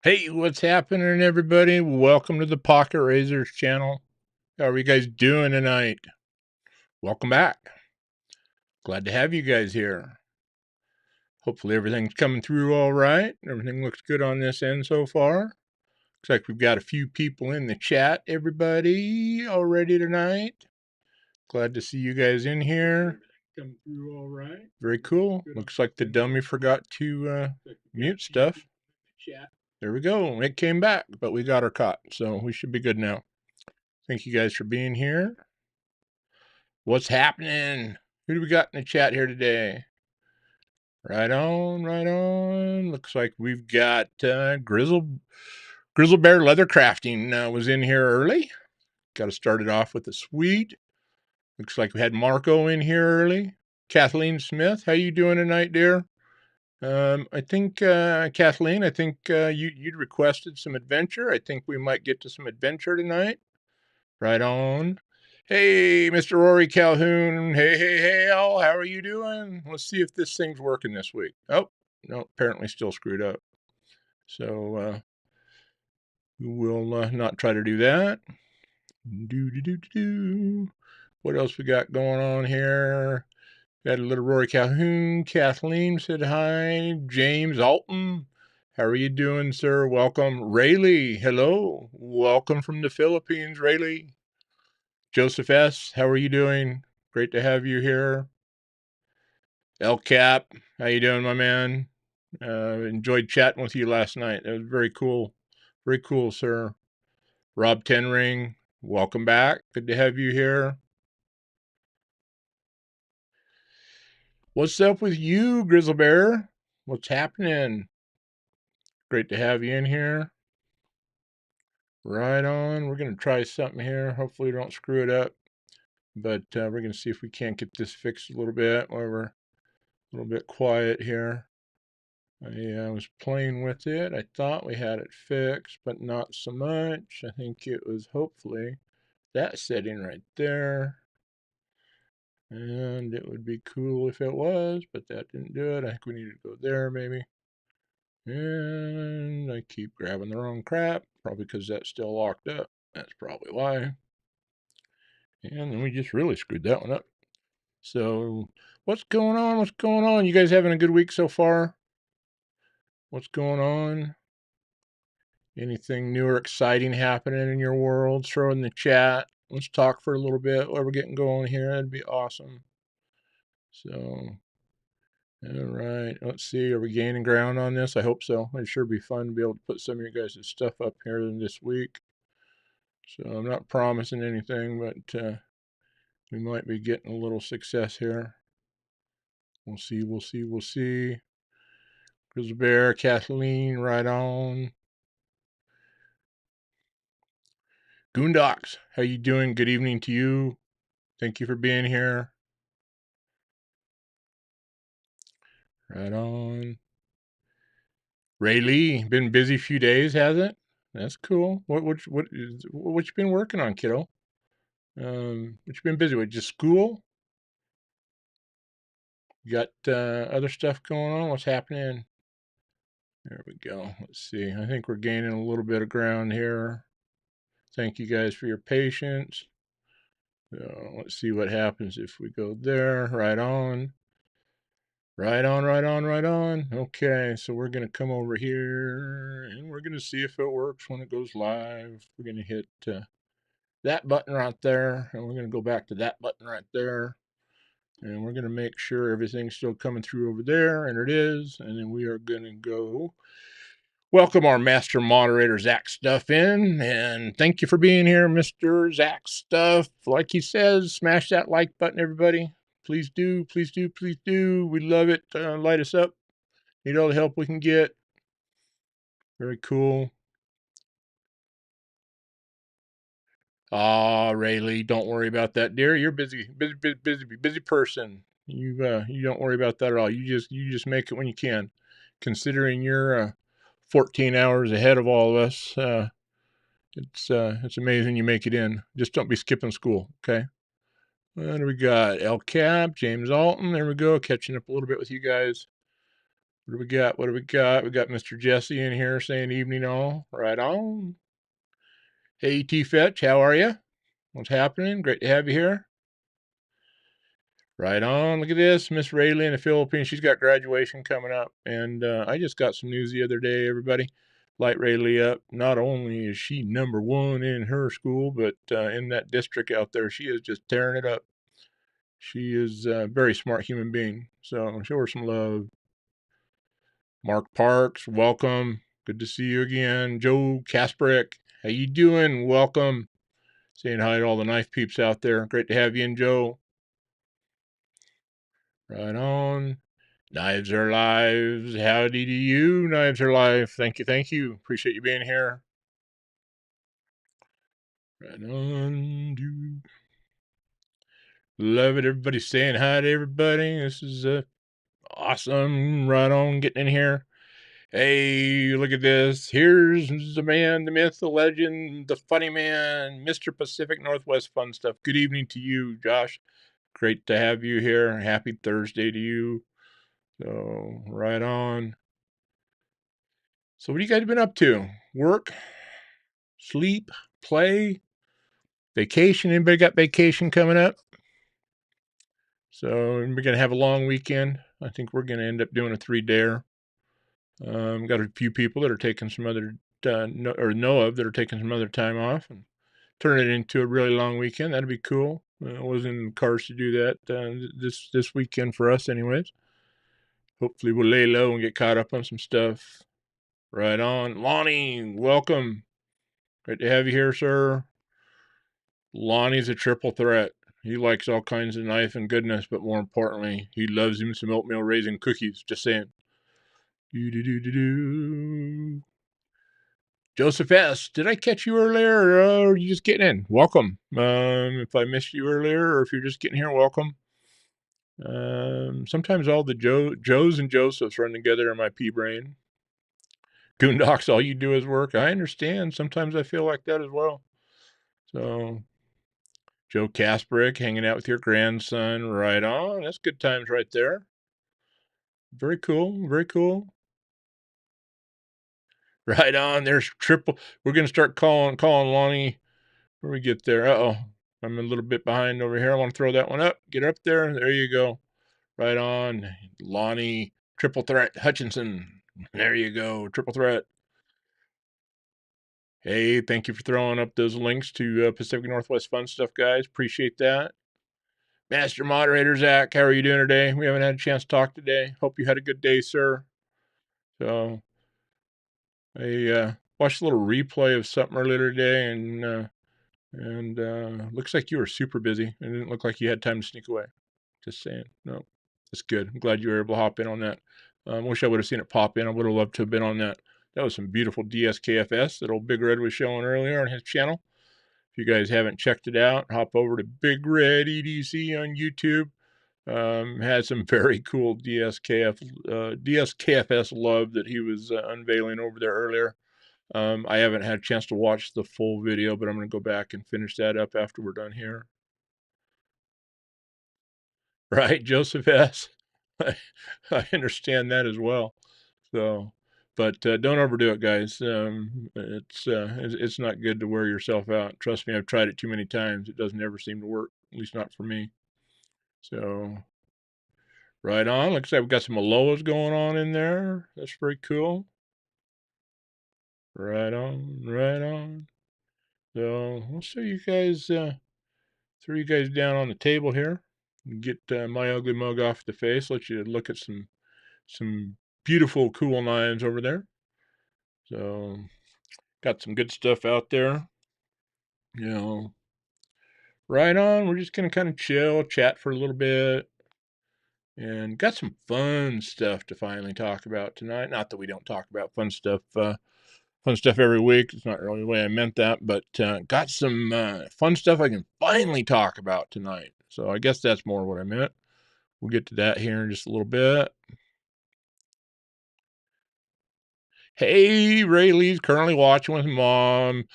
Hey, what's happening, everybody? Welcome to the Pocket Razors channel. How are you guys doing tonight? Welcome back. Glad to have you guys here. Hopefully everything's coming through all right. Everything looks good on this end so far. Looks like we've got a few people in the chat, everybody, already tonight. Glad to see you guys in here. Coming through all right. Very cool. Looks like the dummy forgot to mute stuff. There we go. It came back, but we got her caught, so we should be good now. Thank you guys for being here. What's happening? Who do we got in the chat here today? Right on, right on. Looks like we've got Grizzle Bear Leather Crafting was in here early. Got to start it off with a sweet. Looks like we had Marco in here early. Kathleen Smith, how you doing tonight, dear? I think Kathleen, I think you'd requested some adventure. I think we might get to some adventure tonight. Right on. Hey, Mr. Rory Calhoun. Hey, Al. How are you doing? Let's see if this thing's working this week. Oh, no, apparently still screwed up. So we'll not try to do that. What else we got going on here? Got a little Rory Calhoun. Kathleen said hi. James Alton. How are you doing, sir? Welcome. Rayleigh, hello. Welcome from the Philippines, Rayleigh. Joseph S., how are you doing? Great to have you here. El Cap, how you doing, my man? Enjoyed chatting with you last night. That was very cool. Very cool, sir. Rob Tenring, welcome back. Good to have you here. What's up with you, Grizzle Bear? What's happening? Great to have you in here. Right on. We're going to try something here. Hopefully we don't screw it up. But we're going to see if we can't get this fixed a little bit while we're a little bit quiet here. I was playing with it. I thought we had it fixed, but not so much. I think it was hopefully that setting right there. And it would be cool if it was, but that didn't do it. I think we need to go there maybe. And I keep grabbing the wrong crap, probably because that's still locked up. That's probably why. And then we just really screwed that one up. So what's going on? What's going on? You guys having a good week so far? What's going on? Anything new or exciting happening in your world? Throw in the chat. Let's talk for a little bit while we're getting going here. That'd be awesome. So, all right. Let's see. Are we gaining ground on this? I hope so. It'd sure be fun to be able to put some of your guys' stuff up here this week. So I'm not promising anything, but we might be getting a little success here. We'll see. We'll see. We'll see. Grizzle Bear, Kathleen, right on. Goondocks, how you doing? Good evening to you. Thank you for being here. Right on. Rayleigh, been busy few days, has it? That's cool. What you been working on, kiddo? What you been busy with? Just school? You got other stuff going on? What's happening? There we go. Let's see. I think we're gaining a little bit of ground here. Thank you guys for your patience. So let's see what happens if we go there. Right on. Right on, right on, right on. Okay, so we're going to come over here and we're going to see if it works when it goes live. We're going to hit that button right there, and we're going to go back to that button right there. And we're going to make sure everything's still coming through over there, and it is. And then we are going to go welcome our master moderator, Zach Stuff, in. And thank you for being here, Mr. Zach Stuff. Like he says, smash that like button, everybody. Please do, please do, please do. We love it. Light us up. Need all the help we can get. Very cool. Rayleigh, don't worry about that, dear. You're busy person. You don't worry about that at all. You just make it when you can. Considering you're 14 hours ahead of all of us, it's amazing you make it in. Just don't be skipping school, okay? And we got El Cap, James Alton. There we go. Catching up a little bit with you guys. What do we got? What do we got? We got Mr. Jesse in here saying evening all. Right on. Hey, T-Fetch, how are you? What's happening? Great to have you here. Right on. Look at this. Miss Rayleigh in the Philippines. She's got graduation coming up. And I just got some news the other day, everybody. Light Rayleigh up. Not only is she #1 in her school, but in that district out there, she is just tearing it up. She is a very smart human being. So show her some love. Mark Parks, welcome. Good to see you again. Joe Kasperick, how you doing? Welcome. Saying hi to all the knife peeps out there. Great to have you in, Joe. Right on. Knives are lives. Howdy to you, Knives are live. Thank you, thank you. Appreciate you being here. Right on, dude. Love it. Everybody's saying hi to everybody. This is awesome. Right on, getting in here. Hey, look at this. Here's the man, the myth, the legend, the funny man, Mr. Pacific Northwest Fun Stuff. Good evening to you, Josh. Great to have you here. Happy Thursday to you. So, right on. So, what have you guys been up to? Work, sleep, play, vacation? Anybody got vacation coming up? So, we're going to have a long weekend. I think we're going to end up doing a 3-dayer. Got a few people that are taking some other, know of that are taking some other time off and turn it into a really long weekend. That'd be cool. I was in the cars to do that this weekend for us, anyways. Hopefully, we'll lay low and get caught up on some stuff. Right on. Lonnie, welcome. Great to have you here, sir. Lonnie's a triple threat. He likes all kinds of knife and goodness, but more importantly, he loves him some oatmeal raisin cookies. Just saying. Do. Joseph S., did I catch you earlier, or are you just getting in? Welcome. If I missed you earlier, or if you're just getting here, welcome. Sometimes all the Joes and Josephs run together in my pea brain. Goondocks, all you do is work. I understand. Sometimes I feel like that as well. So, Joe Kasperick, hanging out with your grandson. Right on. That's good times right there. Very cool. Very cool. Right on. There's triple. We're going to start calling Lonnie when we get there. Uh-oh. I'm a little bit behind over here. I want to throw that one up. Get up there. There you go. Right on. Lonnie, triple threat. Hutchinson. There you go. Triple threat. Hey, thank you for throwing up those links to Pacific Northwest Fun Stuff, guys. Appreciate that. Master Moderator Zach, how are you doing today? We haven't had a chance to talk today. Hope you had a good day, sir. So, I watched a little replay of something earlier today, and looks like you were super busy. It didn't look like you had time to sneak away. Just saying. No, that's good. I'm glad you were able to hop in on that. Wish I would have seen it pop in. I would have loved to have been on that. That was some beautiful DSKFS that old Big Red was showing earlier on his channel. If you guys haven't checked it out, hop over to Big Red EDC on YouTube. Had some very cool DSKFS love that he was unveiling over there earlier. I haven't had a chance to watch the full video, but I'm going to go back and finish that up after we're done here. Right, Joseph S. I understand that as well. So, but don't overdo it, guys. It's not good to wear yourself out. Trust me, I've tried it too many times. It doesn't ever seem to work, at least not for me. So, right on. Looks like we've got some Aloas going on in there. That's pretty cool. Right on, right on. So, let's show you guys, throw you guys down on the table here. Get my ugly mug off the face. Let you look at some beautiful, cool knives over there. So, got some good stuff out there. You know, right on. We're just going to kind of chill, chat for a little bit, and got some fun stuff to finally talk about tonight. Not that we don't talk about fun stuff every week. It's not really the way I meant that, but got some fun stuff I can finally talk about tonight. So I guess that's more what I meant. We'll get to that here in just a little bit. Hey, Rayleigh's currently watching with Mom.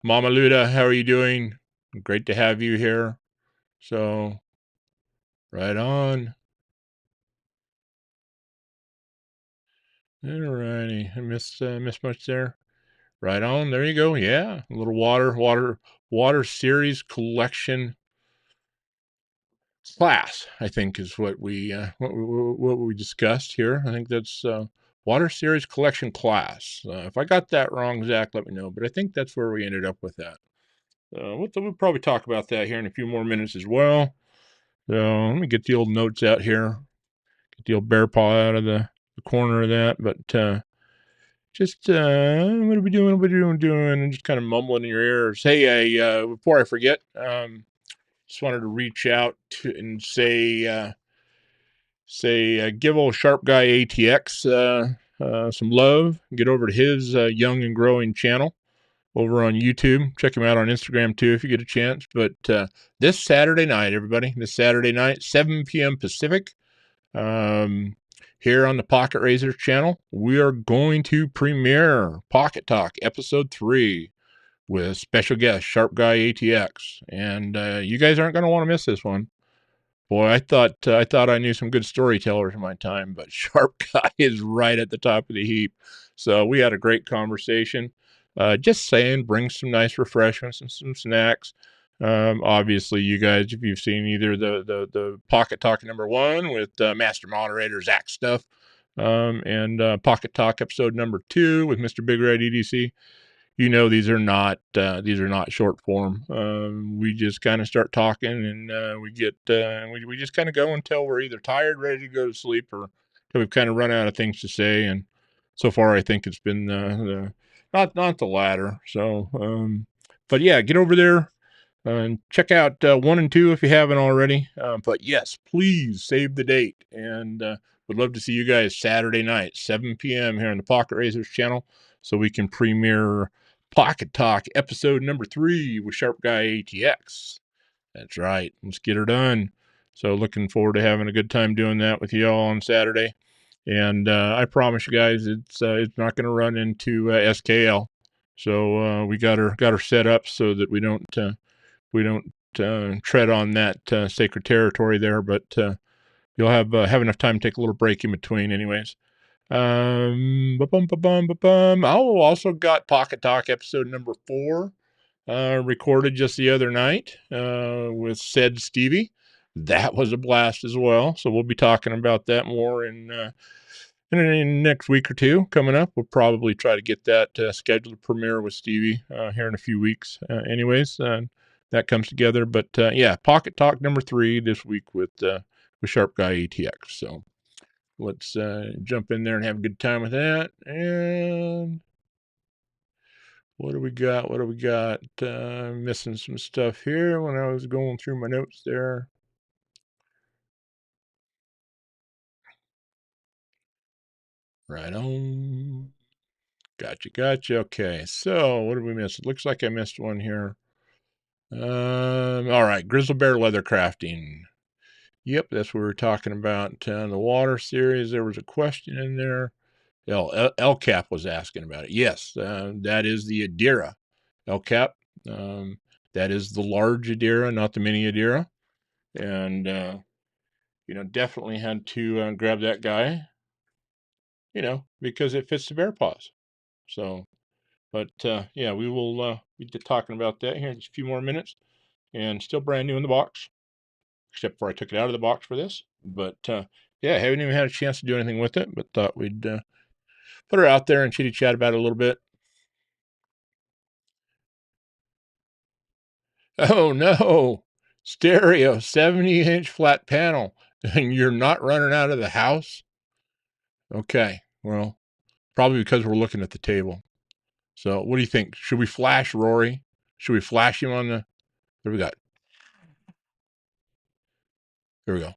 Mama Luda, how are you doing? Great to have you here. So, right on. Alrighty, I missed much there. Right on. There you go. Yeah, a little water series collection class, I think, is what we discussed here. I think that's water series collection class. If I got that wrong, Zach, let me know. But I think that's where we ended up with that. We'll probably talk about that here in a few more minutes as well. So let me get the old notes out here. Get the old bear paw out of the corner of that. But just what are we doing? What are we doing? And just kind of mumbling in your ears. Hey, before I forget, just wanted to reach out to and say give old Sharp Guy ATX some love. Get over to his young and growing channel over on YouTube. Check him out on Instagram too if you get a chance. But this Saturday night, everybody, 7 p.m. Pacific, here on the Pocket Razors channel, we are going to premiere Pocket Talk Episode 3 with special guest Sharp Guy ATX. And you guys aren't going to want to miss this one. Boy, I thought I knew some good storytellers in my time, but Sharp Guy is right at the top of the heap. So we had a great conversation. Just saying, bring some nice refreshments and some snacks. Obviously, you guys, if you've seen either the Pocket Talk #1 with Master Moderator Zach Stuff, and Pocket Talk episode #2 with Mr. Big Red EDC, you know these are not short form. We just kind of start talking, and we just kind of go until we're either tired, ready to go to sleep, or until we've kind of run out of things to say. And so far, I think it's been not the latter. So, but yeah, get over there and check out 1 and 2 if you haven't already. But yes, please save the date, and would love to see you guys Saturday night, 7 p.m. here on the Pocket Razors channel, so we can premiere Pocket Talk episode #3 with Sharp Guy ATX. That's right. Let's get her done. So looking forward to having a good time doing that with you all on Saturday. And I promise you guys, it's not going to run into SKL. So we got her set up so that we don't tread on that sacred territory there. But you'll have enough time to take a little break in between, anyways. Also got Pocket Talk episode #4 recorded just the other night with said Stevie. That was a blast as well. So we'll be talking about that more in the next week or two coming up. We'll probably try to get that scheduled premiere with Stevie here in a few weeks. Anyways, that comes together. But yeah, Pocket Talk #3 this week with Sharp Guy ATX. So let's jump in there and have a good time with that. And what do we got? Missing some stuff here when I was going through my notes there. Right on. Gotcha. Okay, so what did we miss? It looks like I missed one here. All right, Grizzly Bear Leather Crafting. Yep, that's what we were talking about. The water series, there was a question in there. LCAP was asking about it. Yes, that is the Adira. LCAP, that is the large Adira, not the mini Adira. And, definitely had to grab that guy, because it fits the bear paws. So, but yeah, we will be talking about that here in just a few more minutes. And still brand new in the box, except for I took it out of the box for this. But yeah, I haven't even had a chance to do anything with it, but thought we'd put her out there and chitty chat about it a little bit. Oh no, stereo 70-inch flat panel, and you're not running out of the house? Okay, well, probably because we're looking at the table. So what do you think? Should we flash Rory? Should we flash him on the... There we go. There we go.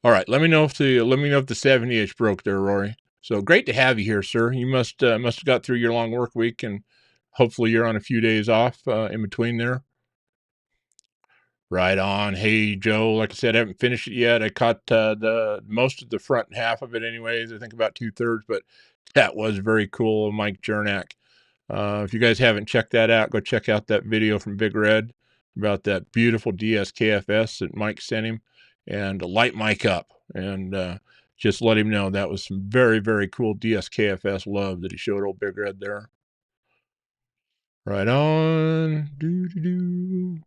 All right, let me know if the 70-inch broke there, Rory. So great to have you here, sir. You must have got through your long work week, and hopefully you're on a few days off in between there. Right on. Hey, Joe, like I said, I haven't finished it yet. I caught the most of the front half of it anyways. I think about 2/3, but that was very cool, Mike Jernak. If you guys haven't checked that out, go check out that video from Big Red about that beautiful DSKFS that Mike sent him, and light Mike up. And just let him know that was some very, very cool DSKFS love that he showed old Big Red there. Right on.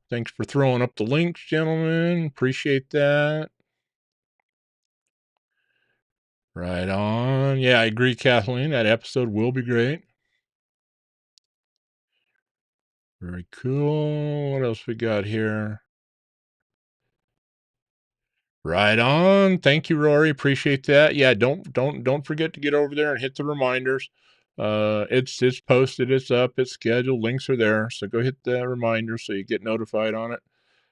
Thanks for throwing up the links, gentlemen. Appreciate that. Right on. Yeah, I agree, Kathleen. That episode will be great. Very cool. What else we got here? Right on. Thank you, Rory. Appreciate that. Yeah, don't forget to get over there and hit the reminders. It's posted, it's up, it's scheduled, links are there. So go hit the reminder so you get notified on it.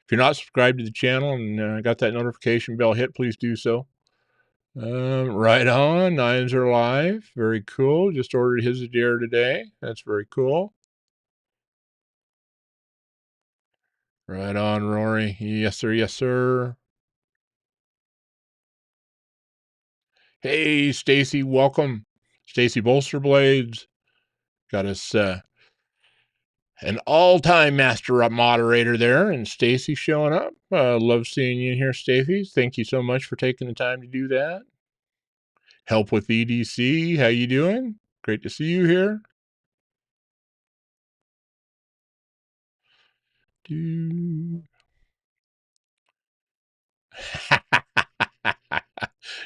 If you're not subscribed to the channel and got that notification bell hit, please do so. Right on. Nines are live. Very cool. Just ordered his deer today. That's very cool. Right on, Rory. Yes, sir. Yes, sir. Hey, Stacy, welcome. Stacy Bolster Blades. Got us an all-time master moderator there, and Stacy showing up. Love seeing you in here, Stacy. Thank you so much for taking the time to do that. Help with EDC. How you doing? Great to see you here.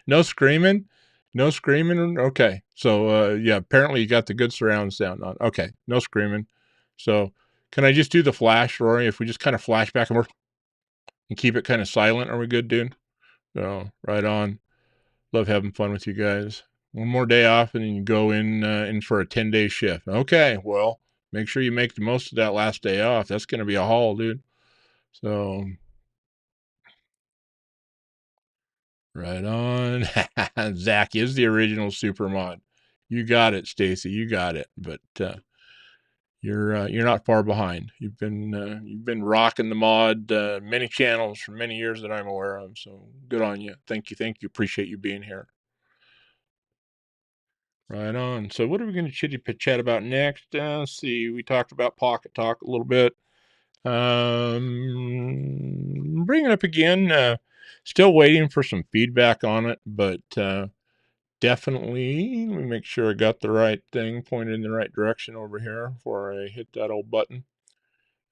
No screaming? No screaming? Okay. So, yeah, apparently you got the good surround sound on. Okay. No screaming. So, can I just do the flash, Rory? If we just kind of flash back and forth and keep it kind of silent, are we good, dude? So, right on. Love having fun with you guys. One more day off and then you go in for a 10-day shift. Okay. Well, make sure you make the most of that last day off. That's going to be a haul, dude. So, right on. Zach is the original super mod. You got it, Stacy. You got it. But you're not far behind. You've been rocking the mod many channels for many years that I'm aware of. So good on you. Thank you. Appreciate you being here. Right on. So what are we going to chat about next? Let's see. We talked about Pocket Talk a little bit. Bring it up again. Still waiting for some feedback on it, but definitely, let me make sure I got the right thing pointed in the right direction over here before I hit that old button.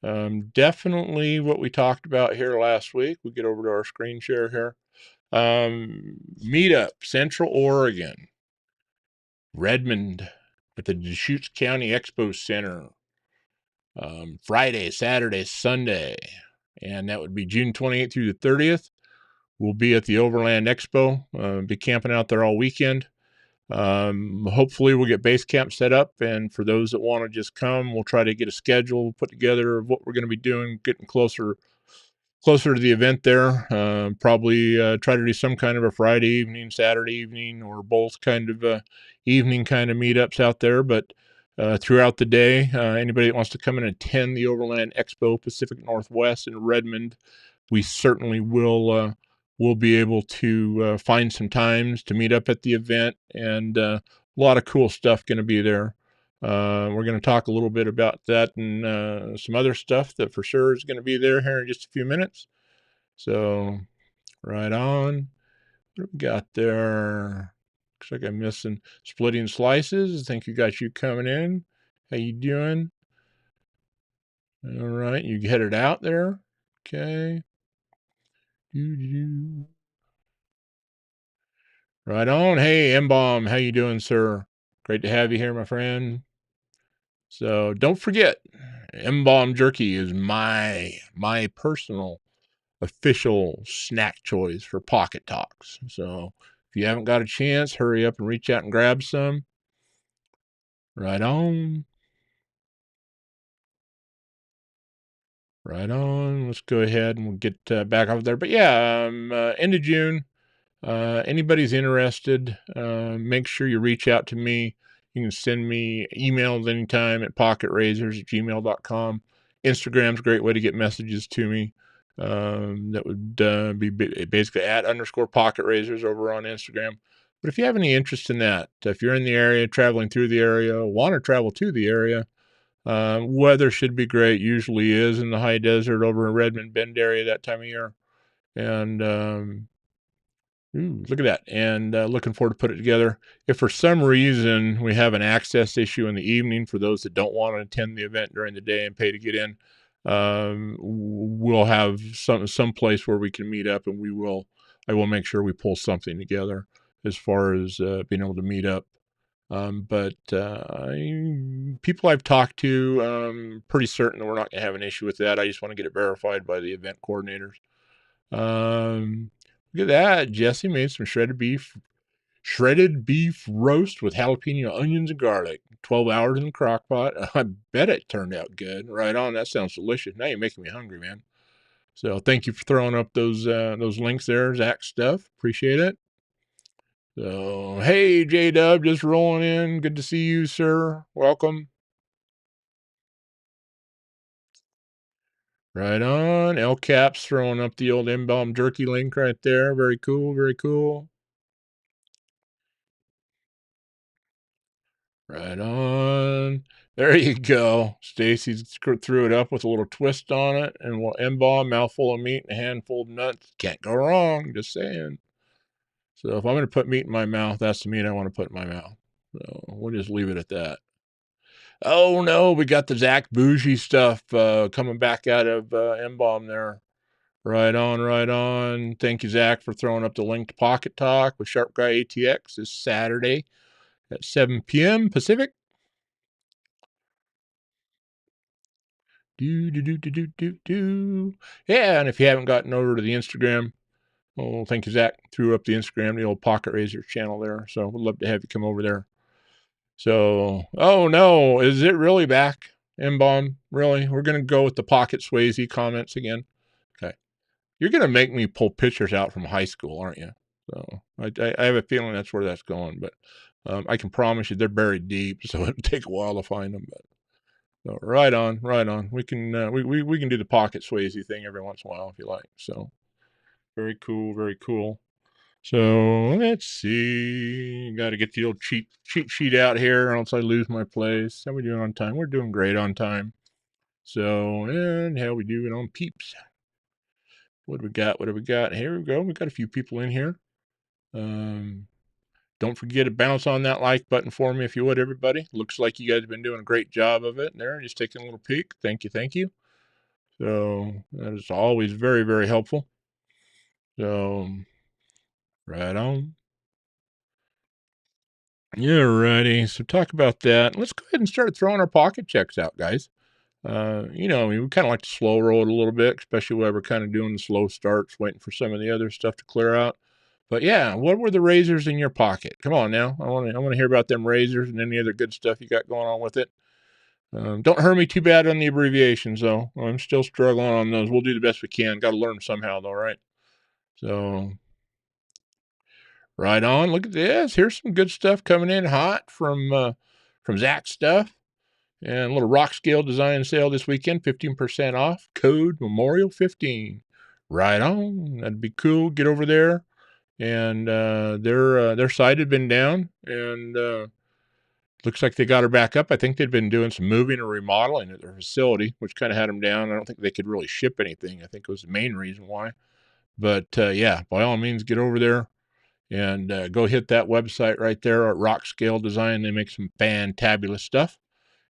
Definitely what we talked about here last week. We get over to our screen share here. Meetup, Central Oregon, Redmond at the Deschutes County Expo Center. Friday, Saturday, Sunday, and that would be June 28th through the 30th. We'll be at the Overland Expo, be camping out there all weekend. Hopefully we'll get base camp set up, and for those that want to just come, we'll try to get a schedule put together of what we're going to be doing, getting closer to the event there. Probably try to do some kind of a Friday evening, Saturday evening, or both kind of evening kind of meetups out there. But throughout the day, anybody that wants to come and attend the Overland Expo Pacific Northwest in Redmond, we certainly will be able to find some times to meet up at the event, and a lot of cool stuff going to be there. We're going to talk a little bit about that and some other stuff that for sure is going to be there here in just a few minutes. So, right on. What we got there? Looks like I'm missing Splitting Slices. I think you coming in. How you doing? All right, you headed out there. Okay. Right on. Hey, M-Bomb, how you doing, sir? Great to have you here, my friend. So don't forget, M-Bomb Jerky is my personal official snack choice for Pocket Talks. So if you haven't got a chance, hurry up and reach out and grab some. Right on. Right on. Let's go ahead and we'll get back over there. But yeah, end of June. Anybody's interested, make sure you reach out to me. You can send me emails anytime at pocketrazors@gmail.com. Instagram's a great way to get messages to me. That would be basically @_pocketrazors over on Instagram. But if you have any interest in that, if you're in the area, traveling through the area, want to travel to the area, weather should be great. Usually is in the high desert over in Redmond Bend area that time of year. And Ooh, look at that. And looking forward to put it together. If for some reason we have an access issue in the evening for those that don't want to attend the event during the day and pay to get in, we'll have some place where we can meet up, and I will make sure we pull something together as far as being able to meet up. But people I've talked to, pretty certain that we're not going to have an issue with that. I just want to get it verified by the event coordinators. Look at that. Jesse made some shredded beef roast with jalapeno onions and garlic. 12 hours in the crock pot. I bet it turned out good. Right on. That sounds delicious. Now you're making me hungry, man. So thank you for throwing up those links there, Zach stuff. Appreciate it. So hey, J Dub, just rolling in. Good to see you, sir. Welcome. Right on. El Cap's throwing up the old embalmed jerky link right there. Very cool. Very cool. Right on. There you go. Stacy threw it up with a little twist on it, and we'll embalm, mouthful of meat, and a handful of nuts. Can't go wrong. Just saying. So if I'm going to put meat in my mouth, that's the meat I want to put in my mouth. So we'll just leave it at that. Oh no, we got the Zach Bougie stuff coming back out of embalm there. Right on, right on. Thank you, Zach, for throwing up the link to Pocket Talk with Sharp Guy ATX this Saturday at 7 p.m. Pacific. Yeah, and if you haven't gotten over to the Instagram, well, thank you, Zach. Threw up the Instagram, the old Pocket Razors channel there. So we'd love to have you come over there. So, oh no, is it really back? M-Bomb, really? We're going to go with the Pocket Swayze comments again? Okay. You're going to make me pull pictures out from high school, aren't you? So I have a feeling that's where that's going, but I can promise you they're buried deep, so it'll take a while to find them. But so right on, right on. We can we can do the Pocket Swayze thing every once in a while if you like. So very cool, very cool. So let's see. Got to get the old cheat sheet out here, or else I lose my place. How we doing on time? We're doing great on time. So and how we doing on peeps? What do we got? What do we got? Here we go. We got a few people in here. Don't forget to bounce on that like button for me if you would, everybody. Looks like you guys have been doing a great job of it there. Just taking a little peek. Thank you, thank you. So that is always very, very helpful. So right on. Yeah, righty. So talk about that. Let's go ahead and start throwing our pocket checks out, guys. We kind of like to slow roll it a little bit, especially while we're kind of doing the slow starts, waiting for some of the other stuff to clear out. But yeah, what were the razors in your pocket? Come on now, I want to hear about them razors and any other good stuff you got going on with it. Don't hurt me too bad on the abbreviations, though. I'm still struggling on those. We'll do the best we can. Got to learn them somehow, though, right? So right on. Look at this. Here's some good stuff coming in hot from Zach stuff. And a little rock scale design sale this weekend, 15% off. Code Memorial15. Right on. That'd be cool. Get over there. And their site had been down, and looks like they got her back up. I think they'd been doing some moving or remodeling at their facility, which kind of had them down. I don't think they could really ship anything. I think it was the main reason why. But yeah, by all means, get over there and go hit that website right there at Rock Scale Design. They make some fantabulous stuff.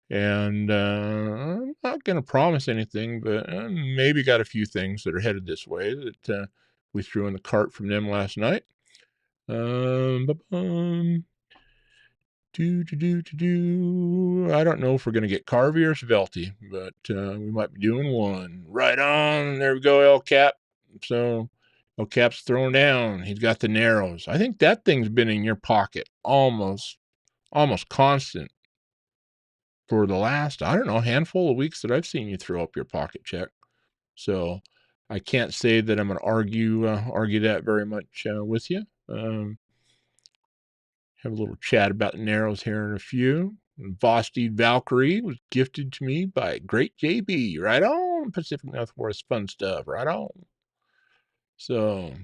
And I'm not going to promise anything, but maybe got a few things that are headed this way that we threw in the cart from them last night. I don't know if we're going to get Carvey or Svelte, but we might be doing one. Right on. There we go, El Cap. So El Cap's thrown down. He's got the Narrows. I think that thing's been in your pocket almost constant for the last, I don't know, handful of weeks that I've seen you throw up your pocket check. So I can't say that I'm going to argue that very much with you. Have a little chat about the Narrows here in a few. Vosteed Valkyrie was gifted to me by Great JB. Right on. Pacific Northwest fun stuff. Right on. So,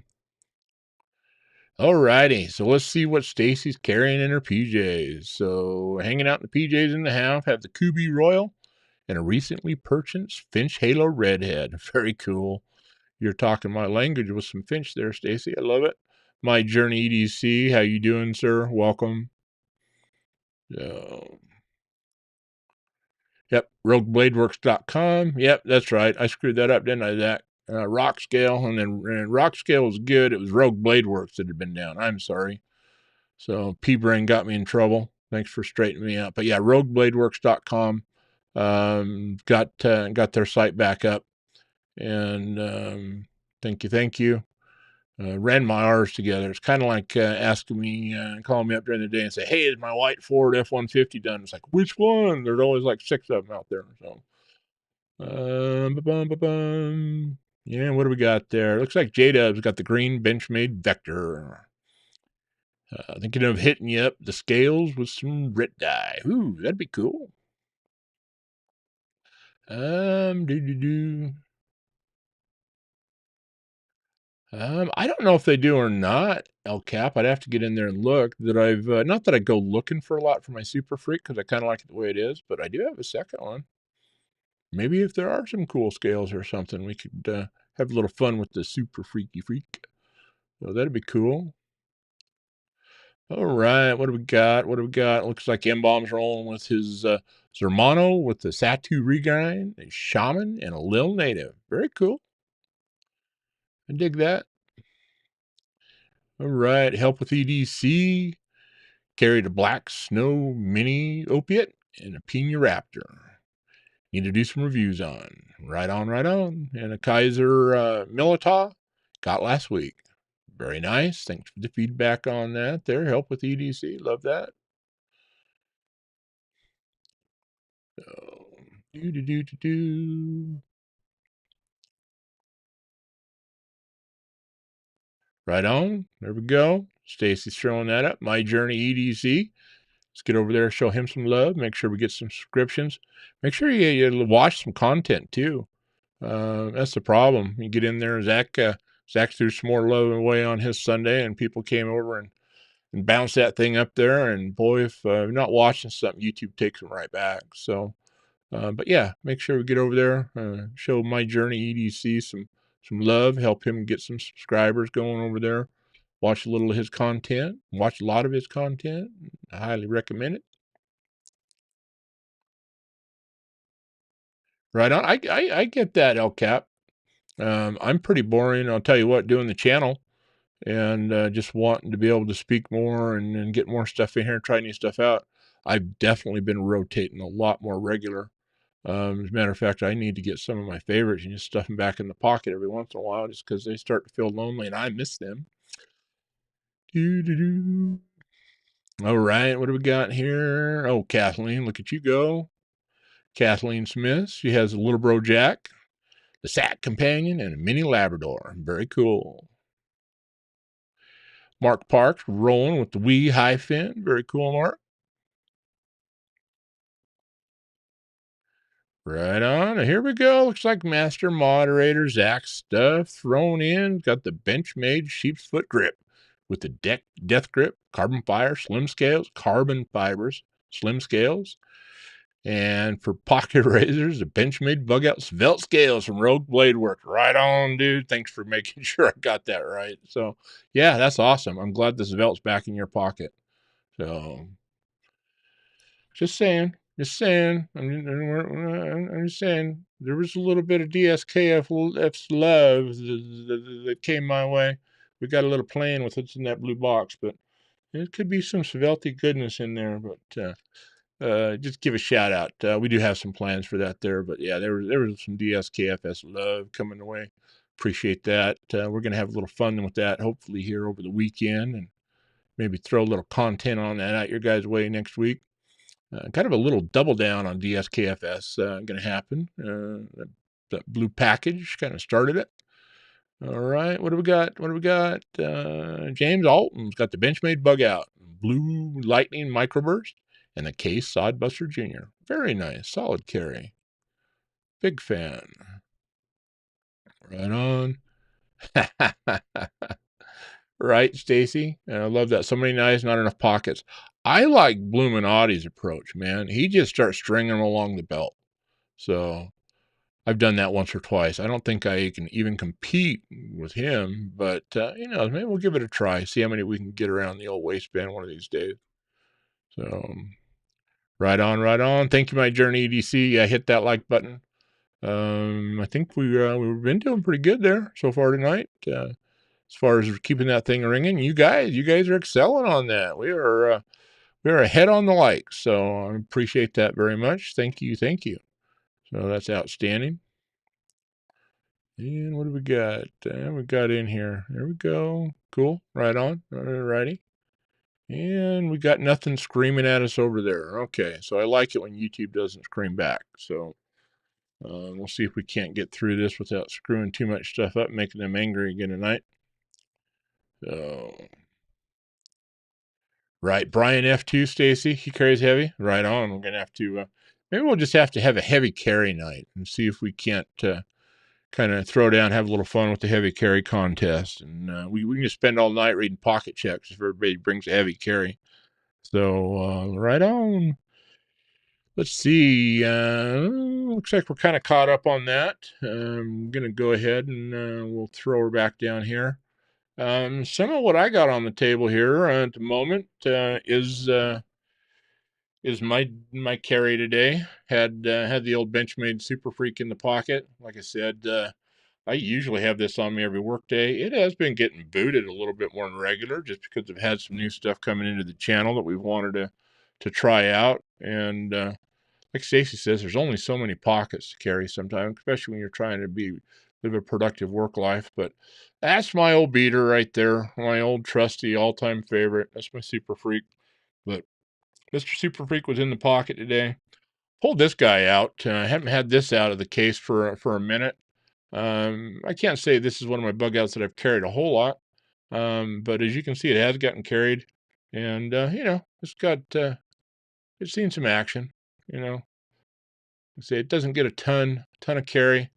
alrighty. So let's see what Stacy's carrying in her PJs. So hanging out in the PJs in the house, have the Kubi Royal and a recently purchased Finch Halo Redhead. Very cool. You're talking my language with some Finch there, Stacy. I love it. My Journey EDC. How you doing, sir? Welcome. So, yep, roguebladeworks.com. Yep, that's right. I screwed that up, didn't I, Zach? Rock Scale, and Rock Scale was good. It was Rogue Blade Works that had been down. I'm sorry. So P-Brain got me in trouble. Thanks for straightening me out. But yeah, roguebladeworks.com. Got their site back up. And thank you. Ran my R's together. It's kind of like asking me, calling me up during the day and say, "Hey, is my white Ford F-150 done?" It's like, which one? There's always like 6 of them out there. So, yeah, what do we got there? Looks like J-Dub's got the green Benchmade Vector. Thinking of hitting you up the scales with some Rit dye. Ooh, that'd be cool. Do. I don't know if they do or not, El Cap. I'd have to get in there and look. That I've not that I go looking for a lot for my Super Freak because I kind of like it the way it is, but I do have a second one. Maybe if there are some cool scales or something, we could have a little fun with the Super Freaky Freak. So that'd be cool. All right, what do we got? What do we got? Looks like M-Bomb's rolling with his Zermano with the Satu Regrind, a Shaman, and a Lil Native. Very cool. I dig that. All right, help with EDC. Carried a Black Snow Mini Opiate and a Pina Raptor. Need to do some reviews on. Right on, right on. And a Kaiser Milita got last week. Very nice. Thanks for the feedback on that there. Help with EDC. Love that. So, do. Right on. There we go. Stacy's throwing that up. My Journey EDC. Let's get over there, show him some love. Make sure we get some subscriptions. Make sure you watch some content too. That's the problem. You get in there, Zach threw some more love away on his Sunday, and people came over and bounced that thing up there. And boy, if you're not watching something, YouTube takes them right back. So, but yeah, make sure we get over there, show My Journey EDC some love, help him get some subscribers going over there. Watch a little of his content. Watch a lot of his content. I highly recommend it. Right on. I get that, El Cap. I'm pretty boring. I'll tell you what, doing the channel and just wanting to be able to speak more and get more stuff in here, try new stuff out. I've definitely been rotating a lot more regular. As a matter of fact, I need to get some of my favorites and just stuff them back in the pocket every once in a while just because they start to feel lonely and I miss them. Doo-doo-doo. All right, what do we got here? Oh, Kathleen, look at you go. Kathleen Smith. She has a little bro Jack, the Sack Companion, and a mini Labrador. Very cool. Mark Parks rolling with the wee high fin. Very cool, Mark. Right on. Here we go. Looks like Master Moderator Zach's stuff thrown in. Got the Benchmade sheep's foot grip with the death grip, carbon fibers, slim scales. And for pocket razors, the Benchmade bug out svelte scales from Rogue Blade Works. Right on, dude. Thanks for making sure I got that right. So, yeah, that's awesome. I'm glad the svelte's back in your pocket. So, just saying. I'm just saying. There was a little bit of DSKF's love that came my way. We got a little playing with what's in that blue box, but it could be some svelte goodness in there. But just give a shout out. We do have some plans for that there, but yeah, there was some DSKFS love coming away. Appreciate that. We're gonna have a little fun with that, hopefully here over the weekend, and maybe throw a little content on that out your guys' way next week. Kind of a little double down on DSKFS gonna happen. That blue package kind of started it. All right, what do we got? James Alton's got the Benchmade bug out, blue lightning microburst, and the Case Sodbuster Jr. Very nice, solid carry. Big fan. Right on. Right, Stacy. I love that. So many knives, not enough pockets. I like Bloomin' Audie's approach, man. He just starts stringing them along the belt. So I've done that once or twice. I don't think I can even compete with him, but maybe we'll give it a try. See how many we can get around the old waistband one of these days. So right on, right on. Thank you, my journey EDC. I hit that like button. I think we've been doing pretty good there so far tonight. As far as keeping that thing ringing, you guys are excelling on that. We're ahead on the likes, so I appreciate that very much. Thank you. So that's outstanding. And what do we got? We got in here. There we go. Cool. Right on. All righty. And we got nothing screaming at us over there. Okay, so I like it when YouTube doesn't scream back. So we'll see if we can't get through this without screwing too much stuff up, making them angry again tonight. So, right, Brian F2, Stacy, he carries heavy. Right on. We're gonna have to. Maybe we'll just have to have a heavy carry night and see if we can't kind of throw down, have a little fun with the heavy carry contest, and we can just spend all night reading pocket checks if everybody brings a heavy carry. So right on. Let's see. Looks like we're kind of caught up on that. I'm gonna go ahead and we'll throw her back down here. Some of what I got on the table here at the moment is my carry today. Had the old Benchmade Super Freak in the pocket. Like I said, I usually have this on me every workday. It has been getting booted a little bit more than regular, just because I've had some new stuff coming into the channel that we've wanted to try out. And like Stacy says, there's only so many pockets to carry sometimes, especially when you're trying to live a productive work life. But that's my old beater right there, my old trusty all-time favorite. That's my Super Freak. But Mr. Super Freak was in the pocket today. Pulled this guy out. I haven't had this out of the case for a minute. I can't say this is one of my bug outs that I've carried a whole lot. But as you can see, it has gotten carried. And, it's seen some action, you know. Say it doesn't get a ton of carry,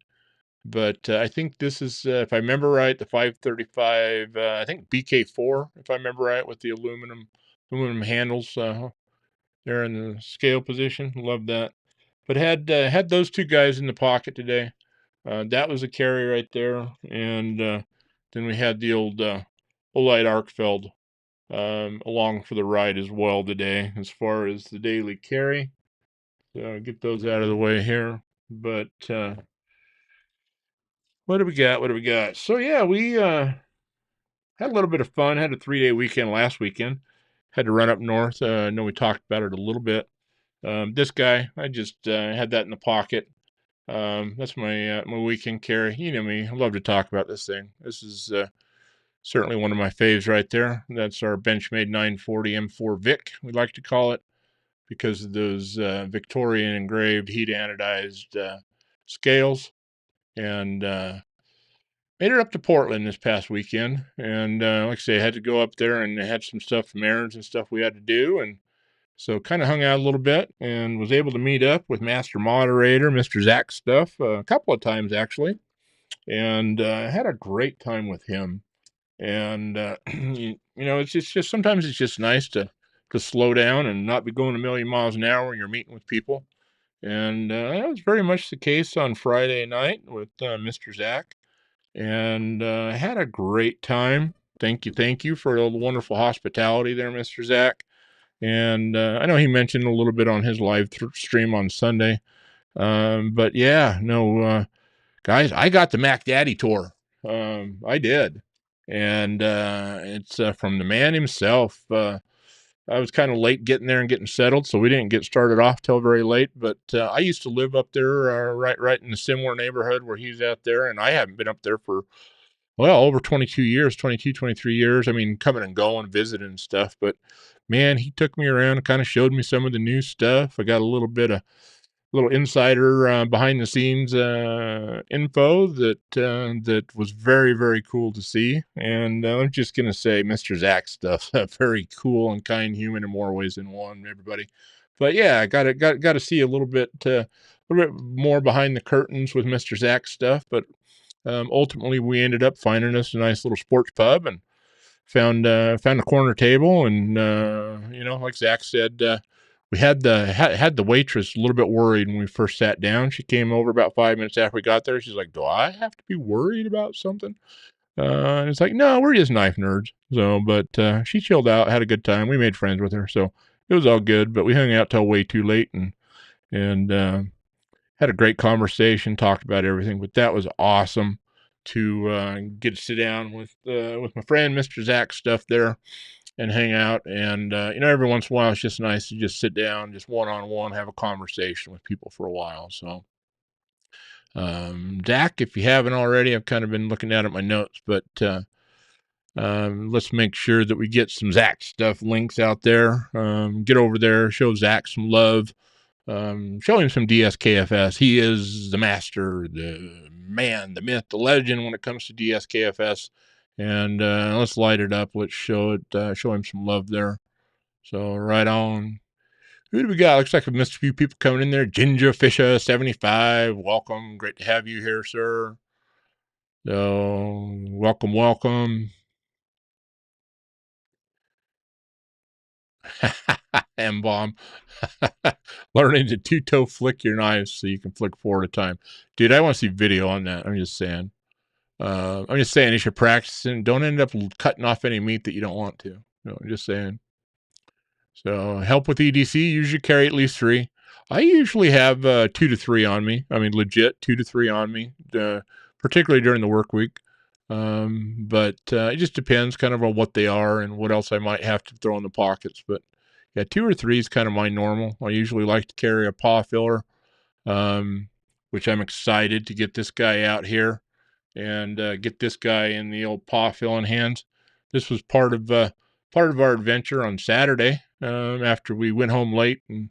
but I think this is, if I remember right, the 535. I think BK4, if I remember right, with the aluminum handles there in the scale position. Love that. But had those two guys in the pocket today. That was a carry right there, and then we had the old Olight Arkfeld along for the ride as well today, as far as the daily carry. So get those out of the way here. But what do we got? So yeah, we had a little bit of fun. Had a 3-day weekend last weekend. Had to run up north. I know we talked about it a little bit. This guy, I just had that in the pocket. That's my weekend carry. You know me, I love to talk about this thing. This is certainly one of my faves right there. That's our Benchmade 940 M4 Vic, we like to call it, because of those Victorian engraved heat anodized scales. And made it up to Portland this past weekend. And like I say, I had to go up there and had some stuff, from errands and stuff we had to do. And so kind of hung out a little bit and was able to meet up with Master Moderator, Mr. Zach Stuff, a couple of times actually. And had a great time with him. And, it's just sometimes it's just nice to slow down and not be going a million miles an hour when you're meeting with people. And that was very much the case on Friday night with Mr. Zach. And had a great time. Thank you for all the wonderful hospitality there, Mr. Zach. And I know he mentioned a little bit on his live stream on Sunday. But yeah, no, guys, I got the Mac Daddy tour. I did. And it's from the man himself. I was kind of late getting there and getting settled, so we didn't get started off till very late. But I used to live up there, right in the similar neighborhood where he's out there, and I haven't been up there for, well, over 22 years, 22, 23 years. I mean, coming and going, visiting and stuff. But man, he took me around and kind of showed me some of the new stuff. I got a little insider behind the scenes info that was very, very cool to see. And I'm just gonna say, Mr. Zach Stuff, very cool and kind human in more ways than one, everybody. But yeah, I got to see a little bit more behind the curtains with Mr. Zach Stuff. But ultimately, we ended up finding us a nice little sports pub and found a corner table. And like Zach said, we had the waitress a little bit worried when we first sat down. She came over about 5 minutes after we got there. She's like, "Do I have to be worried about something?" And it's like, no, we're just knife nerds. So, but she chilled out, had a good time. We made friends with her, so it was all good. But we hung out till way too late, and had a great conversation, talked about everything. But that was awesome to get to sit down with my friend Mr. Zach stuff there and hang out. And every once in a while, it's just nice to just sit down, just one on one, have a conversation with people for a while. So. Dak, if you haven't already, I've kind of been looking at my notes, but let's make sure that we get some Zach stuff links out there. Get over there, show Zach some love, show him some DSKFS. He is the master, the man, the myth, the legend when it comes to DSKFS. And let's light it up. Let's show it. Show him some love there. So right on. Who do we got? Looks like I've missed a few people coming in there. Ginger Fisher 75. Welcome. Great to have you here, sir. So welcome. M-bomb. Learning to two-toe flick your knives so you can flick four at a time. Dude, I want to see video on that. I'm just saying. You should practice and don't end up cutting off any meat that you don't want to. No, I'm just saying. So help with EDC, usually carry at least 3. I usually have 2 to 3 on me. I mean, legit 2 to 3 on me, particularly during the work week. But it just depends kind of on what they are and what else I might have to throw in the pockets. But yeah, 2 or 3 is kind of my normal. I usually like to carry a paw filler, which I'm excited to get this guy out here and get this guy in the old paw filling hands. This was part of our adventure on Saturday after we went home late and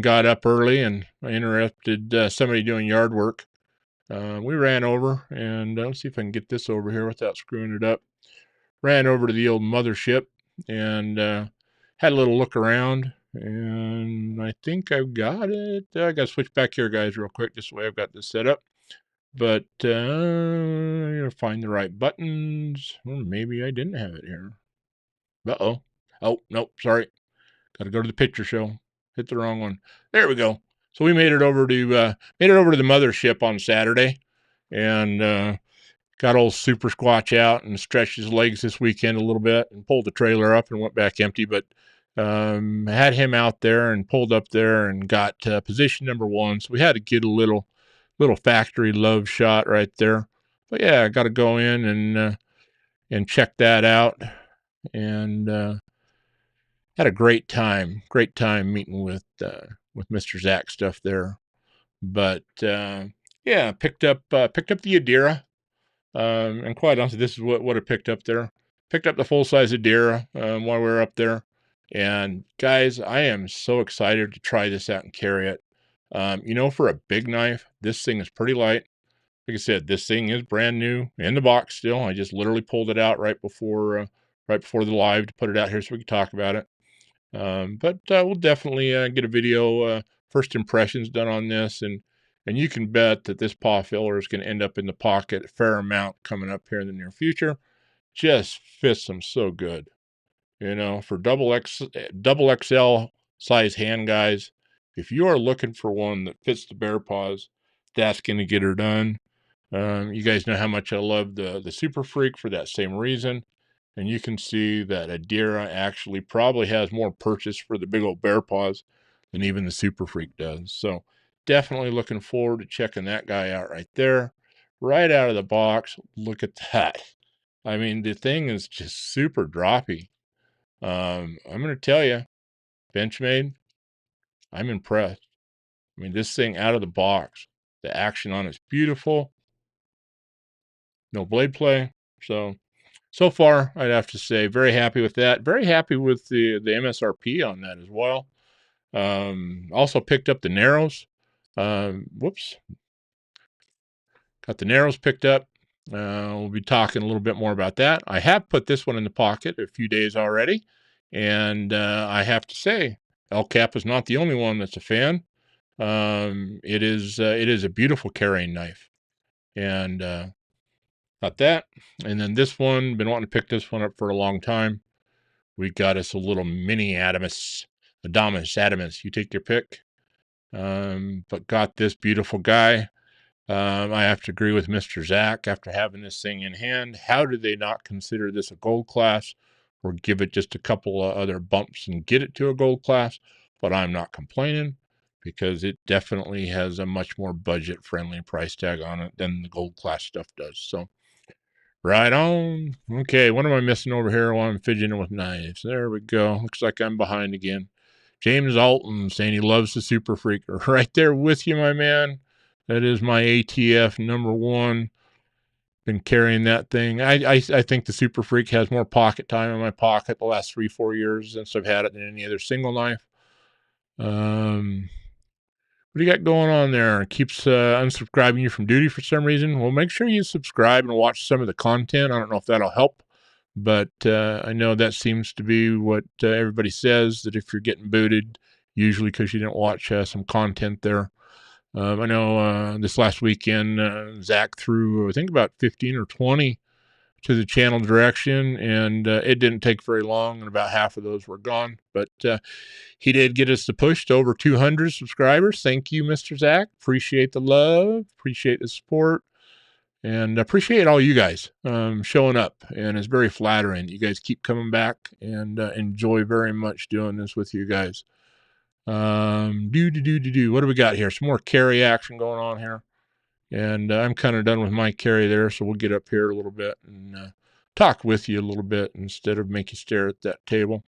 got up early, and I interrupted somebody doing yard work. We ran over, and let's see if I can get this over here without screwing it up. Ran over to the old mothership and had a little look around, and I think I've got it. I got to switch back here, guys, real quick. This way I've got this set up. But find the right buttons. Or maybe I didn't have it here. Uh-oh. Oh, nope, sorry. Got to go to the picture show. Hit the wrong one. There we go. So we made it over to the mothership on Saturday, and got old Super Squatch out and stretched his legs this weekend a little bit and pulled the trailer up and went back empty. But had him out there and pulled up there and got position number 1. So we had to get a little factory love shot right there. But yeah, I got to go in and check that out, and had a great time meeting with Mr. Zach stuff there. But yeah, picked up the Adira, and quite honestly, this is what I picked up there. Picked up the full size Adira while we were up there, and guys, I am so excited to try this out and carry it. For a big knife, this thing is pretty light. Like I said, this thing is brand new in the box still. I just literally pulled it out right before the live to put it out here so we could talk about it. But we'll definitely get a video first impressions done on this, and you can bet that this paw filler is going to end up in the pocket a fair amount coming up here in the near future. Just fits them so good, for double XL size hand guys. If you are looking for one that fits the bear paws, that's going to get her done. You guys know how much I love the Super Freak for that same reason. And you can see that Adira actually probably has more purchase for the big old bear paws than even the Super Freak does. So definitely looking forward to checking that guy out right there. Right out of the box, look at that. I mean, the thing is just super droppy. I'm going to tell you, Benchmade, I'm impressed. I mean, this thing out of the box, the action on it's beautiful. No blade play. So far, I'd have to say very happy with that. Very happy with the MSRP on that as well. Also picked up the Narrows. Whoops. Got the Narrows picked up. We'll be talking a little bit more about that. I have put this one in the pocket a few days already. And I have to say, El Cap is not the only one that's a fan. It is a beautiful carrying knife. And got that. And then this one, been wanting to pick this one up for a long time. We got us a little mini Adamus Adamus, you take your pick. But got this beautiful guy. I have to agree with Mr. Zach after having this thing in hand. How did they not consider this a gold class or give it just a couple of other bumps and get it to a gold class? But I'm not complaining because it definitely has a much more budget friendly price tag on it than the gold class stuff does. So right on. Okay, what am I missing over here while I'm fidgeting with knives? There we go. Looks like I'm behind again. James Alton saying he loves the Super Freaker. Right there with you, my man. That is my ATF #1. Been carrying that thing. I think the Super Freak has more pocket time in my pocket the last 3-4 years since I've had it than any other single knife. What do you got going on there? Keeps unsubscribing you from duty for some reason. Well, make sure you subscribe and watch some of the content. I don't know if that'll help, but I know that seems to be what everybody says, that if you're getting booted, usually because you didn't watch some content there. I know this last weekend, Zach threw, I think, about 15 or 20 to the channel direction, and it didn't take very long, and about half of those were gone. But he did get us to push to over 200 subscribers. Thank you, Mr. Zach. Appreciate the love, appreciate the support, and appreciate all you guys showing up. And it's very flattering. You guys keep coming back, and enjoy very much doing this with you guys. What do we got here? Some more carry action going on here. And I'm kind of done with my carry there, so we'll get up here a little bit and talk with you a little bit instead of make you stare at that table.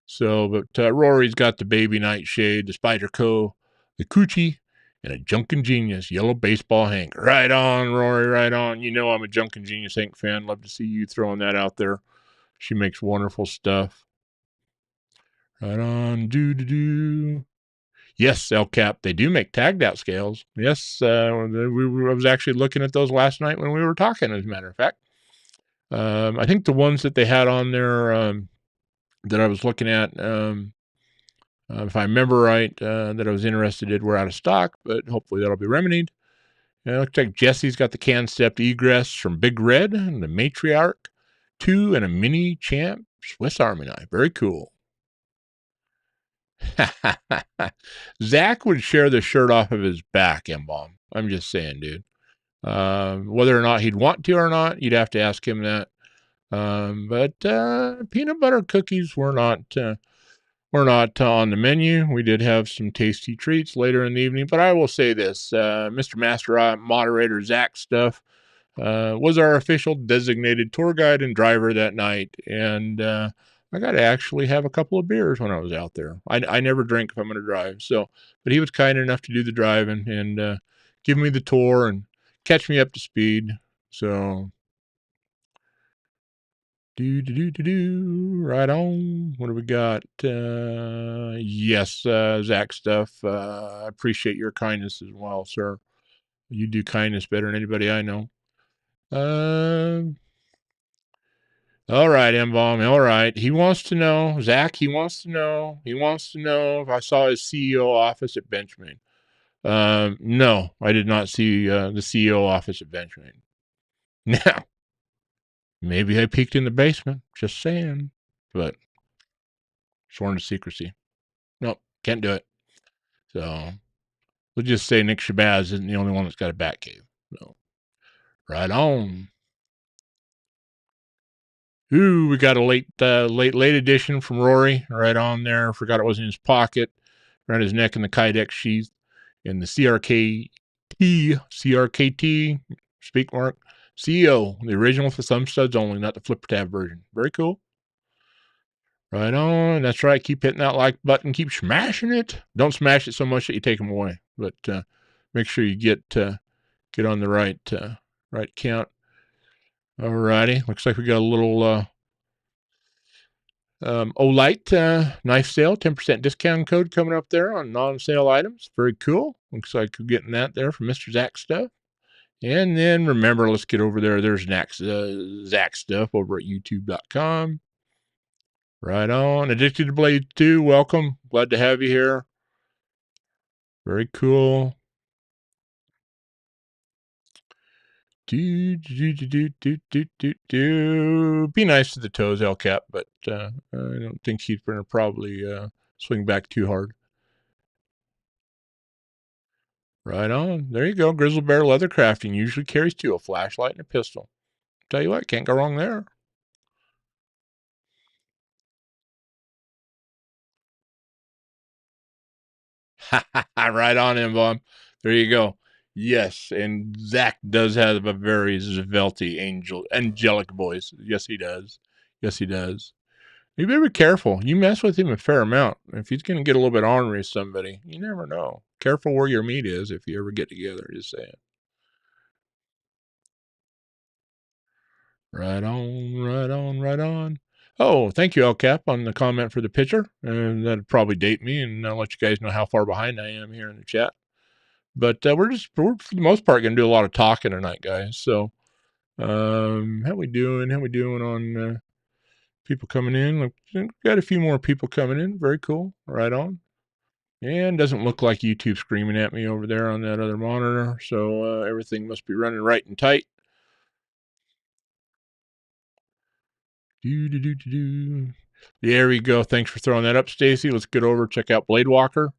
So, but Rory's got the baby nightshade, the Spyderco, the Coochie, and a Junkin' Genius yellow baseball hank. Right on, Rory, right on. You know I'm a Junkin' Genius Hank fan. Love to see you throwing that out there. She makes wonderful stuff. Right on, Yes, El Cap, they do make tagged out scales. Yes, I was actually looking at those last night when we were talking, as a matter of fact. I think the ones that they had on there that I was looking at, if I remember right, that I was interested in were out of stock, but hopefully that'll be remedied. And it looks like Jesse's got the can stepped egress from Big Red, and the Matriarch 2, and a Mini Champ Swiss Army knife. Very cool. Zach would share the shirt off of his back, M-Bomb. I'm just saying, dude. Whether or not he'd want to or not, you'd have to ask him that. But peanut butter cookies were not on the menu. We did have some tasty treats later in the evening. But I will say this, Mr. Master Moderator Zach Stuff was our official designated tour guide and driver that night. And I got to actually have a couple of beers when I was out there. I never drink if I'm going to drive. So, but he was kind enough to do the driving and give me the tour and catch me up to speed. So, right on. What do we got? Yes, Zach Stuff. I appreciate your kindness as well, sir. You do kindness better than anybody I know. All right, M-Bomb. All right. He wants to know, Zach, he wants to know if I saw his CEO office at Benchmade. No, I did not see the CEO office at Benchmade. Now, maybe I peeked in the basement. Just saying. But sworn to secrecy. Nope, can't do it. So we'll just say Nick Shabazz isn't the only one that's got a bat cave. So right on. Ooh, we got a late edition from Rory right on there. Forgot it was in his pocket, around his neck in the Kydex sheath, in the CRKT, speak mark, CEO, the original for thumb studs only, not the flipper tab version. Very cool. Right on. That's right. Keep hitting that like button. Keep smashing it. Don't smash it so much that you take them away, but make sure you get on the right count. Alrighty. Looks like we got a little Olight knife sale, 10% discount code coming up there on non-sale items. Very cool. Looks like we're getting that there from Mr. Zach Stuff. And then remember, let's get over there. There's Zach Stuff over at youtube.com. Right on. Addicted to Blade 2, welcome. Glad to have you here. Very cool. Be nice to the toes, El Cap, but I don't think he's going to probably Swing back too hard. Right on. There you go. Grizzly Bear Leather Crafting usually carries two, a flashlight and a pistol. Tell you what, can't go wrong there. Right on, M-Bomb. There you go. Yes, and Zach does have a very velty, angelic voice. Yes, he does. Yes, he does. You better be careful. You mess with him a fair amount. If he's going to get a little bit ornery with somebody, you never know. Careful where your meat is if you ever get together, just saying. Right on, right on, right on. Oh, thank you, El Cap, on the comment for the picture. And that'd probably date me, and I'll let you guys know how far behind I am here in the chat. But we're for the most part going to do a lot of talking tonight, guys. So, how we doing? How we doing on people coming in? Look, got a few more people coming in. Very cool. Right on. And doesn't look like YouTube screaming at me over there on that other monitor. So everything must be running right and tight. There we go. Thanks for throwing that up, Stacy. Let's get over, check out Blade Walker.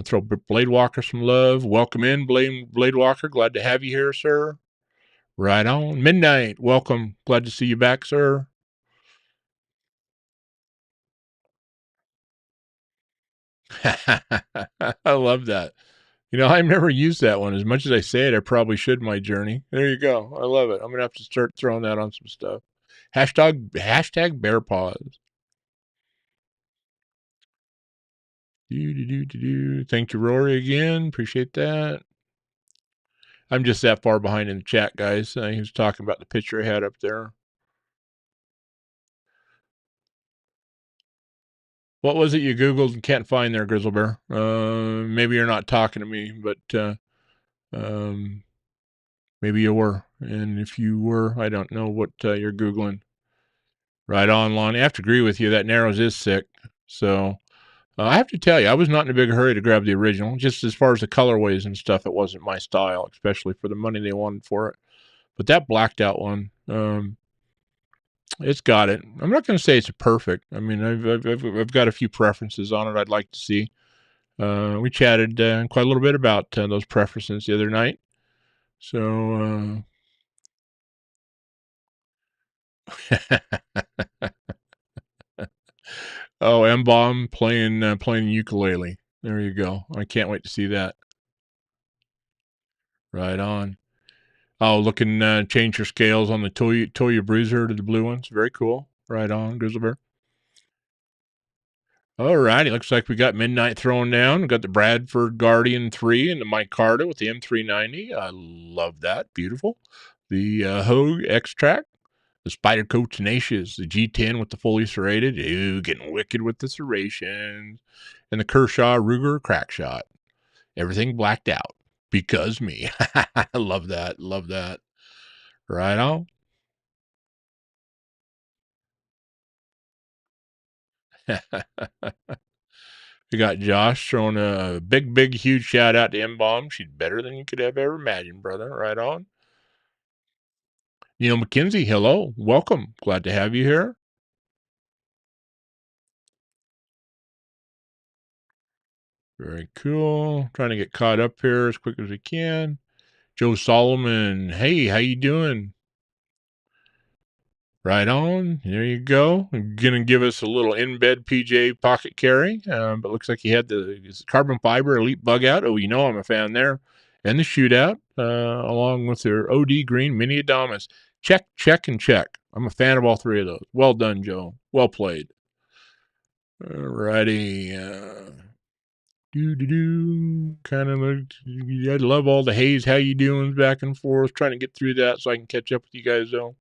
Throw Blade Walker some love. Welcome in, Blade Walker. Glad to have you here, sir. Right on. Midnight. Welcome. Glad to see you back, sir. I love that. You know, I've never used that one. As much as I say it, I probably should in my journey. There you go. I love it. I'm going to have to start throwing that on some stuff. Hashtag bear paws. Thank you, Rory, again. Appreciate that. I'm just that far behind in the chat, guys. He was talking about the picture I had up there. What was it you Googled and can't find there, Grizzle Bear? Maybe you're not talking to me, but maybe you were. And if you were, I don't know what you're Googling. Right on, Lonnie. I have to agree with you. That Narrows is sick. So I have to tell you, I was not in a big hurry to grab the original. Just as far as the colorways and stuff, it wasn't my style, especially for the money they wanted for it. But that blacked out one, it's got it. I'm not going to say it's perfect. I mean, I've got a few preferences on it I'd like to see. We chatted quite a little bit about those preferences the other night. So, oh, M-Bomb playing ukulele. There you go. I can't wait to see that. Right on. Oh, looking change your scales on the Toya Bruiser to the blue ones. Very cool. Right on, Grizzly Bear. All righty. Looks like we got Midnight thrown down. We got the Bradford Guardian 3 and the Mike Carter with the M390. I love that. Beautiful. The Hogue X-Track. The Spyderco Tenacious. The G10 with the fully serrated. Ooh, getting wicked with the serrations. And the Kershaw Ruger Crackshot. Everything blacked out. Because me. I love that. Love that. Right on. We got Josh throwing a big, huge shout out to M-Bomb. She's better than you could have ever imagined, brother. Right on. Neil McKenzie, hello. Welcome. Glad to have you here. Very cool. Trying to get caught up here as quick as we can. Joe Solomon, hey, how you doing? Right on. There you go. Gonna give us a little in-bed PJ pocket carry, but looks like he had the carbon fiber elite bug out. Oh, you know I'm a fan there. And the shootout, along with their OD green mini Adamas. Check, check, and check. I'm a fan of all three of those. Well done, Joe. Well played. Alrighty. Kind of, I love all the Hayes, how you doing back and forth. Trying to get through that so I can catch up with you guys though.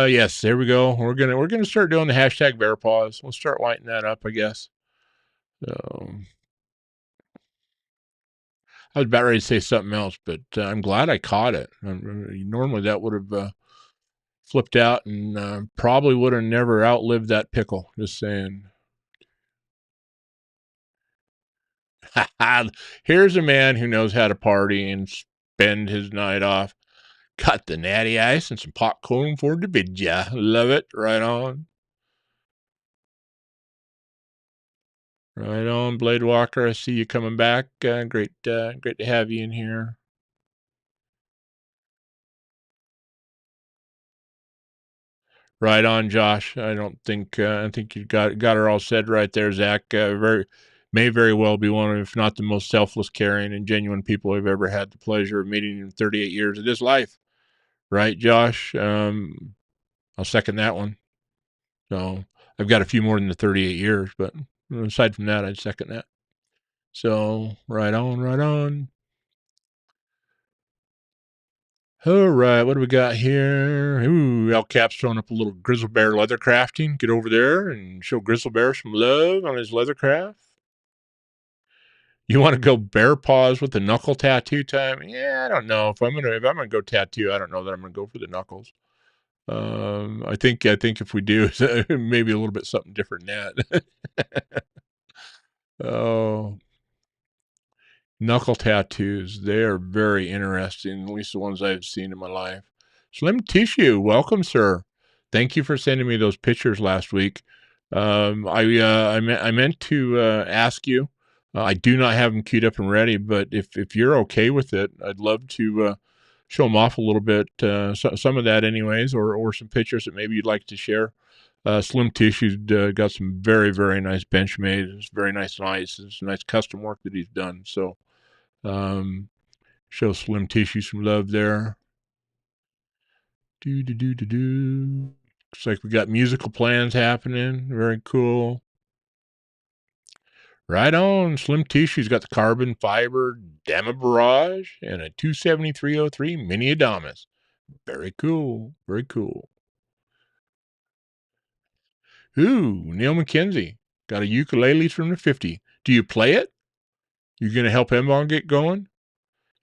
Yes, there we go. We're gonna start doing the hashtag bear paws. We'll start lighting that up, I guess. So I was about ready to say something else, but I'm glad I caught it. Normally that would have flipped out and probably would have never outlived that pickle. Just saying. Here's a man who knows how to party and spend his night off. Got the natty ice and some popcorn for the bid ya. Love it. Right on. Right on, Blade Walker. I see you coming back. Great to have you in here. Right on, Josh. I think you got her all said right there, Zach. May very well be one of, if not the most selfless, caring, and genuine people I've ever had the pleasure of meeting in 38 years of this life. Right, Josh? I'll second that one. So I've got a few more than the 38 years, but aside from that, I'd second that. So right on, right on. All right, what do we got here? Ooh, El Cap's throwing up a little Grizzle Bear leather crafting. Get over there and show Grizzle Bear some love on his leather craft. You want to go bear paws with the knuckle tattoo time? Yeah, I don't know if I'm gonna go tattoo. I don't know that I'm gonna go for the knuckles. I think if we do, maybe a little bit something different than that. Oh, knuckle tattoos. They are very interesting, at least the ones I've seen in my life. Slim Tissue, welcome, sir. Thank you for sending me those pictures last week. I meant to ask you. I do not have them queued up and ready, but if you're okay with it, I'd love to show them off a little bit. Some of that, anyways, or some pictures that maybe you'd like to share. Slim Tissue's got some very nice Benchmade. It's very nice. It's nice custom work that he's done. So show Slim Tissue some love there. Do. Looks like we got musical plans happening. Very cool. Right on. Slim Tissue's got the carbon fiber Dama Barrage and a 27303 Mini Adamas. Very cool. Very cool. Ooh, Neil McKenzie. Got a ukulele from the 50. Do you play it? You gonna help him on get going?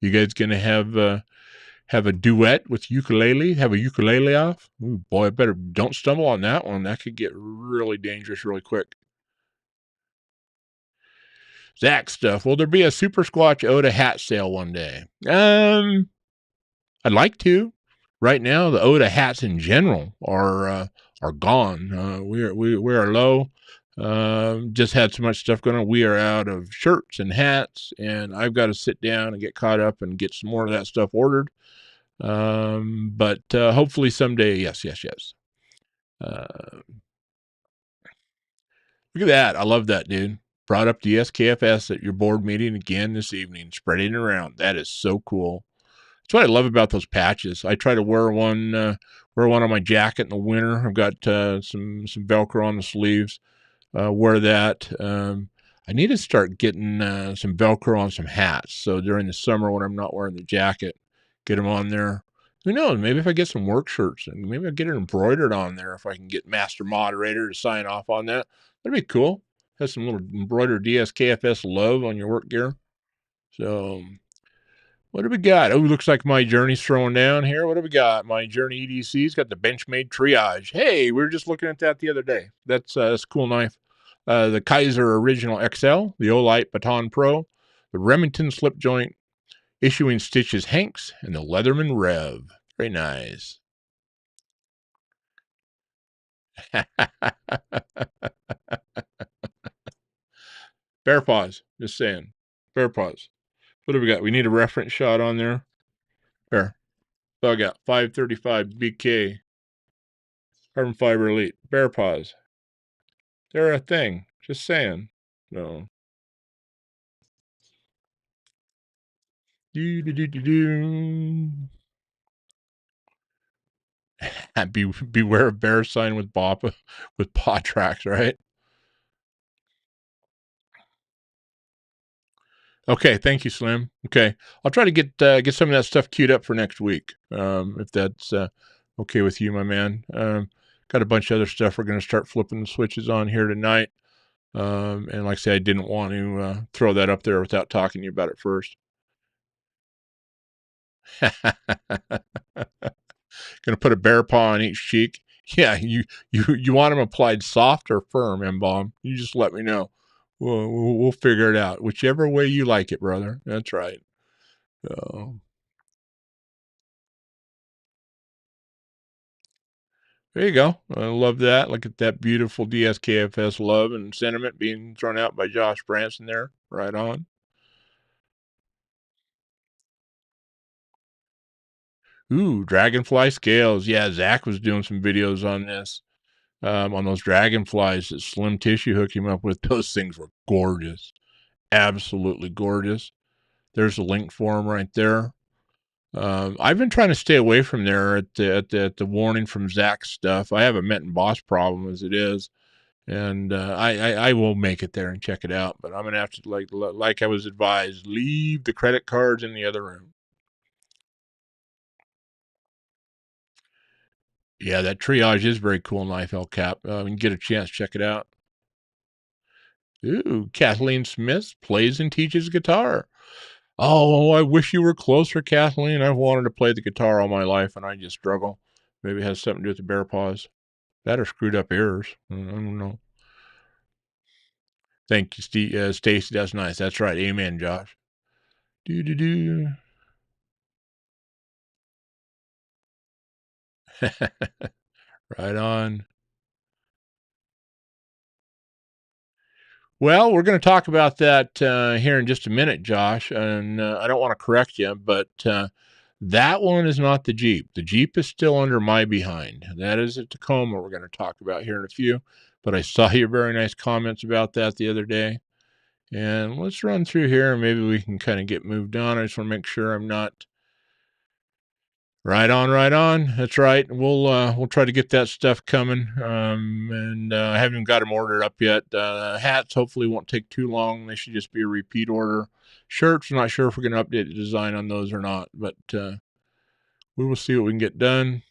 You guys gonna have a duet with ukulele? Have a ukulele off? Ooh, boy, I better don't stumble on that one. That could get really dangerous really quick. Zach stuff. Will there be a Super Squatch Oda hat sale one day? I'd like to. Right now, the Oda hats in general are gone. We are low. Just had so much stuff going on. We are out of shirts and hats, and I've got to sit down and get caught up and get some more of that stuff ordered. But hopefully someday, yes. Look at that. I love that, dude. Brought up the SKFS at your board meeting again this evening, spreading it around. That is so cool. That's what I love about those patches. I try to wear one on my jacket in the winter. I've got some Velcro on the sleeves. Wear that. I need to start getting some Velcro on some hats. So during the summer when I'm not wearing the jacket, get them on there. Who knows? Maybe if I get some work shirts and maybe I'll get it embroidered on there if I can get Master Moderator to sign off on that. That'd be cool. Have some little embroidered DSKFS love on your work gear. So what do we got? Oh, looks like My Journey's throwing down here. What do we got? My Journey EDC's got the Benchmade Triage. Hey, we were just looking at that the other day. That's a cool knife. The Kaiser Original XL, the Olight Baton Pro, the Remington Slip Joint, Issuing Stitches Hanks, and the Leatherman Rev. Very nice. Bear paws. Just saying. Bear paws. What do we got? We need a reference shot on there. There. So I got 535 BK carbon fiber elite bear paws. They're a thing. Just saying. No. Beware of bear sign with with paw tracks, right? Okay, thank you, Slim. Okay, I'll try to get some of that stuff queued up for next week, if that's okay with you, my man. Got a bunch of other stuff we're going to start flipping the switches on here tonight. And like I said, I didn't want to throw that up there without talking to you about it first. Gonna put a bear paw on each cheek. Yeah, you want them applied soft or firm, M-Bomb? You just let me know. We'll figure it out. Whichever way you like it, brother. That's right. So, There you go. I love that. Look at that beautiful DSKFS love and sentiment being thrown out by Josh Branson there. Right on. Ooh, dragonfly scales. Yeah, Zach was doing some videos on this. On those dragonflies that Slim Tissue hooked him up with. Those things were gorgeous. Absolutely gorgeous. There's a link for them right there. I've been trying to stay away from there at the warning from Zach stuff. I have a Met and Boss problem as it is, and I will make it there and check it out. But I'm gonna have to like I was advised, leave the credit cards in the other room. Yeah, that triage is very cool knife, El Cap. When you get a chance, check it out. Ooh, Kathleen Smith plays and teaches guitar. Oh, I wish you were closer, Kathleen. I've wanted to play the guitar all my life, and I just struggle. Maybe it has something to do with the bear paws. That or screwed up ears. I don't know. Thank you, Stacy. That's nice. That's right. Amen, Josh. Do do do. Right on. Well, we're going to talk about that here in just a minute, Josh. And I don't want to correct you, but that one is not the Jeep. The Jeep is still under my behind. That is a Tacoma we're going to talk about here in a few. But I saw your very nice comments about that the other day. And let's run through here and maybe we can kind of get moved on. I just want to make sure I'm not. Right on, right on. That's right. We'll try to get that stuff coming. And I haven't got them ordered up yet. Hats hopefully won't take too long. They should just be a repeat order. Shirts, I'm not sure if we're going to update the design on those or not, but we will see what we can get done.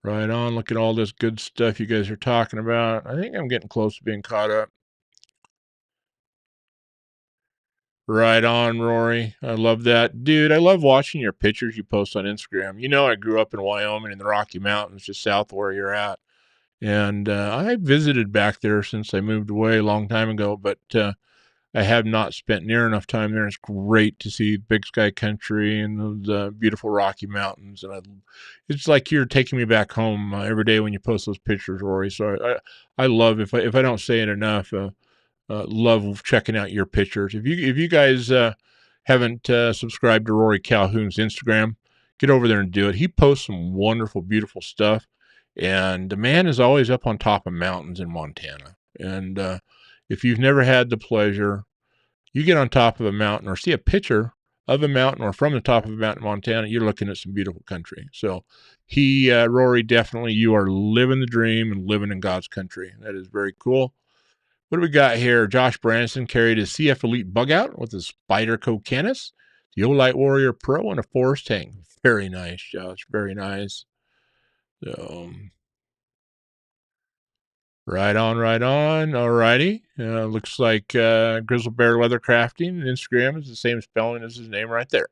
Right on. Look at all this good stuff you guys are talking about. I think I'm getting close to being caught up. Right on, Rory. I love that. Dude, I love watching your pictures you post on Instagram. You know, I grew up in Wyoming in the Rocky Mountains, just south of where you're at. And I visited back there since I moved away a long time ago, but I have not spent near enough time there. It's great to see Big Sky Country and those beautiful Rocky Mountains. And it's like you're taking me back home every day when you post those pictures, Rory. So I love, if I don't say it enough, love checking out your pictures. If you guys haven't subscribed to Rory Calhoun's Instagram, get over there and do it. He posts some wonderful, beautiful stuff, and the man is always up on top of mountains in Montana. And if you've never had the pleasure, you get on top of a mountain or see a picture of a mountain or from the top of a mountain in Montana, you're looking at some beautiful country. So Rory, definitely you are living the dream and living in God's country. That is very cool. What do we got here? Josh Branson carried his CF Elite bug out with his Spyderco Canis, the Olight Warrior Pro, and a Forest tank. Very nice, Josh. Very nice. So, right on, right on. All righty. Looks like Grizzle Bear Leather Crafting. Instagram is the same spelling as his name right there.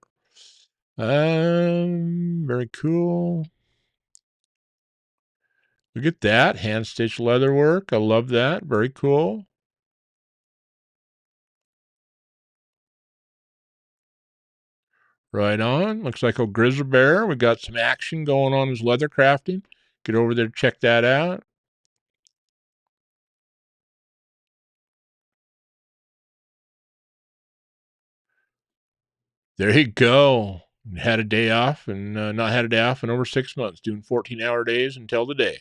Very cool. Look at that. Hand stitched leather work. I love that. Very cool. Right on. Looks like a grizzly bear. We got some action going on his leather crafting. Get over there to check that out. There you go. Had a day off and not had a day off in over 6 months, doing 14-hour days until today.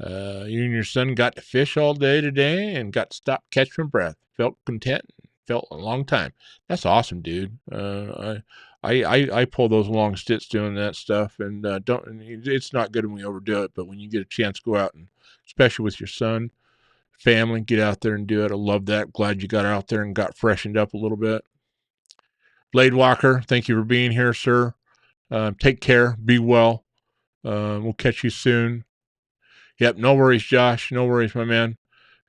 You and your son got to fish all day today and got to stop, catch my breath. Felt content. Felt a long time. That's awesome, dude. I pull those long sticks doing that stuff, and don't. It's not good when we overdo it, but when you get a chance, go out and, especially with your son, family, get out there and do it. I love that. Glad you got out there and got freshened up a little bit. Blade Walker, thank you for being here, sir. Take care. Be well. We'll catch you soon. Yep, no worries, Josh. No worries, my man.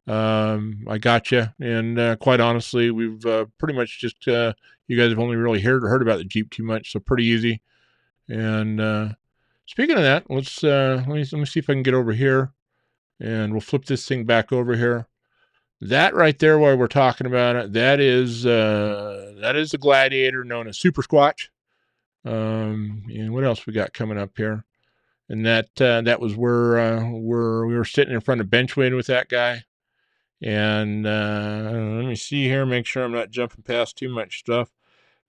I got you. And quite honestly, we've pretty much just, you guys have only really heard about the Jeep too much, so pretty easy. And speaking of that, let me see if I can get over here, and we'll flip this thing back over here. That right there, while we're talking about it, that is the Gladiator known as Super Squatch. And what else we got coming up here? and that was where we were sitting in front of bench waiting with that guy. And let me see here, make sure I'm not jumping past too much stuff.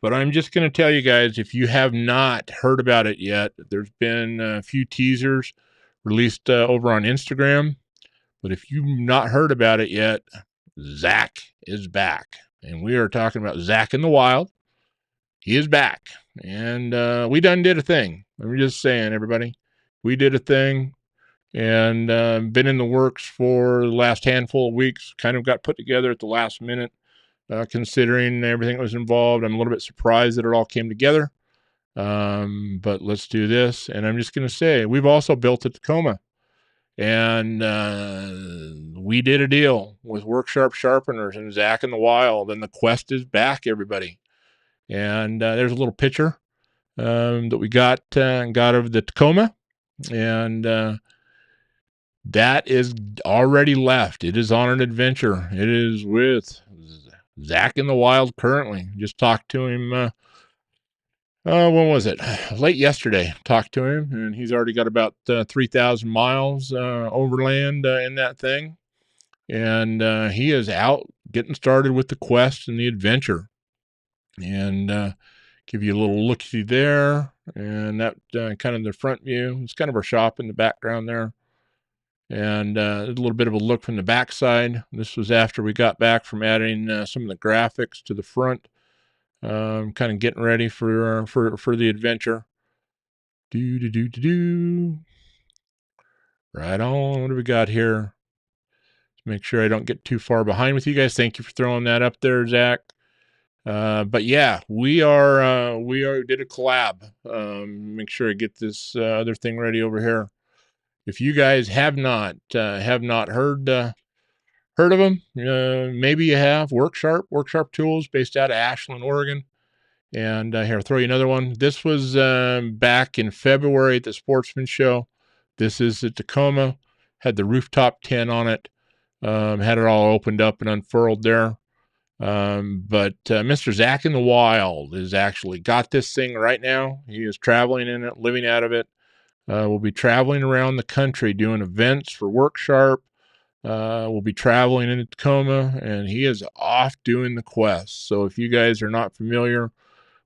But I'm just going to tell you guys, if you have not heard about it yet, there's been a few teasers released over on Instagram. But if you've not heard about it yet, Zach is back. And we are talking about Zach in the Wild. He is back. And we done did a thing. I'm just saying, everybody. We did a thing. And been in the works for the last handful of weeks. Kind of got put together at the last minute. Considering everything that was involved, I'm a little bit surprised that it all came together. But let's do this. And I'm just going to say, we've also built a Tacoma. And we did a deal with Work Sharp Sharpeners and Zach in the Wild. And the quest is back, everybody. And there's a little picture that we got of the Tacoma. And that is already left. It is on an adventure. It is with Zach in the Wild currently. Just talked to him. When was it? Late yesterday. Talked to him, and he's already got about 3,000 miles overland in that thing. And he is out getting started with the quest and the adventure. And give you a little look-see there. And that kind of the front view. It's kind of our shop in the background there. And a little bit of a look from the backside. This was after we got back from adding some of the graphics to the front. Kind of getting ready for the adventure. Right on. What do we got here? Let's make sure I don't get too far behind with you guys. Thank you for throwing that up there, Zach. But yeah, we did a collab. Make sure I get this other thing ready over here. If you guys have not heard of them, maybe you have. Work Sharp Tools, based out of Ashland, Oregon. And here, I'll throw you another one. This was back in February at the Sportsman Show. This is the Tacoma. Had the rooftop tent on it. Had it all opened up and unfurled there. But Mr. Zach in the Wild has actually got this thing right now. He is traveling in it, living out of it. We'll be traveling around the country doing events for Work Sharp. We'll be traveling in Tacoma, and he is off doing the quest. So if you guys are not familiar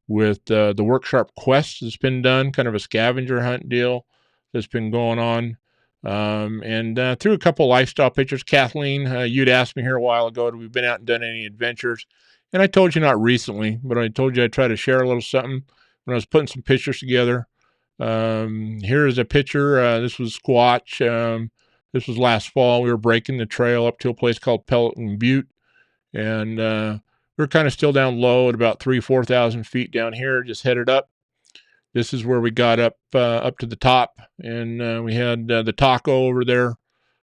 with the Work Sharp quest that's been done, kind of a scavenger hunt deal that's been going on, and through a couple lifestyle pictures. Kathleen, you'd asked me here a while ago, have we been out and done any adventures? And I told you not recently, but I told you I'd try to share a little something when I was putting some pictures together. Here is a picture. This was Squatch. This was last fall. We were breaking the trail up to a place called Pelican Butte. And we were kind of still down low at about 4,000 feet down here, just headed up. This is where we got up to the top. And we had the taco over there.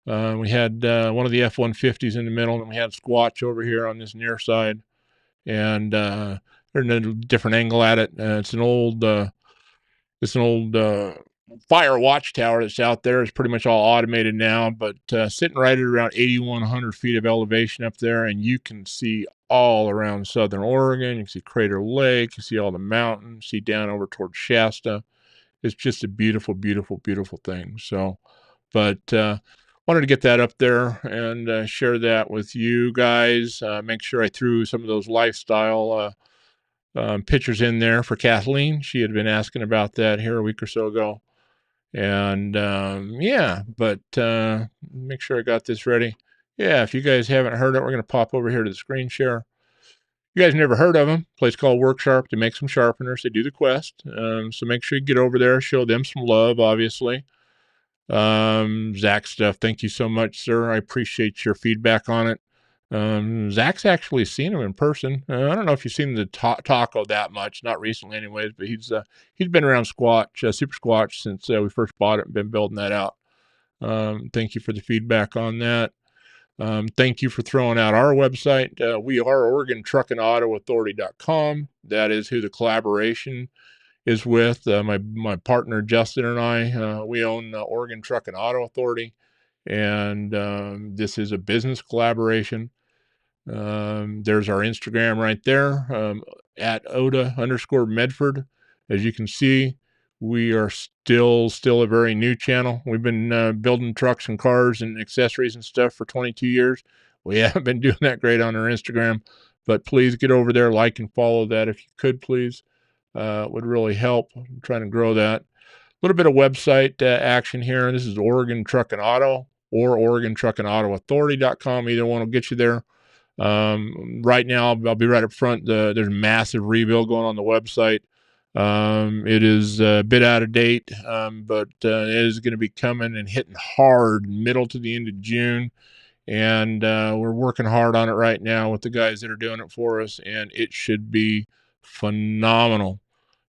We had one of the F-150s in the middle. And we had Squatch over here on this near side. And there's a different angle at it. It's an old fire watchtower that's out there. It's pretty much all automated now, but sitting right at around 8,100 feet of elevation up there, and you can see all around southern Oregon. You can see Crater Lake. You see all the mountains. See down over towards Shasta. It's just a beautiful, beautiful, beautiful thing. So, but wanted to get that up there and share that with you guys. Make sure I threw some of those lifestyle pictures in there for Kathleen. She had been asking about that here a week or so ago. And yeah, but make sure I got this ready. Yeah, if you guys haven't heard it, we're going to pop over here to the screen share. You guys never heard of them. Place called Work Sharp. They make some sharpeners. They do the quest. So make sure you get over there, show them some love, obviously. Zach stuff, thank you so much, sir. I appreciate your feedback on it. Zach's actually seen him in person. I don't know if you've seen the taco that much, not recently anyways, but he's been around Squatch, Super Squatch, since we first bought it and been building that out. Thank you for the feedback on that. Thank you for throwing out our website. We are OregonTruckAndAutoAuthority.com. That is who the collaboration is with. My partner Justin and I, we own Oregon Truck and Auto Authority, and this is a business collaboration. There's our Instagram right there, at Oda_Medford. As you can see, We are still a very new channel. We've been building trucks and cars and accessories and stuff for 22 years. We haven't been doing that great on our Instagram, but please get over there, like and follow that if you could, please. Would really help. I'm trying to grow that. A little bit of website action here. This is Oregon Truck and Auto or Oregon Truck and Auto Authority.com. Either one will get you there. Right now, I'll be right up front. There's massive rebuild going on the website. It is a bit out of date, but it is going to be coming and hitting hard middle to the end of June. And we're working hard on it right now with the guys that are doing it for us. And it should be phenomenal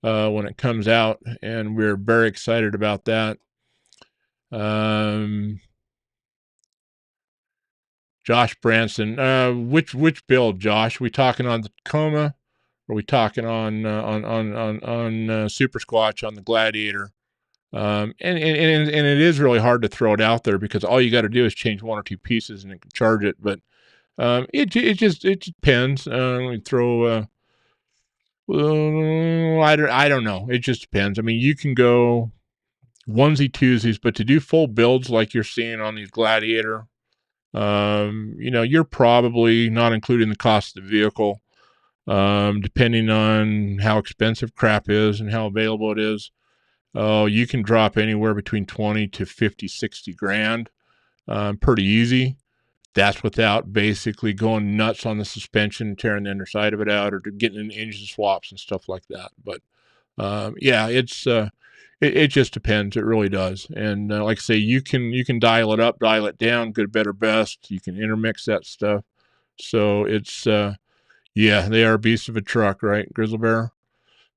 when it comes out. And we're very excited about that. Josh Branson, which build, Josh? Are we talking on the Tacoma? Or are we talking on Super Squatch on the Gladiator? And it is really hard to throw it out there because all you got to do is change one or two pieces and it can charge it. But it depends. We throw. I don't know. It just depends. I mean, you can go onesie twosies, but to do full builds like you're seeing on these Gladiator, you're probably not including the cost of the vehicle, depending on how expensive crap is and how available it is. Oh, you can drop anywhere between 20 to 50, 60 grand, pretty easy. That's without basically going nuts on the suspension, tearing the underside of it out, or getting in engine swaps and stuff like that. But yeah, it just depends. It really does. And like I say, you can dial it up, dial it down, good, better, best. You can intermix that stuff. So it's yeah, they are a beast of a truck, right, Grizzle Bear?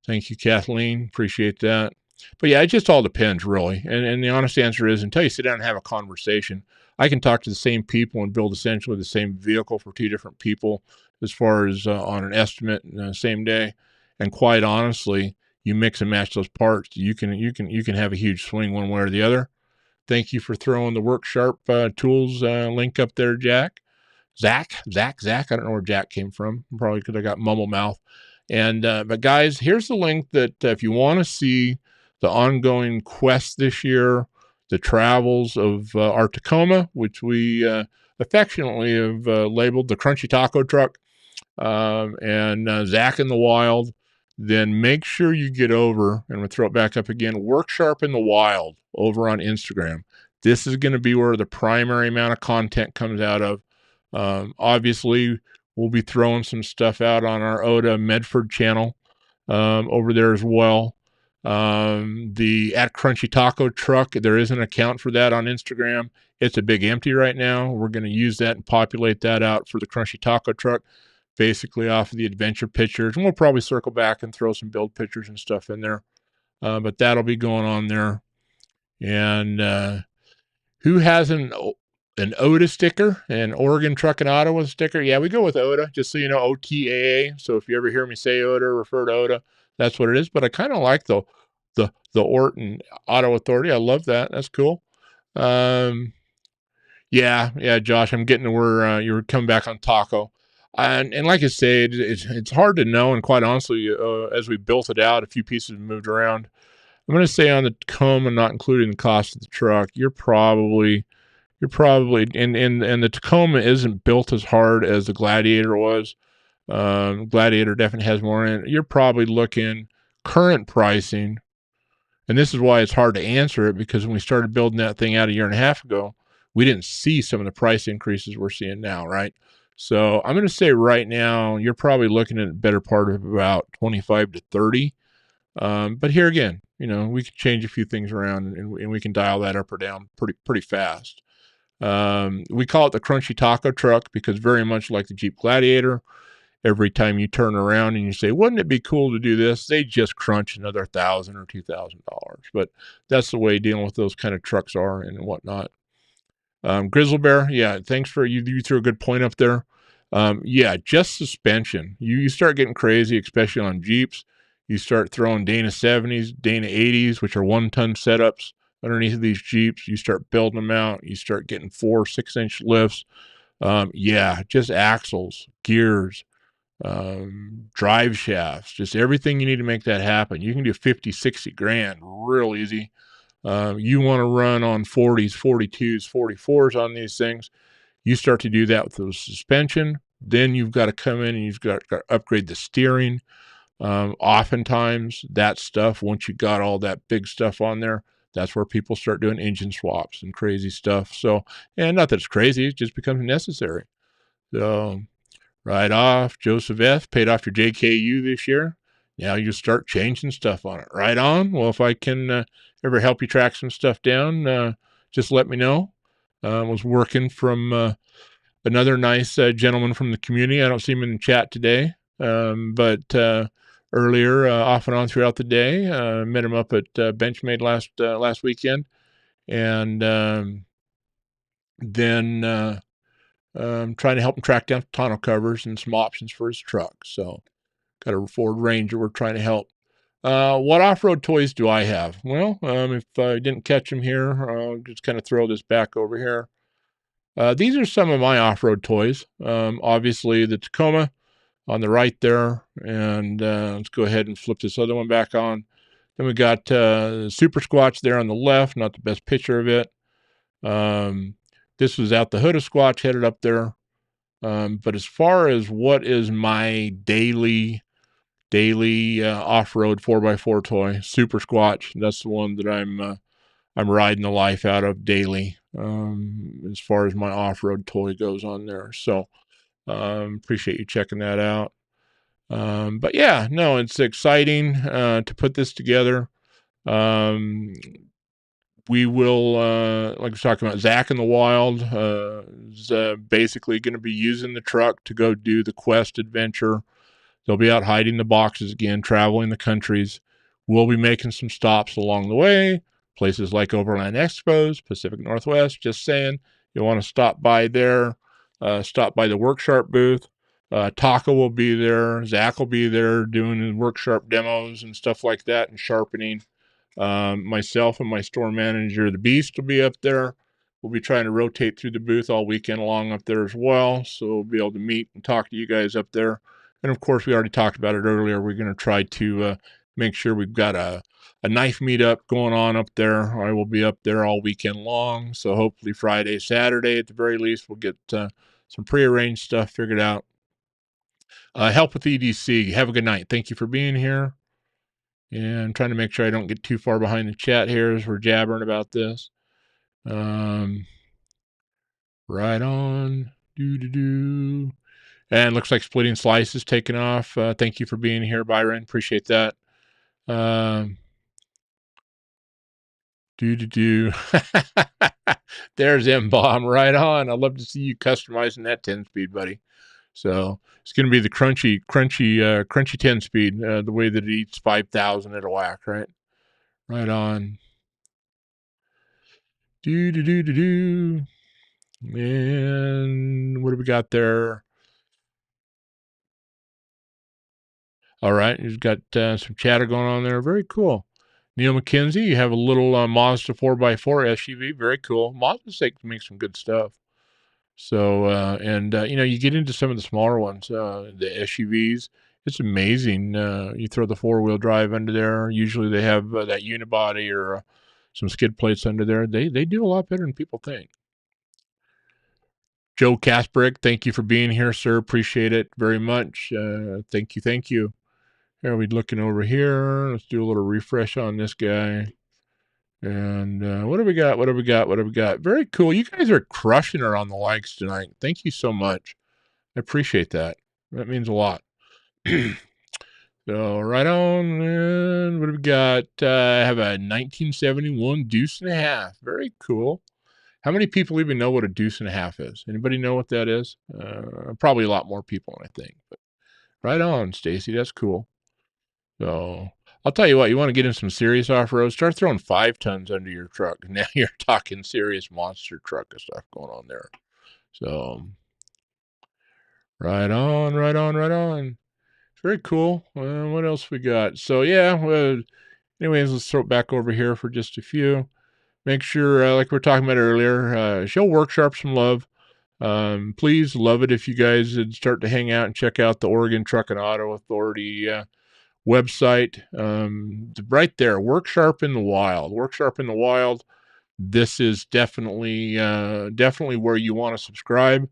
Thank you, Kathleen. Appreciate that. But yeah, it just all depends, really. And the honest answer is, until you sit down and have a conversation, I can talk to the same people and build essentially the same vehicle for two different people as far as on an estimate same day. And quite honestly, you mix and match those parts, you can have a huge swing one way or the other. Thank you for throwing the Work Sharp tools link up there, Jack. Zach. I don't know where Jack came from. Probably because I got mumble mouth. And but guys, here's the link that if you want to see the ongoing quest this year, the travels of our Tacoma, which we affectionately have labeled the Crunchy Taco Truck, and Zach in the Wild, then make sure you get over, and we'll throw it back up again, Work Sharp in the Wild over on Instagram. This is going to be where the primary amount of content comes out of. Obviously, we'll be throwing some stuff out on our Oda Medford channel over there as well. The at Crunchy Taco Truck, there is an account for that on Instagram. It's a big empty right now. We're going to use that and populate that out for the Crunchy Taco Truck, basically off of the adventure pictures. And we'll probably circle back and throw some build pictures and stuff in there. But that'll be going on there. And who has an OTA sticker, an Oregon Truck and Auto sticker? Yeah, we go with OTA, just so you know, OTAA. So if you ever hear me say OTA, refer to OTA, that's what it is. But I kind of like the Orton Auto Authority. I love that. That's cool. Yeah, Josh, I'm getting to where you're coming back on Taco. And like I say, it's hard to know. And quite honestly, as we built it out, a few pieces moved around. I'm going to say on the Tacoma, not including the cost of the truck, you're probably, and the Tacoma isn't built as hard as the Gladiator was. Gladiator definitely has more in it. You're probably looking current pricing, and this is why it's hard to answer it, because when we started building that thing out a year and a half ago, we didn't see some of the price increases we're seeing now, right? So I'm going to say right now, you're probably looking at a better part of about 25 to 30. But here again, we can change a few things around and we can dial that up or down pretty fast. We call it the Crunchy Taco Truck because very much like the Jeep Gladiator, every time you turn around and you say, wouldn't it be cool to do this? They just crunch another $1,000 or $2,000. But that's the way dealing with those kind of trucks are and whatnot. Grizzle Bear, yeah, thanks for you threw a good point up there. Yeah, just suspension. You start getting crazy, especially on Jeeps. You start throwing Dana 70s, Dana 80s, which are 1-ton setups underneath these Jeeps. You start building them out. You start getting 4 6-inch lifts. Yeah, just axles, gears, drive shafts, just everything you need to make that happen. You can do 50, 60 grand real easy. You want to run on 40s, 42s, 44s on these things. You start to do that with the suspension. Then you've got to come in and you've got to upgrade the steering. Oftentimes that stuff, once you got all that big stuff on there, that's where people start doing engine swaps and crazy stuff. So, and not that it's crazy, it just becomes necessary. So, right off, Joseph F. paid off your JKU this year. Now you start changing stuff on it. Right on. Well, if I can ever help you track some stuff down, just let me know. Was working from another nice gentleman from the community. I don't see him in the chat today, but earlier, off and on throughout the day, met him up at Benchmade last weekend, and then trying to help him track down tonneau covers and some options for his truck. So, got a Ford Ranger we're trying to help. What off-road toys do I have? Well, if I didn't catch them here, I'll just kind of throw this back over here. These are some of my off-road toys. Obviously, the Tacoma on the right there, and let's go ahead and flip this other one back on. Then we got Super Squatch there on the left, not the best picture of it. This was out the hood of Squatch, headed up there. But as far as what is my daily off-road 4x4 toy, Super Squatch, that's the one that I'm riding the life out of daily, as far as my off-road toy goes on there. So appreciate you checking that out. But yeah, no, it's exciting to put this together. We will, like I was talking about, Zach in the Wild is basically going to be using the truck to go do the Quest adventure. They'll be out hiding the boxes again, traveling the countries. We'll be making some stops along the way, places like Overland Expos, Pacific Northwest. Just saying, you want to stop by there, stop by the Worksharp booth. Taco will be there. Zach will be there doing his Worksharp demos and stuff like that and sharpening. Myself and my store manager, the Beast, will be up there. We'll be trying to rotate through the booth all weekend long up there as well. So we'll be able to meet and talk to you guys up there. And of course, we already talked about it earlier. We're going to try to make sure we've got a knife meetup going on up there. I will be up there all weekend long. So hopefully Friday, Saturday at the very least, we'll get some prearranged stuff figured out. Help with EDC. Have a good night. Thank you for being here. And I'm trying to make sure I don't get too far behind the chat here as we're jabbering about this. Right on. And looks like Splitting Slice is taking off. Thank you for being here, Byron. Appreciate that. There's M-Bomb. Right on. I'd love to see you customizing that 10-speed, buddy. So it's going to be the crunchy 10-speed, the way that it eats 5,000 at a whack, right? Right on. And what do we got there? All right, you've got some chatter going on there. Very cool. Neil McKenzie, you have a little Mazda 4x4 SUV. Very cool. Mazda makes some good stuff. So, you get into some of the smaller ones, the SUVs. It's amazing. You throw the four-wheel drive under there. Usually they have that unibody or some skid plates under there. They do a lot better than people think. Joe Kasperick, thank you for being here, sir. Appreciate it very much. Thank you. Here we're looking over here. Let's do a little refresh on this guy. And what do we got? Very cool. You guys are crushing it on the likes tonight. Thank you so much. I appreciate that. That means a lot. So right on. And what do we got? I have a 1971 deuce and a half. Very cool. How many people even know what a deuce and a half is? Anybody know what that is? Probably a lot more people, I think. But right on, Stacy. That's cool. So I'll tell you what, you want to get in some serious off-road, start throwing 5 tons under your truck. Now you're talking serious monster truck and stuff going on there. So right on. Very cool. What else we got? So yeah, anyways, let's throw it back over here for just a few. Make sure, like we were talking about earlier, show Worksharp some love. Please, love it if you guys would start to hang out and check out the Oregon Truck and Auto Authority website. Right there, Work Sharp in the Wild. Work Sharp in the Wild. This is definitely where you want to subscribe.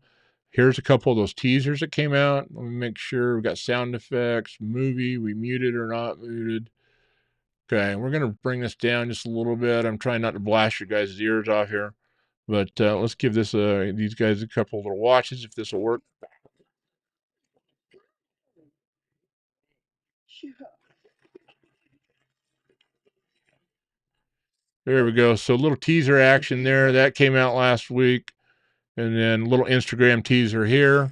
Here's a couple of those teasers that came out. Let me make sure we've got sound effects, movie, we muted or not muted. Okay, we're going to bring this down just a little bit. I'm trying not to blast your guys' ears off here, but let's give this these guys a couple little watches if this will work. There we go. So a little teaser action there. That came out last week. And then a little Instagram teaser here.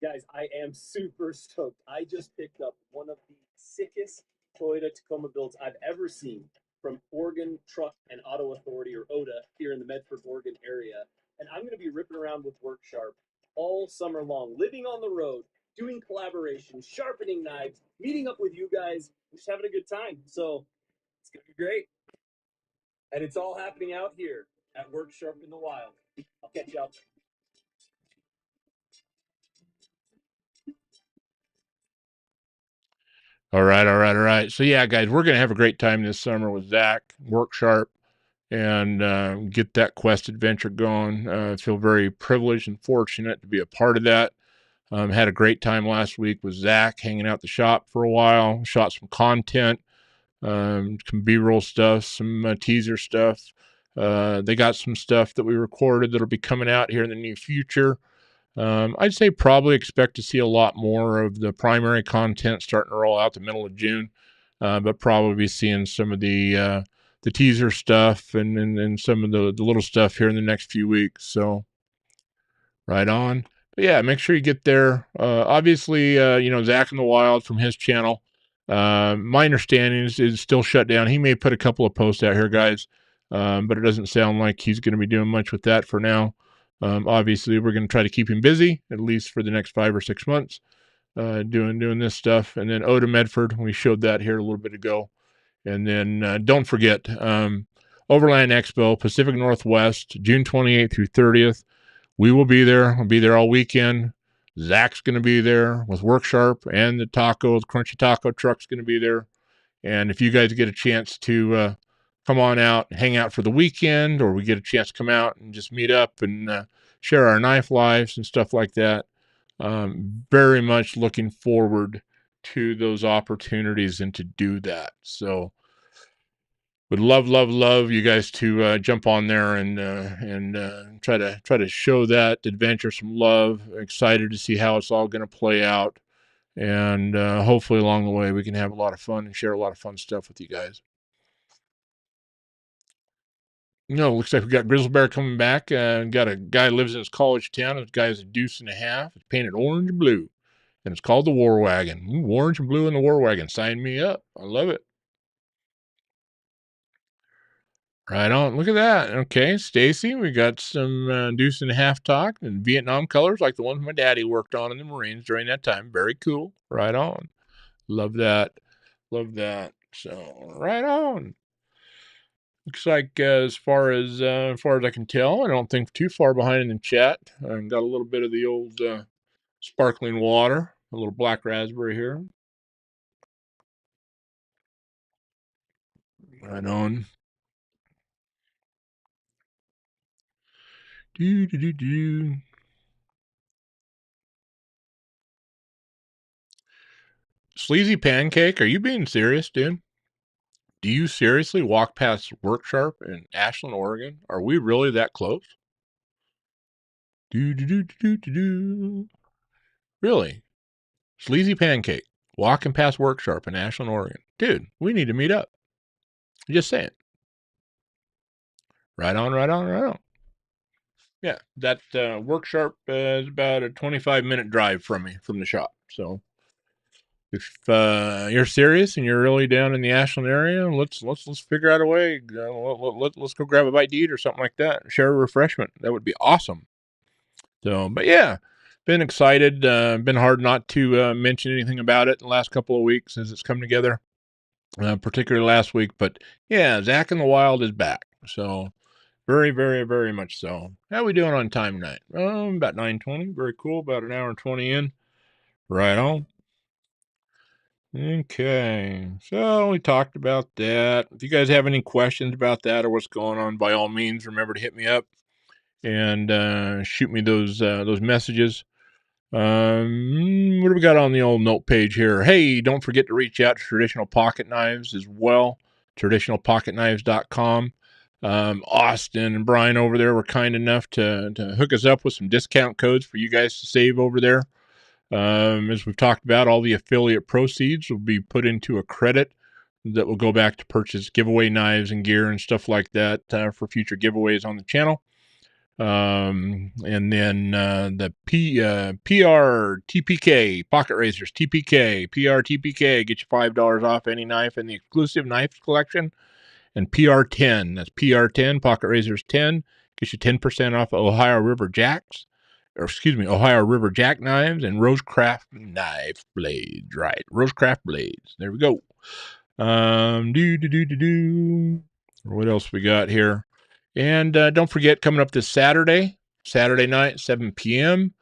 Guys, I am super stoked. I just picked up one of the sickest Toyota Tacoma builds I've ever seen from Oregon Truck and Auto Authority, or OTA, here in the Medford, Oregon area. And I'm going to be ripping around with Work Sharp all summer long, living on the road, doing collaborations, sharpening knives, meeting up with you guys, just having a good time. So it's going to be great. And it's all happening out here at Work Sharp in the Wild. I'll catch you out there. All right. So yeah, guys, we're gonna have a great time this summer with Zach, Work Sharp, and get that quest adventure going. I feel very privileged and fortunate to be a part of that. Had a great time last week with Zach, hanging out the shop for a while. Shot some content, some B-roll stuff, some teaser stuff. They got some stuff that we recorded that'll be coming out here in the near future. I'd say probably expect to see a lot more of the primary content starting to roll out the middle of June, but probably be seeing some of the teaser stuff and some of the little stuff here in the next few weeks. So right on. But yeah, make sure you get there. Obviously, Zach in the Wild from his channel. My understanding is still shut down. He may put a couple of posts out here, guys, but it doesn't sound like he's going to be doing much with that for now. Obviously, we're going to try to keep him busy at least for the next 5 or 6 months, doing this stuff. And then OTA Medford, we showed that here a little bit ago. And then don't forget Overland Expo, Pacific Northwest, June 28th through 30th. We will be there. We'll be there all weekend. Zach's going to be there with Work Sharp, and the Crunchy Taco truck's going to be there. And if you guys get a chance to come on out, hang out for the weekend, or we get a chance to come out and just meet up and share our knife lives and stuff like that, very much looking forward to those opportunities and to do that. So would love you guys to jump on there and try to show that adventure some love. Excited to see how it's all going to play out, and hopefully along the way we can have a lot of fun and share a lot of fun stuff with you guys. Looks like we got Grizzly Bear coming back. Got a guy who lives in his college town. This guy's a deuce and a half. It's painted orange and blue, and it's called the War Wagon. Orange and blue in the War Wagon. Sign me up. I love it. Right on. Look at that. Okay, Stacy, we got some deuce and a half talk and Vietnam colors like the ones my daddy worked on in the Marines during that time. Very cool. Right on. Love that. Love that. So, right on. Looks like as far as I can tell, I don't think too far behind in the chat. I've got a little bit of the old sparkling water, a little black raspberry here. Right on. Do. Sleazy Pancake, are you being serious, dude? Do you seriously walk past Work Sharp in Ashland, Oregon? Are we really that close? Do. Really? Sleazy Pancake, walking past Work Sharp in Ashland, Oregon. Dude, we need to meet up. Just saying. Right on. Yeah, that Work Sharp is about a 25-minute drive from me, from the shop. So if you're serious and you're really down in the Ashland area, let's figure out a way. Let's go grab a bite to eat or something like that. Share a refreshment. That would be awesome. So, but yeah, been excited. Been hard not to mention anything about it the last couple of weeks as it's come together. particularly last week. But yeah, Zach in the Wild is back. So very, very, very much so. How we doing on time tonight? About 9:20. Very cool. About an hour and 20 in. Right on. Okay. So we talked about that. If you guys have any questions about that or what's going on, by all means, remember to hit me up and shoot me those messages. What do we got on the old note page here? Hey, don't forget to reach out to Traditional Pocket Knives as well. TraditionalPocketKnives.com. Austin and Brian over there were kind enough to hook us up with some discount codes for you guys to save over there. As we've talked about, all the affiliate proceeds will be put into a credit that will go back to purchase giveaway knives and gear and stuff like that for future giveaways on the channel. And then the PR TPK Pocket Razors TPK PR TPK get you $5 off any knife in the exclusive knives collection, and PR10, that's PR10 Pocket Razors 10, gets you 10% off Ohio River Jacks, or excuse me, Ohio River Jack knives and Rosecraft knife blades. Right, Rosecraft blades. There we go. What else we got here? And don't forget, coming up this Saturday night, 7 p.m.,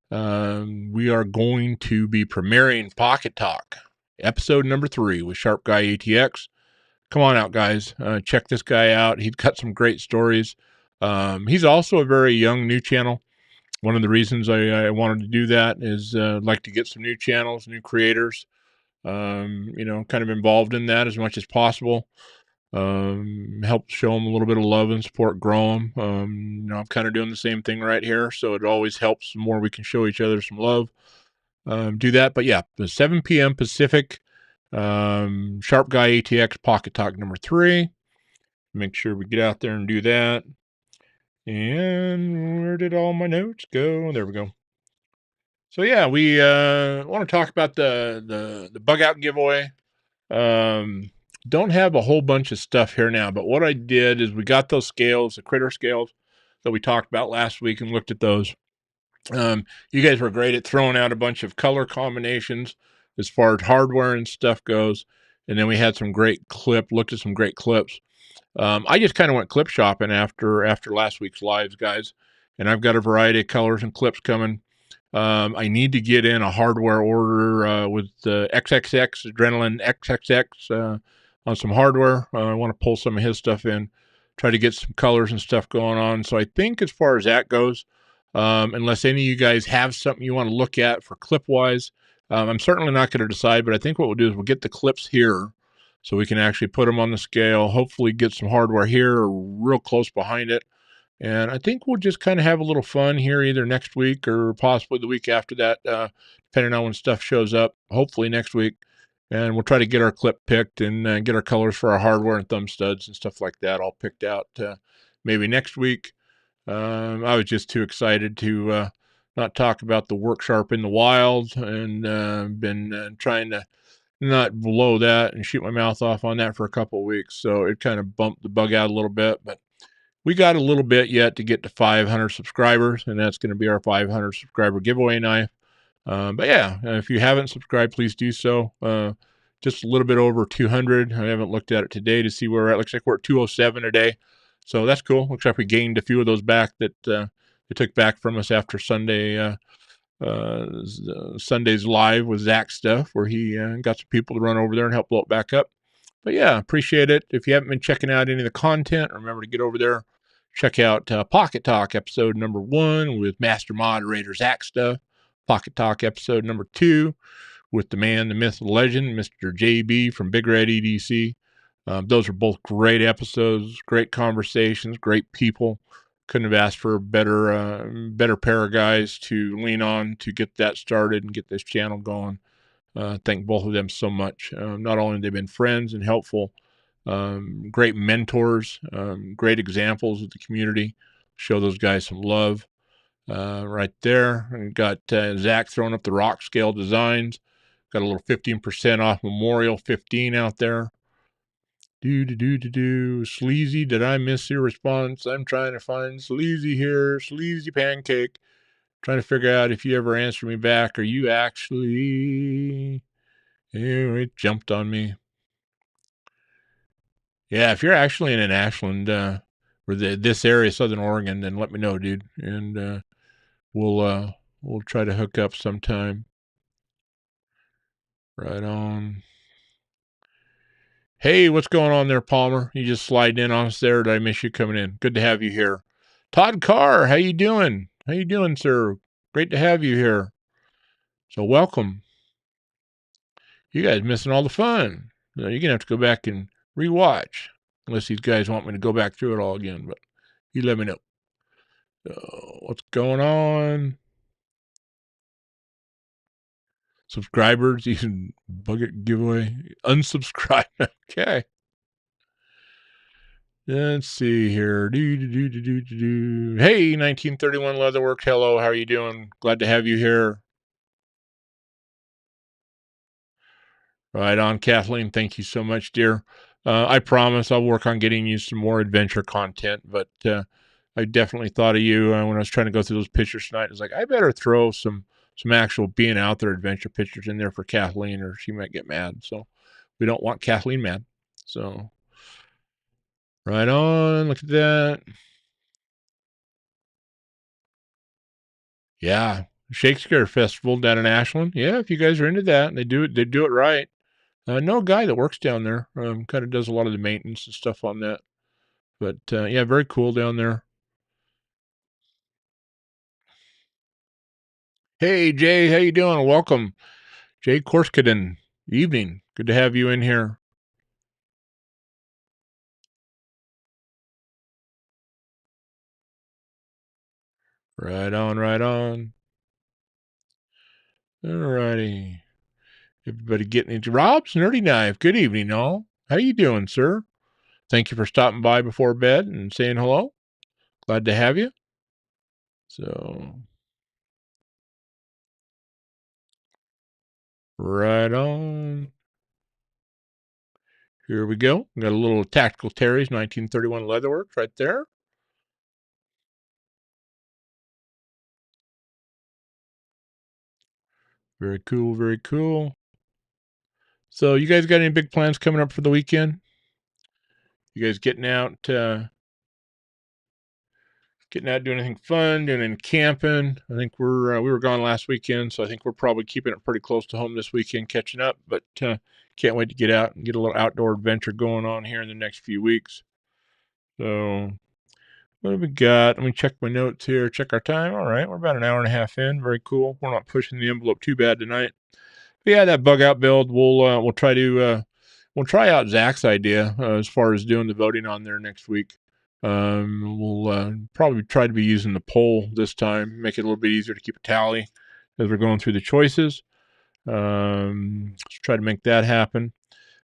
we are going to be premiering Pocket Talk, episode number 3 with Sharp Guy ATX. Come on out, guys. Check this guy out. He's got some great stories. He's also a very young new channel. One of the reasons I wanted to do that is like to get some new channels, new creators, kind of involved in that as much as possible. Help show them a little bit of love and support, grow them. I'm kind of doing the same thing right here, so it always helps the more we can show each other some love. Do that. But yeah, the 7 p.m. Pacific, Sharp Guy ATX Pocket Talk number 3. Make sure we get out there and do that. And where did all my notes go? There we go. So yeah, we want to talk about the bug out giveaway. Don't have a whole bunch of stuff here now, but what I did is we got those scales, the critter scales that we talked about last week, and looked at those. You guys were great at throwing out a bunch of color combinations as far as hardware and stuff goes. And then we had some great looked at some great clips. I just kind of went clip shopping after last week's lives, guys, and I've got a variety of colors and clips coming. I need to get in a hardware order with the XXX Adrenaline XXX on some hardware. I want to pull some of his stuff in, try to get some colors and stuff going on. So I think as far as that goes, unless any of you guys have something you want to look at for clip wise, I'm certainly not going to decide, but I think what we'll do is we'll get the clips here so we can actually put them on the scale, hopefully get some hardware here or real close behind it. And I think we'll just kind of have a little fun here either next week or possibly the week after that, depending on when stuff shows up, hopefully next week. And we'll try to get our clip picked and get our colors for our hardware and thumb studs and stuff like that all picked out maybe next week. I was just too excited to not talk about the work sharp in the wild, and been trying to not blow that and shoot my mouth off on that for a couple of weeks. So it kind of bumped the bug out a little bit, but we got a little bit yet to get to 500 subscribers, and that's going to be our 500 subscriber giveaway knife. But yeah, if you haven't subscribed, please do so. Just a little bit over 200. I haven't looked at it today to see where we're at. Looks like we're at 207 today. So that's cool. Looks like we gained a few of those back that they took back from us after Sunday's live with Zach stuff, where he got some people to run over there and help blow it back up. But yeah, appreciate it. If you haven't been checking out any of the content, remember to get over there. Check out Pocket Talk episode number 1 with Master Moderator Zach stuff. Pocket Talk episode number 2 with the man, the myth, the legend, Mr. JB from Big Red EDC. Those are both great episodes, great conversations, great people. Couldn't have asked for a better pair of guys to lean on to get that started and get this channel going. Thank both of them so much. Not only have they been friends and helpful, great mentors, great examples of the community. Show those guys some love. Right there, we got Zach throwing up the rock scale designs. Got a little 15% off Memorial 15 out there. Sleazy, did I miss your response? I'm trying to find Sleazy here. Sleazy Pancake. Trying to figure out if you ever answer me back. Are you actually... It jumped on me. Yeah, if you're actually in an Ashland or this area, Southern Oregon, then let me know, dude, and we'll try to hook up sometime. Right on. Hey, what's going on there, Palmer? You just sliding in on us there. Did I miss you coming in? Good to have you here. Todd Carr, how you doing? How you doing, sir? Great to have you here. So welcome. You guys missing all the fun. You're gonna have to go back and rewatch, unless these guys want me to go back through it all again. But you let me know. What's going on? Subscribers, you can bucket giveaway. Unsubscribe. Okay. Let's see here. Hey, 1931 Leatherworks. Hello, how are you doing? Glad to have you here. Right on, Kathleen. Thank you so much, dear. I promise I'll work on getting you some more adventure content, but I definitely thought of you when I was trying to go through those pictures tonight. I was like, I better throw some actual being out there adventure pictures in there for Kathleen, or she might get mad. So we don't want Kathleen mad. So right on. Look at that. Yeah, Shakespeare Festival down in Ashland. Yeah, if you guys are into that, they do it right. I know a guy that works down there. Kind of does a lot of the maintenance and stuff on that. But yeah, very cool down there. Hey Jay, how you doing? Welcome, Jay Korskaden. Evening. Good to have you in here. Right on, right on. Alrighty. Everybody getting into Rob's Nerdy Knife. Good evening, all. How you doing, sir? Thank you for stopping by before bed and saying hello. Glad to have you. So, right on. Here we go. We got a little Tactical Terry's 1931 Leatherworks right there. Very cool, very cool. So, you guys got any big plans coming up for the weekend? You guys getting out doing anything fun, doing any camping? I think we were gone last weekend, so I think we're probably keeping it pretty close to home this weekend, catching up. But can't wait to get out and get a little outdoor adventure going on here in the next few weeks. So, what have we got? Let me check my notes here. Check our time. All right, we're about an hour and a half in. Very cool. We're not pushing the envelope too bad tonight. But yeah, that bug out build. We'll try out Zach's idea as far as doing the voting on there next week. We'll probably try to be using the poll this time, make it a little bit easier to keep a tally as we're going through the choices. Let's try to make that happen.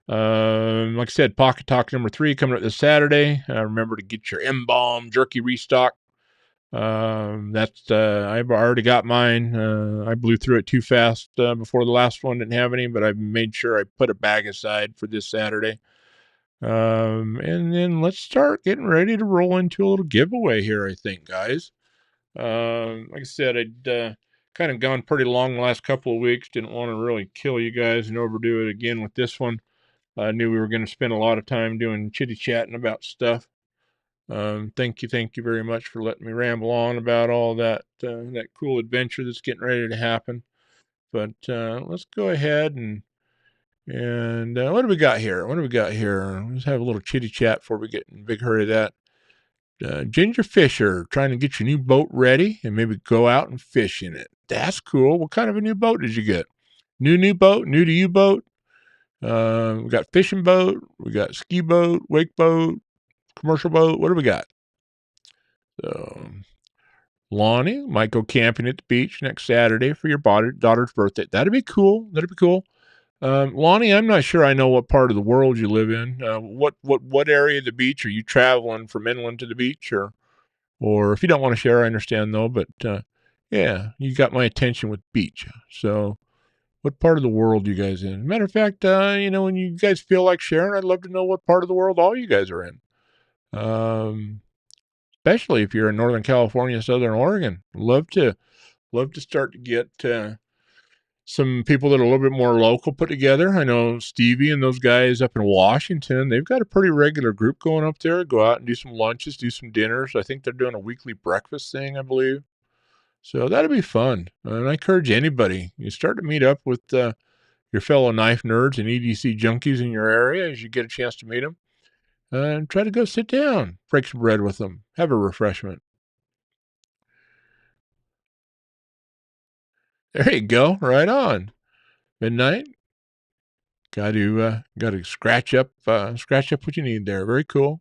Like I said, Pocket Talk number 3 coming up this Saturday. Remember to get your embalm jerky restock. I've already got mine. I blew through it too fast before the last one didn't have any, but I made sure I put a bag aside for this Saturday. And then let's start getting ready to roll into a little giveaway here, I think, guys. Like I said, I'd kind of gone pretty long the last couple of weeks. Didn't want to really kill you guys and overdo it again with this one. I knew we were going to spend a lot of time doing chitty chatting about stuff. Thank you very much for letting me ramble on about all that cool adventure that's getting ready to happen. But let's go ahead and what do we got here? Let's have a little chitty chat before we get in a big hurry of that. Ginger Fisher trying to get your new boat ready and maybe go out and fish in it. That's cool. What kind of a new boat did you get? New boat, new to you boat. We got fishing boat, we got ski boat, wake boat, commercial boat. What do we got? So, Lonnie might go camping at the beach next Saturday for your daughter's birthday. That'd be cool. Lonnie, I'm not sure I know what part of the world you live in. What area of the beach are you traveling from inland to the beach, or if you don't want to share, I understand though. But yeah, you got my attention with beach. So, what part of the world you guys in? Matter of fact, when you guys feel like sharing, I'd love to know what part of the world all you guys are in. Especially if you're in Northern California, Southern Oregon. Love to start to get some people that are a little bit more local put together. I know Stevie and those guys up in Washington, they've got a pretty regular group going up there. Go out and do some lunches, do some dinners. I think they're doing a weekly breakfast thing, I believe. So that'll be fun. And I encourage anybody, you start to meet up with your fellow knife nerds and EDC junkies in your area as you get a chance to meet them. And try to go sit down, break some bread with them, have a refreshment. There you go, right on. Midnight. Got to scratch up what you need there. Very cool.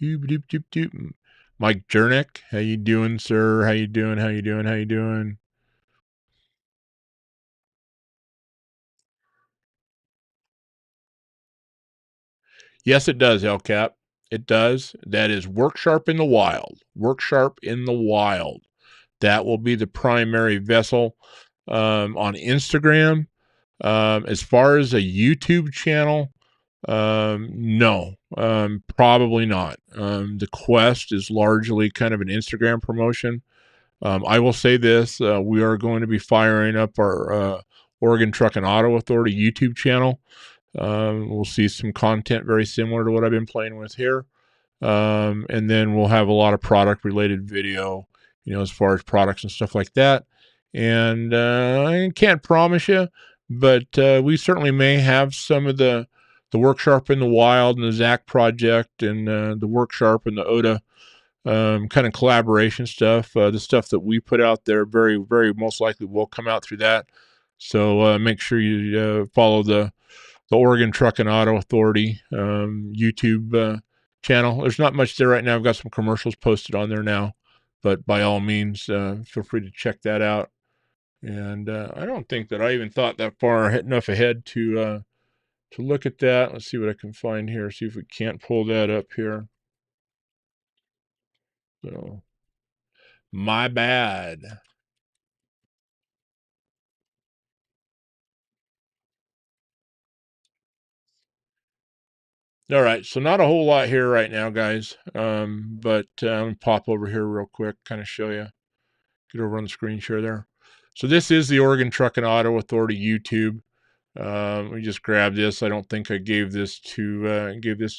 Doop doop doop doop. Mike Jernick, how you doing, sir? How you doing? How you doing? How you doing? Yes, it does, Hellcap. It does. That is Work Sharp in the Wild. Work Sharp in the Wild. That will be the primary vessel on Instagram. As far as a YouTube channel, no, probably not. The Quest is largely kind of an Instagram promotion. I will say this: we are going to be firing up our Oregon Truck and Auto Authority YouTube channel. We'll see some content very similar to what I've been playing with here. And then we'll have a lot of product related video, as far as products and stuff like that. And I can't promise you, but we certainly may have some of the Work Sharp in the Wild and the Zach project and the Work Sharp and the ODA kind of collaboration stuff. The stuff that we put out there very, very most likely will come out through that. So make sure you follow the Oregon Truck and Auto Authority YouTube channel. There's not much there right now. I've got some commercials posted on there now, but by all means, feel free to check that out. And I don't think that I even thought that far enough ahead to look at that. Let's see what I can find here. See if we can't pull that up here. So, my bad. All right, so not a whole lot here right now, guys. But let me pop over here real quick, kind of show you. Get over on the screen share there. So this is the Oregon Truck and Auto Authority YouTube. Let me just grab this. I don't think I gave this to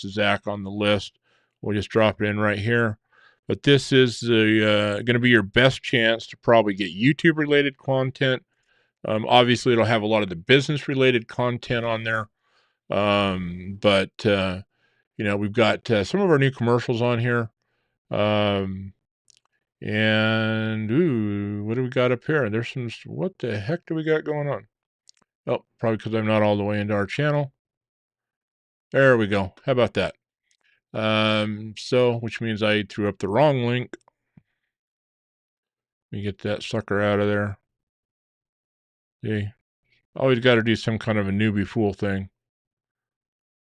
Zach on the list. We'll just drop it in right here. But this is going to be your best chance to probably get YouTube related content. Obviously, it'll have a lot of the business related content on there. But we've got some of our new commercials on here. And what do we got up here? There's some. What the heck do we got going on? Oh, probably because I'm not all the way into our channel. There we go. How about that? So which means I threw up the wrong link. Let me get that sucker out of there. See, always got to do some kind of a newbie fool thing.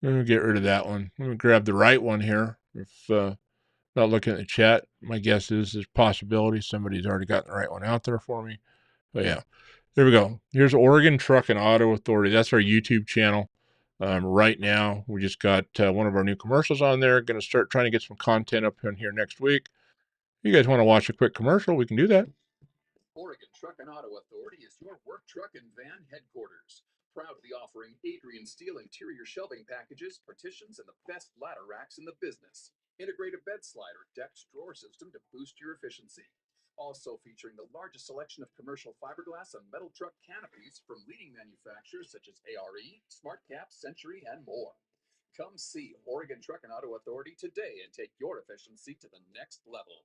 Let me get rid of that one. Let me grab the right one here. If not looking at the chat, my guess is there's possibility somebody's already gotten the right one out there for me. But yeah, there we go. Here's Oregon Truck and Auto Authority. That's our YouTube channel. Right now, we just got one of our new commercials on there. Going to start trying to get some content up in here next week. If you guys want to watch a quick commercial, we can do that. Oregon Truck and Auto Authority is your work truck and van headquarters. Proudly offering Adrian Steel interior shelving packages, partitions, and the best ladder racks in the business. Integrate a bed slider, decked drawer system to boost your efficiency. Also featuring the largest selection of commercial fiberglass and metal truck canopies from leading manufacturers such as ARE, SmartCap, Century, and more. Come see Oregon Truck and Auto Authority today and take your efficiency to the next level.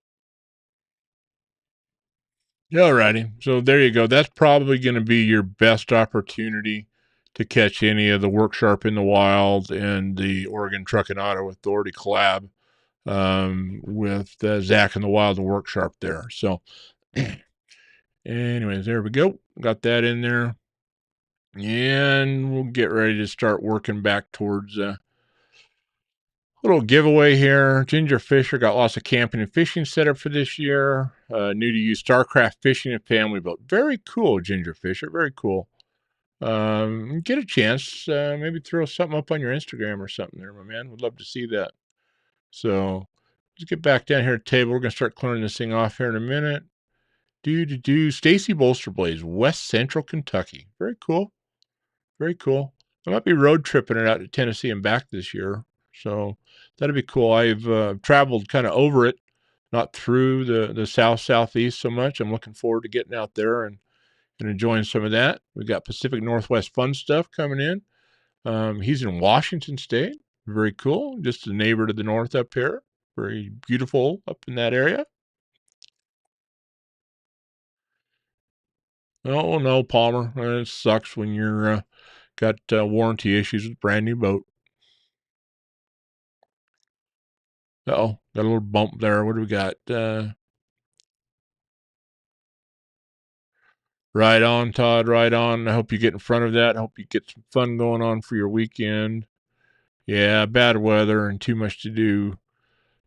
Alrighty, so there you go. That's probably going to be your best opportunity to catch any of the Work Sharp in the Wild and the Oregon Truck and Auto Authority collab with Zach in the Wild and Work Sharp there. So, anyways, there we go. Got that in there. And we'll get ready to start working back towards a little giveaway here. Ginger Fisher got lots of camping and fishing set up for this year. New to you, Starcraft Fishing and Family Boat. Very cool, Ginger Fisher. Very cool. Get a chance, maybe throw something up on your Instagram or something there, my man. Would love to see that. So let's get back down here at the table. We're going to start clearing this thing off here in a minute. Stacy Bolster Blaze, West Central Kentucky. Very cool. Very cool. I might be road tripping it out to Tennessee and back this year. So that'd be cool. I've traveled kind of over it, not through the southeast so much. I'm looking forward to getting out there and enjoying some of that. We got Pacific Northwest fun stuff coming in. He's in Washington State. Very cool. Just a neighbor to the north up here. Very beautiful up in that area. Oh no, Palmer. It sucks when you're got warranty issues with a brand new boat. Uh-oh, got a little bump there. What do we got? Right on, Todd. Right on. I hope you get in front of that. I hope you get some fun going on for your weekend. Yeah, bad weather and too much to do.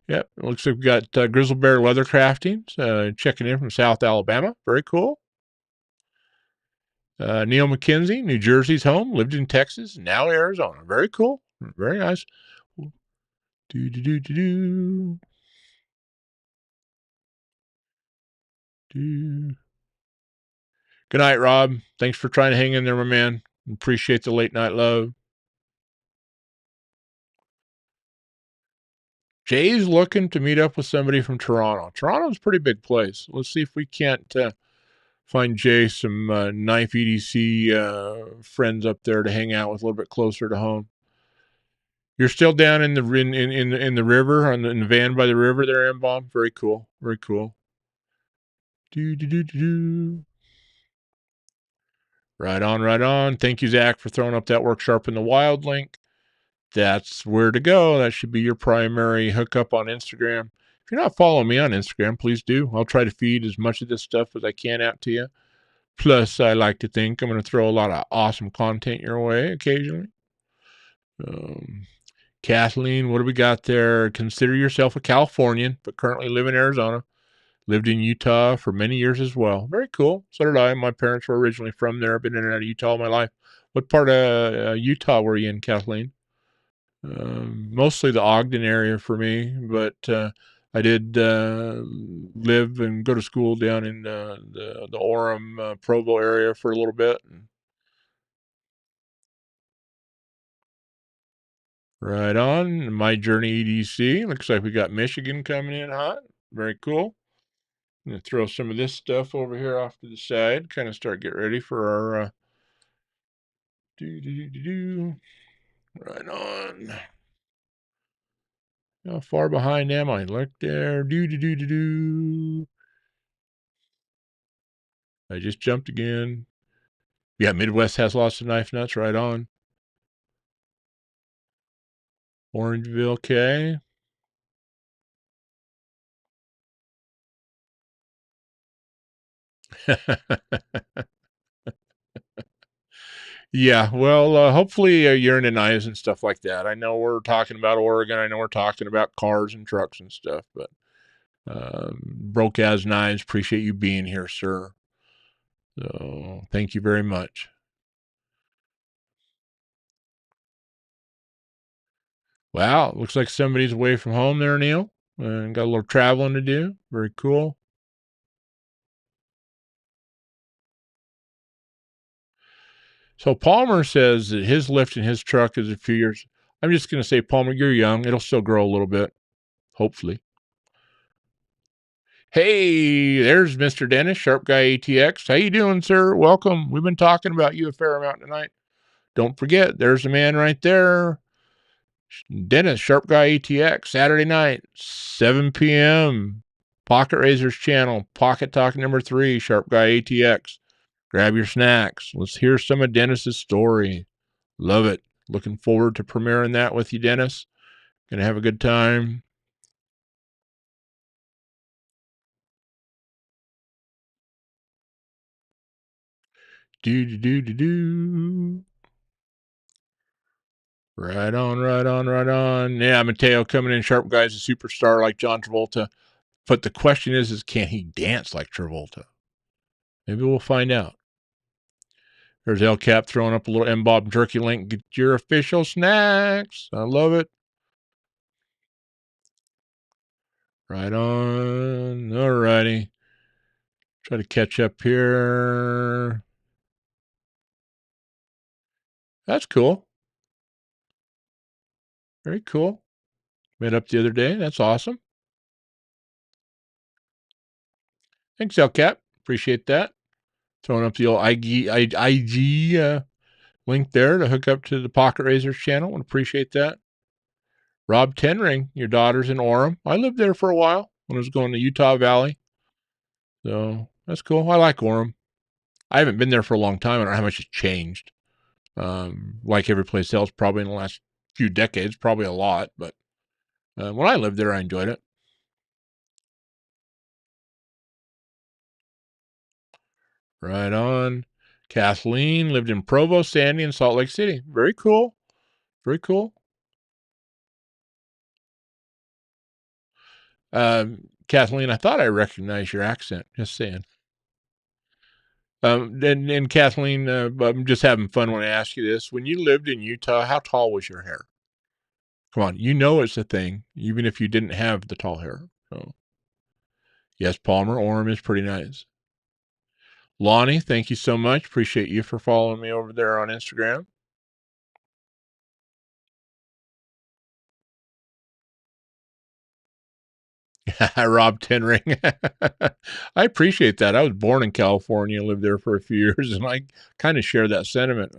Yep, it looks like we got Grizzle Bear Leather Craftings checking in from South Alabama. Very cool. Neil McKenzie, New Jersey's home, lived in Texas, now Arizona. Very cool. Very nice. Do, do, do, do, do. Do. Good night, Rob. Thanks for trying to hang in there, my man. Appreciate the late night love. Jay's looking to meet up with somebody from Toronto. Toronto's a pretty big place. Let's see if we can't find Jay some knife EDC friends up there to hang out with a little bit closer to home. You're still down in the in the river in the van by the river there, M-Bomb. Very cool. Very cool. Do do do do do. Right on, right on. Thank you, Zach, for throwing up that Work Sharp in the Wild link. That's where to go. That should be your primary hookup on Instagram. If you're not following me on Instagram, please do. I'll try to feed as much of this stuff as I can out to you. Plus, I like to think I'm going to throw a lot of awesome content your way occasionally. Kathleen, what do we got there? Consider yourself a Californian, but currently live in Arizona. Lived in Utah for many years as well. Very cool. So did I. My parents were originally from there. I've been in and out of Utah all my life. What part of Utah were you in, Kathleen? Mostly the Ogden area for me, but I did live and go to school down in the Orem, Provo area for a little bit. Right on. My Journey EDC. Looks like we got Michigan coming in hot. Very cool. I'm going to throw some of this stuff over here off to the side. Kind of start get ready for our right on. How far behind am I? Look there. I just jumped again. Yeah, Midwest has lots of knife nuts. Right on. Orangeville, okay. Yeah, well, hopefully you're into knives and stuff like that. I know we're talking about Oregon. I know we're talking about cars and trucks and stuff, but Broke as Knives, appreciate you being here, sir. So thank you very much. Wow, looks like somebody's away from home there, Neil, and got a little traveling to do. Very cool. So Palmer says that his lift in his truck is a few years. I'm just going to say, Palmer, you're young. It'll still grow a little bit, hopefully. Hey, there's Mr. Dennis, Sharp Guy ATX. How you doing, sir? Welcome. We've been talking about you a fair amount tonight. Don't forget, there's the man right there. Dennis, Sharp Guy ATX, Saturday night, 7 p.m. Pocket Razors channel, Pocket Talk number 3, Sharp Guy ATX. Grab your snacks. Let's hear some of Dennis's story. Love it. Looking forward to premiering that with you, Dennis. Gonna have a good time. Do. Right on, right on, right on. Yeah, Mateo coming in. Sharp Guy's a superstar like John Travolta. But the question is can he dance like Travolta? Maybe we'll find out. There's El Cap throwing up a little M-Bob jerky link. Get your official snacks. I love it. Right on. All righty. Try to catch up here. That's cool. Very cool. Met up the other day. That's awesome. Thanks, LCAP. Appreciate that. Throwing up the old IG link there to hook up to the Pocket Razors channel. Appreciate that. Rob Tenring, your daughter's in Orem. I lived there for a while when I was going to Utah Valley. So that's cool. I like Orem. I haven't been there for a long time. I don't know how much has changed. Like every place else, probably in the last few decades, probably a lot. But when I lived there, I enjoyed it. Right on. Kathleen lived in Provo, Sandy, and Salt Lake City. Very cool. Very cool. Kathleen, I thought I recognized your accent. Just saying. And Kathleen, I'm just having fun when I ask you this. When you lived in Utah, how tall was your hair? Come on, you know it's a thing, even if you didn't have the tall hair. So, yes, Palmer, Orem is pretty nice. Lonnie, thank you so much. Appreciate you for following me over there on Instagram. Rob Tenring. I appreciate that. I was born in California, lived there for a few years, and I kind of share that sentiment.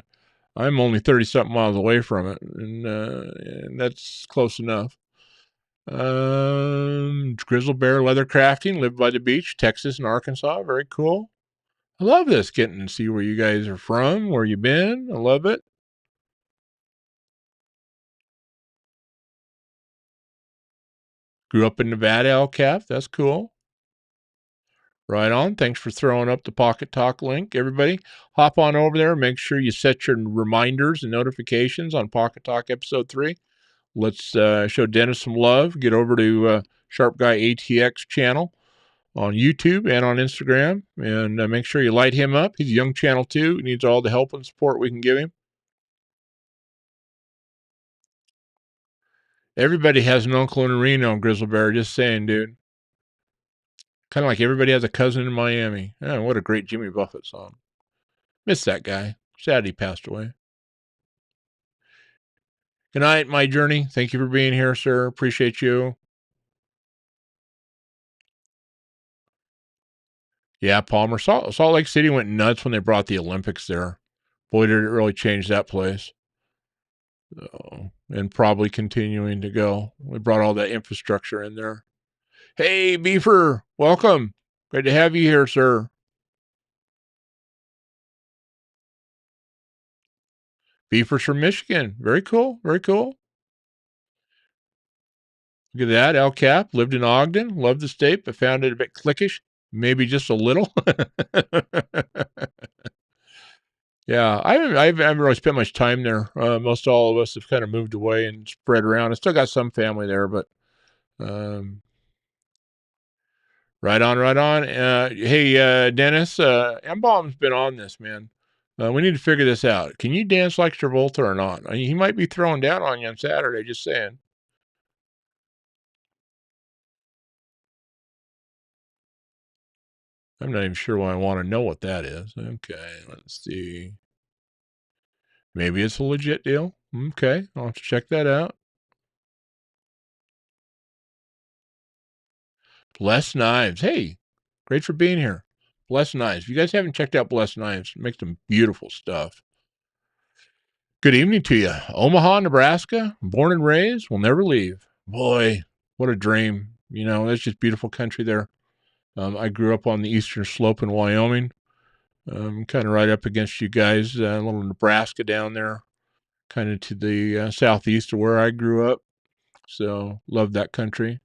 I'm only 30-something miles away from it, and that's close enough. Grizzle Bear Leather Crafting, lived by the beach, Texas and Arkansas. Very cool. I love this, getting to see where you guys are from, where you've been. I love it. Grew up in Nevada, El Cap. That's cool. Right on. Thanks for throwing up the Pocket Talk link. Everybody, hop on over there. Make sure you set your reminders and notifications on Pocket Talk Episode 3. Let's show Dennis some love. Get over to Sharp Guy ATX channel on YouTube and on Instagram. And make sure you light him up. He's a young channel, too. He needs all the help and support we can give him. Everybody has an uncle in Reno, Grizzle Bear. Just saying, dude. Kind of like everybody has a cousin in Miami. Oh, what a great Jimmy Buffett song. Miss that guy. Sad he passed away. Good night, my journey. Thank you for being here, sir. Appreciate you. Yeah, Palmer. Salt Lake City went nuts when they brought the Olympics there. Boy, did it really change that place. And probably continuing to go. We brought all that infrastructure in there. Hey, Beefer. Welcome. Great to have you here, sir. Beefer's from Michigan. Very cool. Very cool. Look at that. El Cap lived in Ogden. Loved the state, but found it a bit cliquish. Maybe just a little. Yeah, I haven't really spent much time there. Most all of us have kind of moved away and spread around. I still got some family there, but right on, right on. Hey, Dennis, M-Bomb's been on this, man. We need to figure this out. Can you dance like Travolta or not? I mean, he might be throwing down on you on Saturday, just saying. I'm not even sure why I want to know what that is. Okay, let's see. Maybe it's a legit deal. Okay, I'll have to check that out. Blessed Knives. Hey, great for being here. Blessed Knives. If you guys haven't checked out Blessed Knives, make some beautiful stuff. Good evening to you. Omaha, Nebraska, born and raised, will never leave. Boy, what a dream. You know, that's just beautiful country there. I grew up on the eastern slope in Wyoming, kind of right up against you guys, a little Nebraska down there, kind of to the southeast of where I grew up. So, love that country.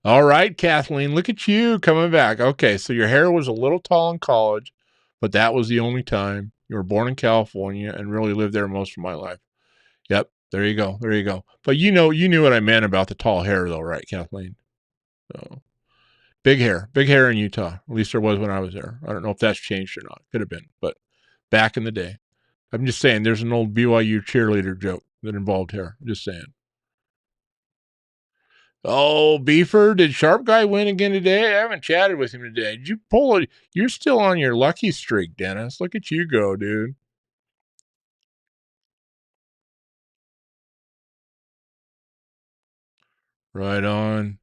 All right, Kathleen, look at you coming back. Okay, so your hair was a little tall in college, but that was the only time. You were born in California and really lived there most of my life. Yep, there you go. There you go. But you knew what I meant about the tall hair, though, right, Kathleen? So big hair in Utah. At least there was when I was there. I don't know if that's changed or not. Could have been, but back in the day. I'm just saying, there's an old BYU cheerleader joke that involved hair. I'm just saying. Oh, Beefer, did Sharp Guy win again today? I haven't chatted with him today. Did you pull it? You're still on your lucky streak, Dennis. Look at you go, dude. Right on.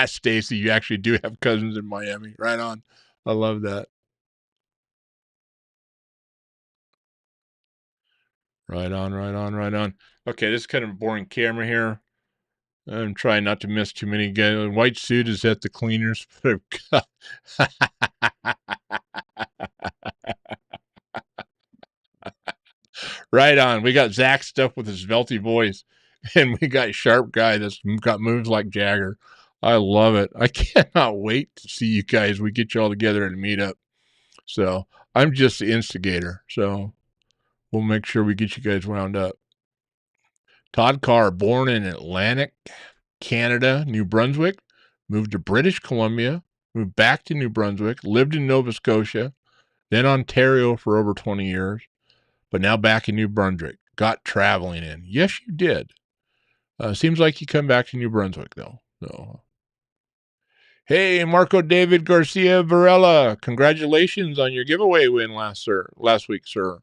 Stacy, you actually do have cousins in Miami. Right on. I love that. Right on, right on, right on. Okay, this is kind of a boring camera here. I'm trying not to miss too many guys. White suit is at the cleaners. Right on. We got Zach stuff with his velty voice, and we got Sharp Guy that's got moves like Jagger. I love it. I cannot wait to see you guys. We get you all together at a meetup. So I'm just the instigator. So we'll make sure we get you guys wound up. Todd Carr, born in Atlantic Canada, New Brunswick, moved to British Columbia, moved back to New Brunswick, lived in Nova Scotia, then Ontario for over 20 years, but now back in New Brunswick. Got traveling in. Yes, you did. Seems like you come back to New Brunswick, though. So, hey, Marco David Garcia Varela, congratulations on your giveaway win last week, sir.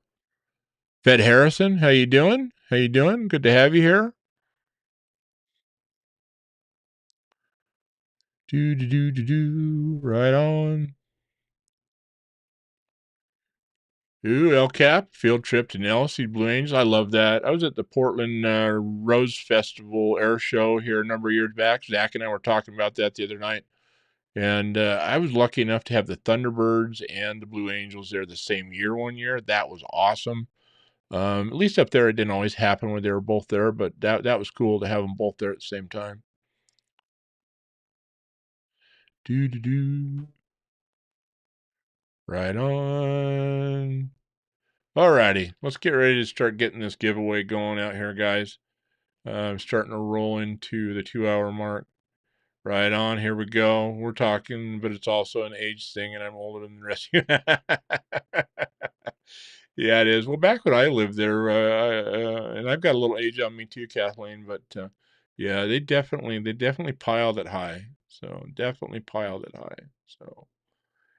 Fed Harrison, how you doing? How you doing? Good to have you here. Right on. Ooh, El Cap, field trip to Nelsie Blue Angels. I love that. I was at the Portland Rose Festival air show here a number of years back. Zach and I were talking about that the other night. And I was lucky enough to have the Thunderbirds and the Blue Angels there the same year one year. That was awesome. At least up there, it didn't always happen when they were both there, but that was cool to have them both there at the same time. Do. Right on. Alrighty, let's get ready to start getting this giveaway going out here, guys. I'm starting to roll into the 2-hour mark. Right on, here we go. We're talking, but it's also an age thing, and I'm older than the rest of you. Yeah, it is. Well, back when I lived there, and I've got a little age on me too, Kathleen, but yeah, they definitely piled it high. So definitely piled it high. So,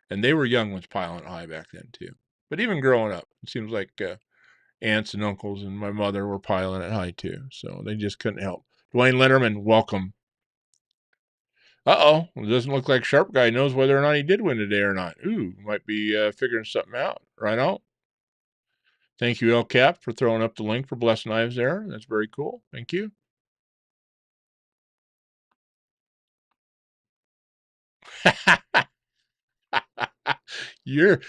and they were young ones piling it high back then too. But even growing up, it seems like aunts and uncles and my mother were piling it high too. So they just couldn't help. Dwayne Letterman, welcome. Uh-oh, it doesn't look like Sharp Guy knows whether or not he did win today or not. Ooh, might be figuring something out. Right on. Thank you, El Cap, for throwing up the link for Blessed Knives there. That's very cool. Thank you. you're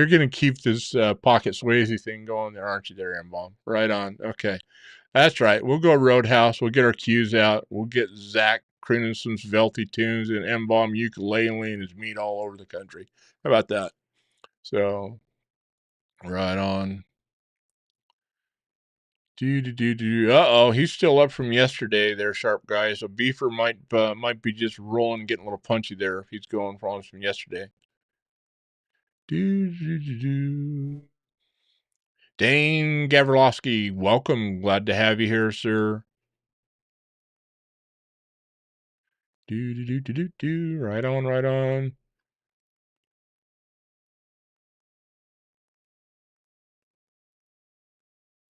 gonna keep this pocket Swayze thing going there, aren't you, there, M-Bomb? Right on. Okay. That's right. We'll go Roadhouse. We'll get our cues out. We'll get Zach crooning some Velty tunes and M-Bomb ukulele and his meat all over the country. How about that? So, right on. Uh-oh, he's still up from yesterday there, Sharp Guy. So Beefer might be just rolling, getting a little punchy there if he's going from yesterday. Dane Gavrilowski, welcome. Glad to have you here, sir. Right on, right on.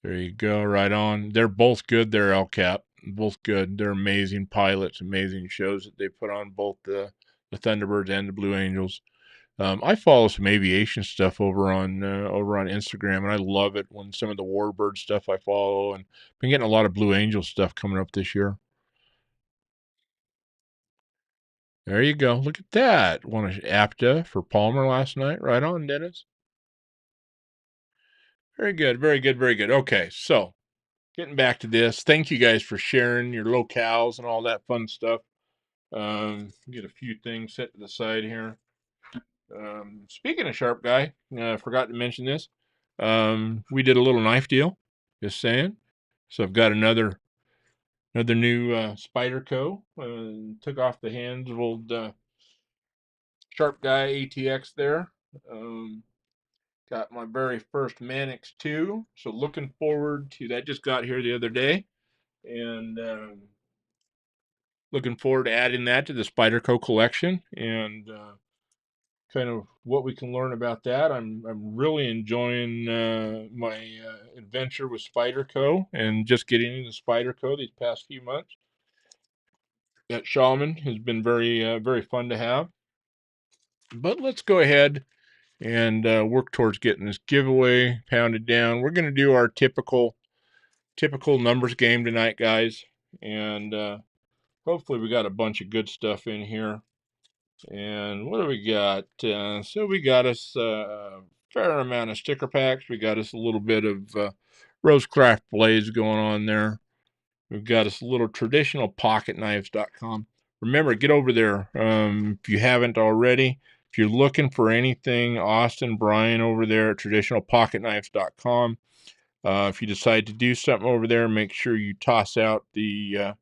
There you go, right on. They're both good. They're El Cap, both good. They're amazing pilots, amazing shows that they put on both the Thunderbirds and the Blue Angels. I follow some aviation stuff over on Instagram, and I love it when some of the Warbird stuff I follow, and been getting a lot of Blue Angel stuff coming up this year. There you go. Look at that. Won an APTA for Palmer last night. Right on, Dennis. Very good. Very good. Very good. Okay, so getting back to this. Thank you guys for sharing your locales and all that fun stuff. Get a few things set to the side here. Speaking of Sharp Guy, forgot to mention this. We did a little knife deal. Just saying. So I've got another new Spyderco. Took off the hands of old Sharp Guy ATX there. Got my very first Manix 2. So looking forward to that. Just got here the other day. And looking forward to adding that to the Spyderco collection and kind of what we can learn about that. I'm really enjoying my adventure with Spyderco and just getting into Spyderco these past few months. That Shaman has been very fun to have. But let's go ahead and work towards getting this giveaway pounded down. We're going to do our typical numbers game tonight, guys, and hopefully we got a bunch of good stuff in here. And what do we got? So we got us a fair amount of sticker packs. We got us a little bit of Rosecraft blades going on there. We've got us a little traditional pocketknives.com. Remember, get over there if you haven't already. If you're looking for anything, Austin, Brian over there at traditionalpocketknives.com. If you decide to do something over there, make sure you toss out the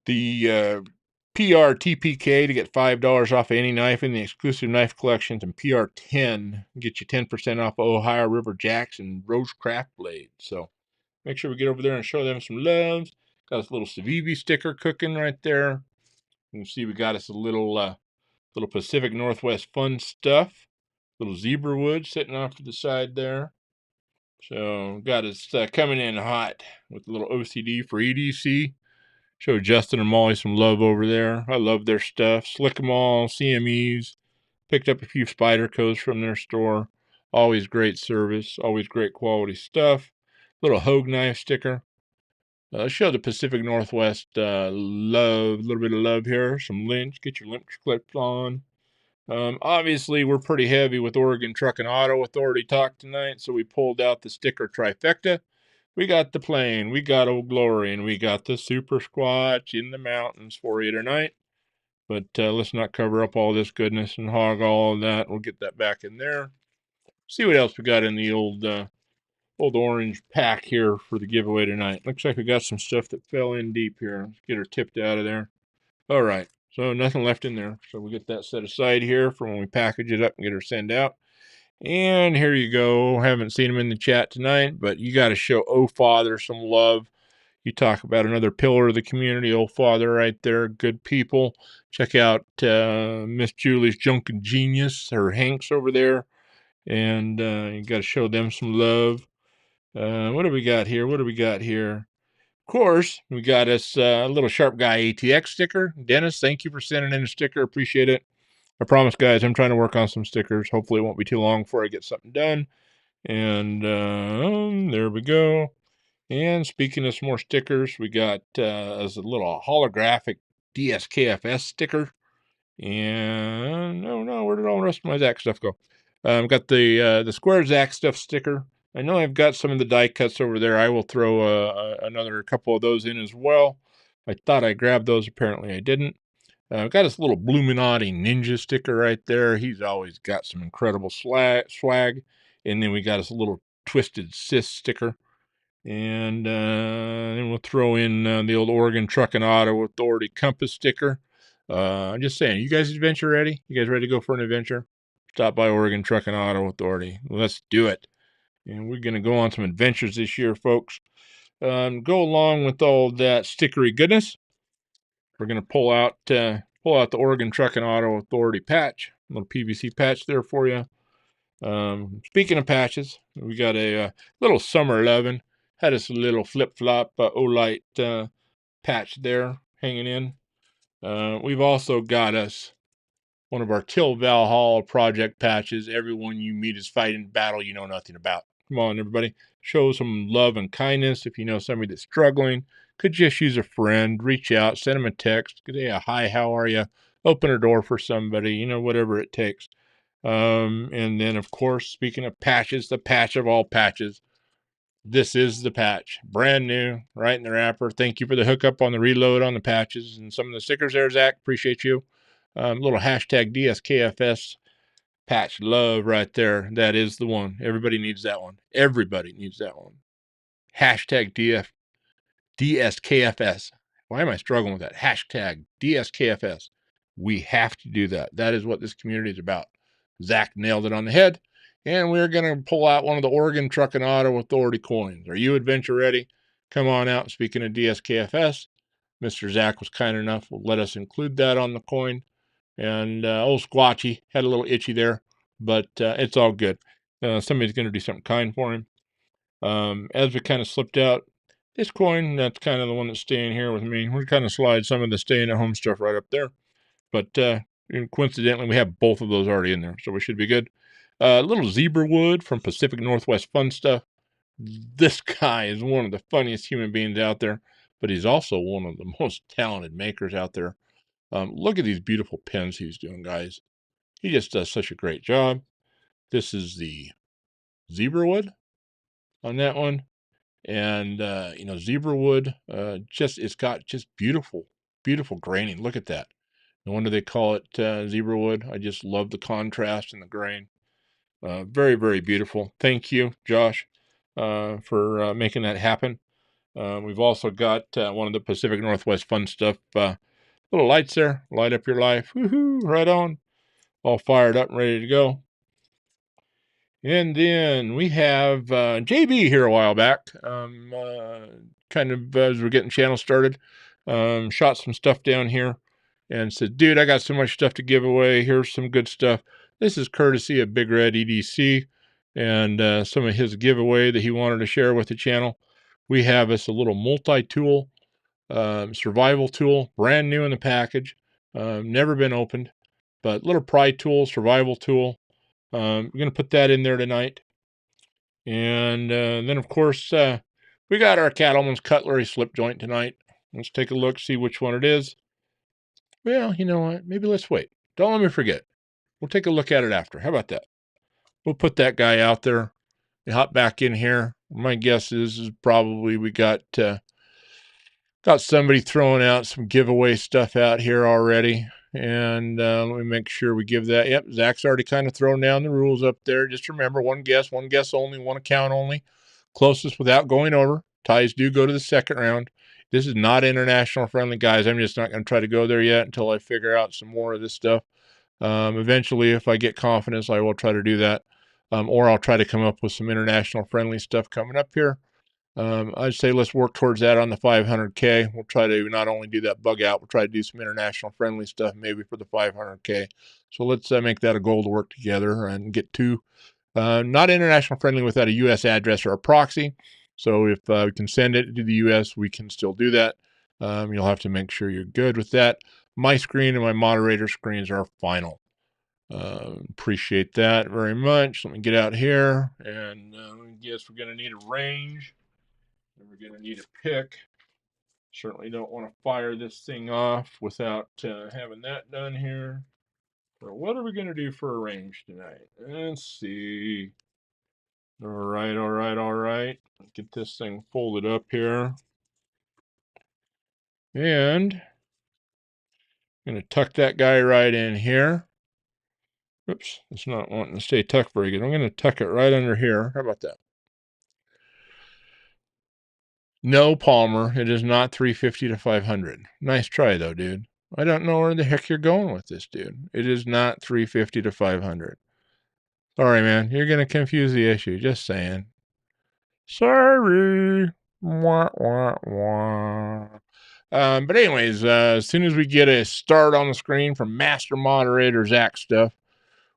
PRTPK to get $5 off any knife in the exclusive knife collections, and PR10 get you 10% off Ohio River Jacks and Rosecraft blades. So make sure we get over there and show them some love. Got us a little Civivi sticker cooking right there. You can see we got us a little Pacific Northwest fun stuff. Little zebra wood sitting off to the side there. So got us coming in hot with a little OCD for EDC. Show Justin and Molly some love over there. I love their stuff. Slick 'em all, CMEs. Picked up a few Spydercos from their store. Always great service. Always great quality stuff. Little Hogue knife sticker. Show the Pacific Northwest love. A little bit of love here. Some lynch. Get your lynch clips on. Obviously, we're pretty heavy with Oregon Truck and Auto Authority talk tonight, so we pulled out the sticker trifecta. We got the plane, we got Old Glory, and we got the Super Squatch in the mountains for you tonight. But let's not cover up all this goodness and hog all of that. We'll get that back in there. See what else we got in the old orange pack here for the giveaway tonight. Looks like we got some stuff that fell in deep here. Let's get her tipped out of there. All right, so nothing left in there. So we'll get that set aside here for when we package it up and get her sent out. And here you go. Haven't seen him in the chat tonight, but you got to show Oh Father some love. You talk about another pillar of the community, Oh Father right there. Good people. Check out Miss Julie's Junk and Genius, her Hanks over there. And you got to show them some love. What do we got here? Of course, we got us a little Sharp Guy ATX sticker. Dennis, thank you for sending in a sticker. Appreciate it. I promise, guys, I'm trying to work on some stickers. Hopefully it won't be too long before I get something done. And there we go. And speaking of some more stickers, we got as a little holographic DSKFS sticker. And no, where did all the rest of my Zach stuff go? Got the Square Zach stuff sticker. I know I've got some of the die cuts over there. I will throw another couple of those in as well. I thought I grabbed those. Apparently I didn't. Got this little Bluminati Ninja sticker right there. He's always got some incredible swag. And then we got us a little Twisted Sis sticker. And then we'll throw in the old Oregon Truck and Auto Authority Compass sticker. I'm just saying, you guys adventure ready? You guys ready to go for an adventure? Stop by Oregon Truck and Auto Authority. Let's do it. And we're going to go on some adventures this year, folks. Go along with all that stickery goodness. We're going to pull out the Oregon Truck and Auto Authority patch, a little PVC patch there for you. Speaking of patches, we got a little Summer 11. Had us a little flip-flop Olight patch there hanging in. We've also got us one of our Till Valhalla project patches. Everyone you meet is fighting battle you know nothing about. Come on, everybody. Show some love and kindness. If you know somebody that's struggling, could just use a friend. Reach out, send them a text. Say, hi, how are you? Open a door for somebody, whatever it takes. And then, of course, speaking of patches, the patch of all patches. This is the patch. Brand new, right in the wrapper. Thank you for the hookup on the reload on the patches and some of the stickers there, Zach. Appreciate you. Little hashtag DSKFS patch love right there. That is the one. Everybody needs that one. Everybody needs that one. Hashtag DSKFS. Why am I struggling with that? Hashtag DSKFS. We have to do that. That is what this community is about. Zach nailed it on the head. And we're going to pull out one of the Oregon Truck and Auto Authority coins. Are you adventure ready? Come on out. Speaking of DSKFS, Mr. Zach was kind enough to let us include that on the coin. And old Squatchy had a little itchy there, but it's all good. Somebody's going to do something kind for him. As we kind of slipped out, this coin, that's kind of the one that's staying here with me. We're kind of slide some of the staying at home stuff right up there. But coincidentally, we have both of those already in there, so we should be good. Little zebra wood from Pacific Northwest Fun Stuff. This guy is one of the funniest human beings out there, but he's also one of the most talented makers out there. Look at these beautiful pens he's doing, guys. He just does such a great job. This is the zebra wood on that one. And, zebra wood, it's got just beautiful, beautiful graining. Look at that. No wonder they call it zebra wood. I just love the contrast and the grain. Very, very beautiful. Thank you, Josh, for making that happen. We've also got one of the Pacific Northwest Fun Stuff little lights there. Light up your life. Woohoo! Right on. All fired up and ready to go. And then we have JB here a while back. Kind of as we're getting channel started, shot some stuff down here and said, dude, I got so much stuff to give away. Here's some good stuff. This is courtesy of Big Red EDC and some of his giveaway that he wanted to share with the channel. We have us a little multi-tool survival tool, brand new in the package, never been opened, but little pry tool, survival tool. We're going to put that in there tonight. And then, of course, we got our Cattleman's Cutlery slip joint tonight. Let's take a look, see which one it is. Well, you know what? Maybe let's wait. Don't let me forget. We'll take a look at it after. How about that? We'll put that guy out there. We hop back in here. My guess is probably we got somebody throwing out some giveaway stuff out here already. And let me make sure we give that. Yep, Zach's already kind of thrown down the rules up there. Just remember, one guess only, one account only. Closest without going over. Ties do go to the second round. This is not international friendly, guys. I'm just not going to try to go there yet until I figure out some more of this stuff. Eventually, if I get confidence, I will try to do that. Or I'll try to come up with some international friendly stuff coming up here. I'd say let's work towards that on the 500K. We'll try to not only do that bug out, we'll try to do some international friendly stuff maybe for the 500K. So let's make that a goal to work together and get to not international friendly without a U.S. address or a proxy. So if we can send it to the U.S., we can still do that. You'll have to make sure you're good with that. My screen and my moderator screens are final. Appreciate that very much. Let me get out here, and I guess we're going to need a range. And we're going to need a pick. Certainly don't want to fire this thing off without having that done here. So what are we going to do for a range tonight? Let's see. All right. Get this thing folded up here. And I'm going to tuck that guy right in here. Oops, it's not wanting to stay tucked very good. I'm going to tuck it right under here. How about that? No, Palmer, it is not 350 to 500. Nice try, though, dude. I don't know where the heck you're going with this, dude. It is not 350 to 500. Sorry, man. You're going to confuse the issue. Just saying. Sorry. Wah, wah, wah. But anyways, as soon as we get a start on the screen from Master Moderator Zach stuff,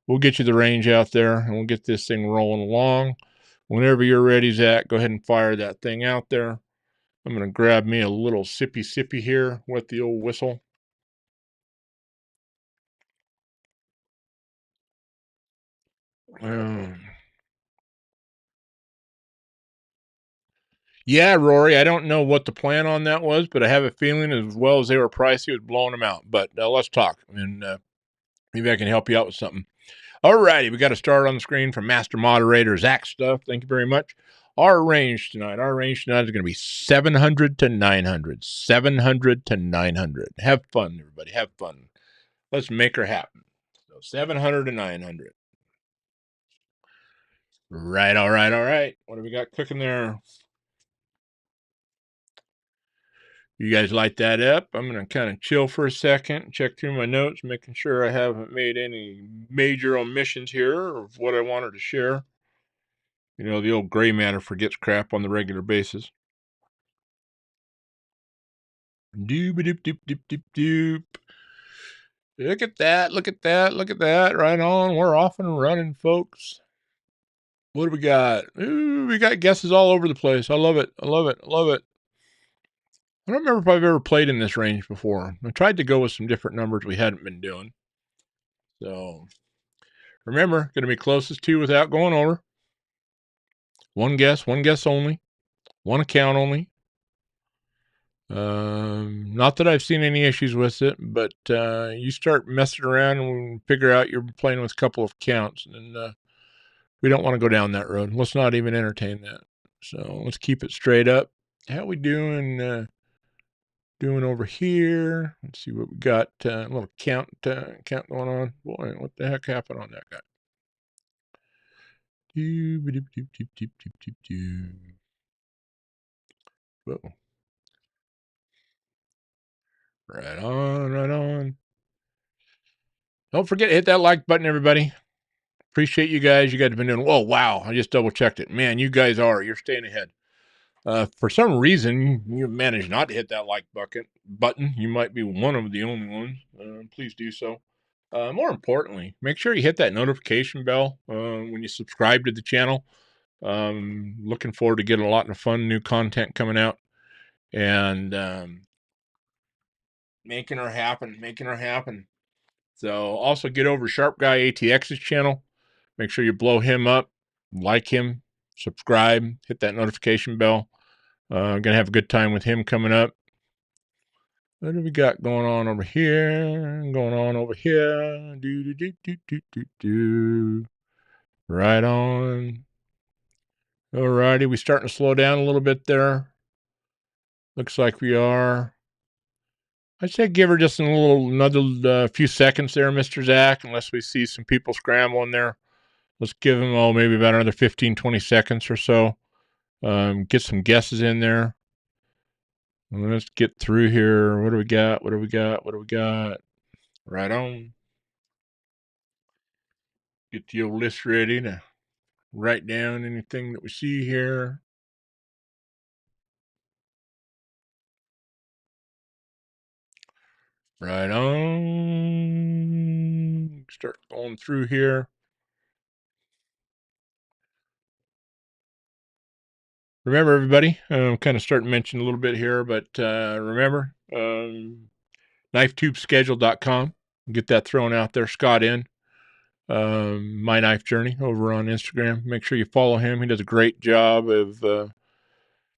we'll get you the range out there, and we'll get this thing rolling along. Whenever you're ready, Zach, go ahead and fire that thing out there. I'm going to grab me a little sippy here with the old whistle. Yeah, Rory, I don't know what the plan on that was, but I have a feeling as well as they were pricey, it was blowing them out. But let's talk, and maybe I can help you out with something. All righty, we got a start on the screen from Master Moderator Zach stuff. Thank you very much. Our range tonight is going to be 700 to 900. 700 to 900. Have fun, everybody. Have fun. Let's make her happen. So 700 to 900. Right, all right. What do we got cooking there? You guys light that up. I'm going to kind of chill for a second, check through my notes, making sure I haven't made any major omissions here of what I wanted to share. You know, the old gray matter forgets crap on the regular basis. Doop doop doop doop doop doop. Look at that, look at that, look at that. Right on. We're off and running, folks. What do we got? Ooh, we got guesses all over the place. I love it. I love it. I love it. I don't remember if I've ever played in this range before. I tried to go with some different numbers we hadn't been doing. So remember, going to be closest to without going over. One guess only. One account only. Not that I've seen any issues with it, but you start messing around and figure out you're playing with a couple of counts, and we don't want to go down that road. Let's not even entertain that. So let's keep it straight up. How we doing? Doing over here? Let's see what we got. A little count going on. Boy, what the heck happened on that guy? Whoa. Right on, right on. Don't forget to hit that like button, everybody. Appreciate you guys. You guys have been doing, oh, wow. I just double checked it. Man, you guys you're staying ahead. For some reason, you managed not to hit that like button. You might be one of the only ones. Please do so. More importantly, make sure you hit that notification bell when you subscribe to the channel. Looking forward to getting a lot of fun new content coming out. And making her happen. So also get over Sharp Guy ATX's channel. Make sure you blow him up, like him, subscribe, hit that notification bell. Gonna have a good time with him coming up. What do we got going on over here? Do. Right on. Alrighty, we starting to slow down a little bit there. Looks like we are. I'd say give her just another few seconds there, Mr. Zach, unless we see some people scrambling there. Let's give them, maybe about another 15, 20 seconds or so. Get some guesses in there. Let's get through here. What do we got? Right on. Get the old list ready to write down anything that we see here. Right on. Start going through here. Remember, everybody, I'm kind of starting to mention a little bit here, but remember, knifetubeschedule.com. Get that thrown out there. Scott in. My Knife Journey over on Instagram. Make sure you follow him. He does a great job of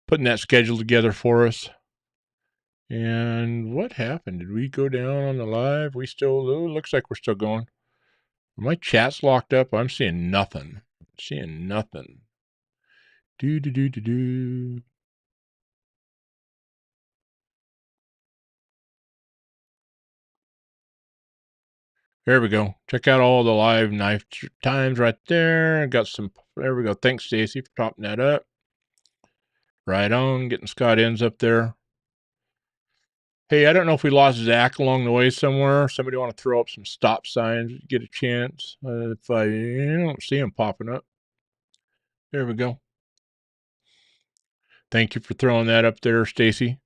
putting that schedule together for us. And what happened? Did we go down on the live? Looks like we're still going. My chat's locked up. I'm seeing nothing. Do. There we go. Check out all the live knife times right there. Got some. There we go. Thanks, Stacy, for topping that up. Right on. Getting Scott ends up there. Hey, I don't know if we lost Zach along the way somewhere. Somebody want to throw up some stop signs? Get a chance. If I don't see him popping up. There we go. Thank you for throwing that up there, Stacy.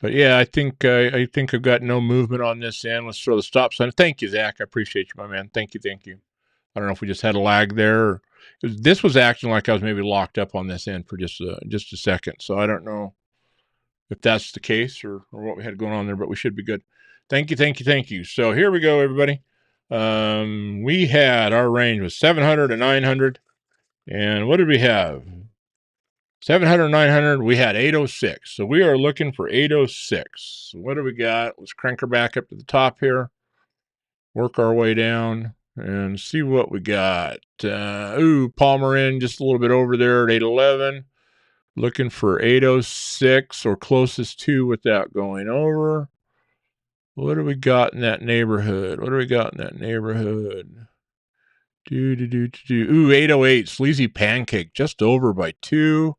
But yeah, I think I've got no movement on this end. Let's throw the stop sign. Thank you, Zach. I appreciate you, my man. Thank you. I don't know if we just had a lag there. This was acting like I was maybe locked up on this end for just a second. So I don't know if that's the case or what we had going on there, but we should be good. Thank you. So here we go, everybody. We had our range was 700 to 900. And what did we have? 700, 900, we had 806. So we are looking for 806. What do we got? Let's crank her back up to the top here. Work our way down and see what we got. Palmer in just a little bit over there at 811. Looking for 806 or closest to without going over. What do we got in that neighborhood? Ooh, 808. Sleazy Pancake just over by 2.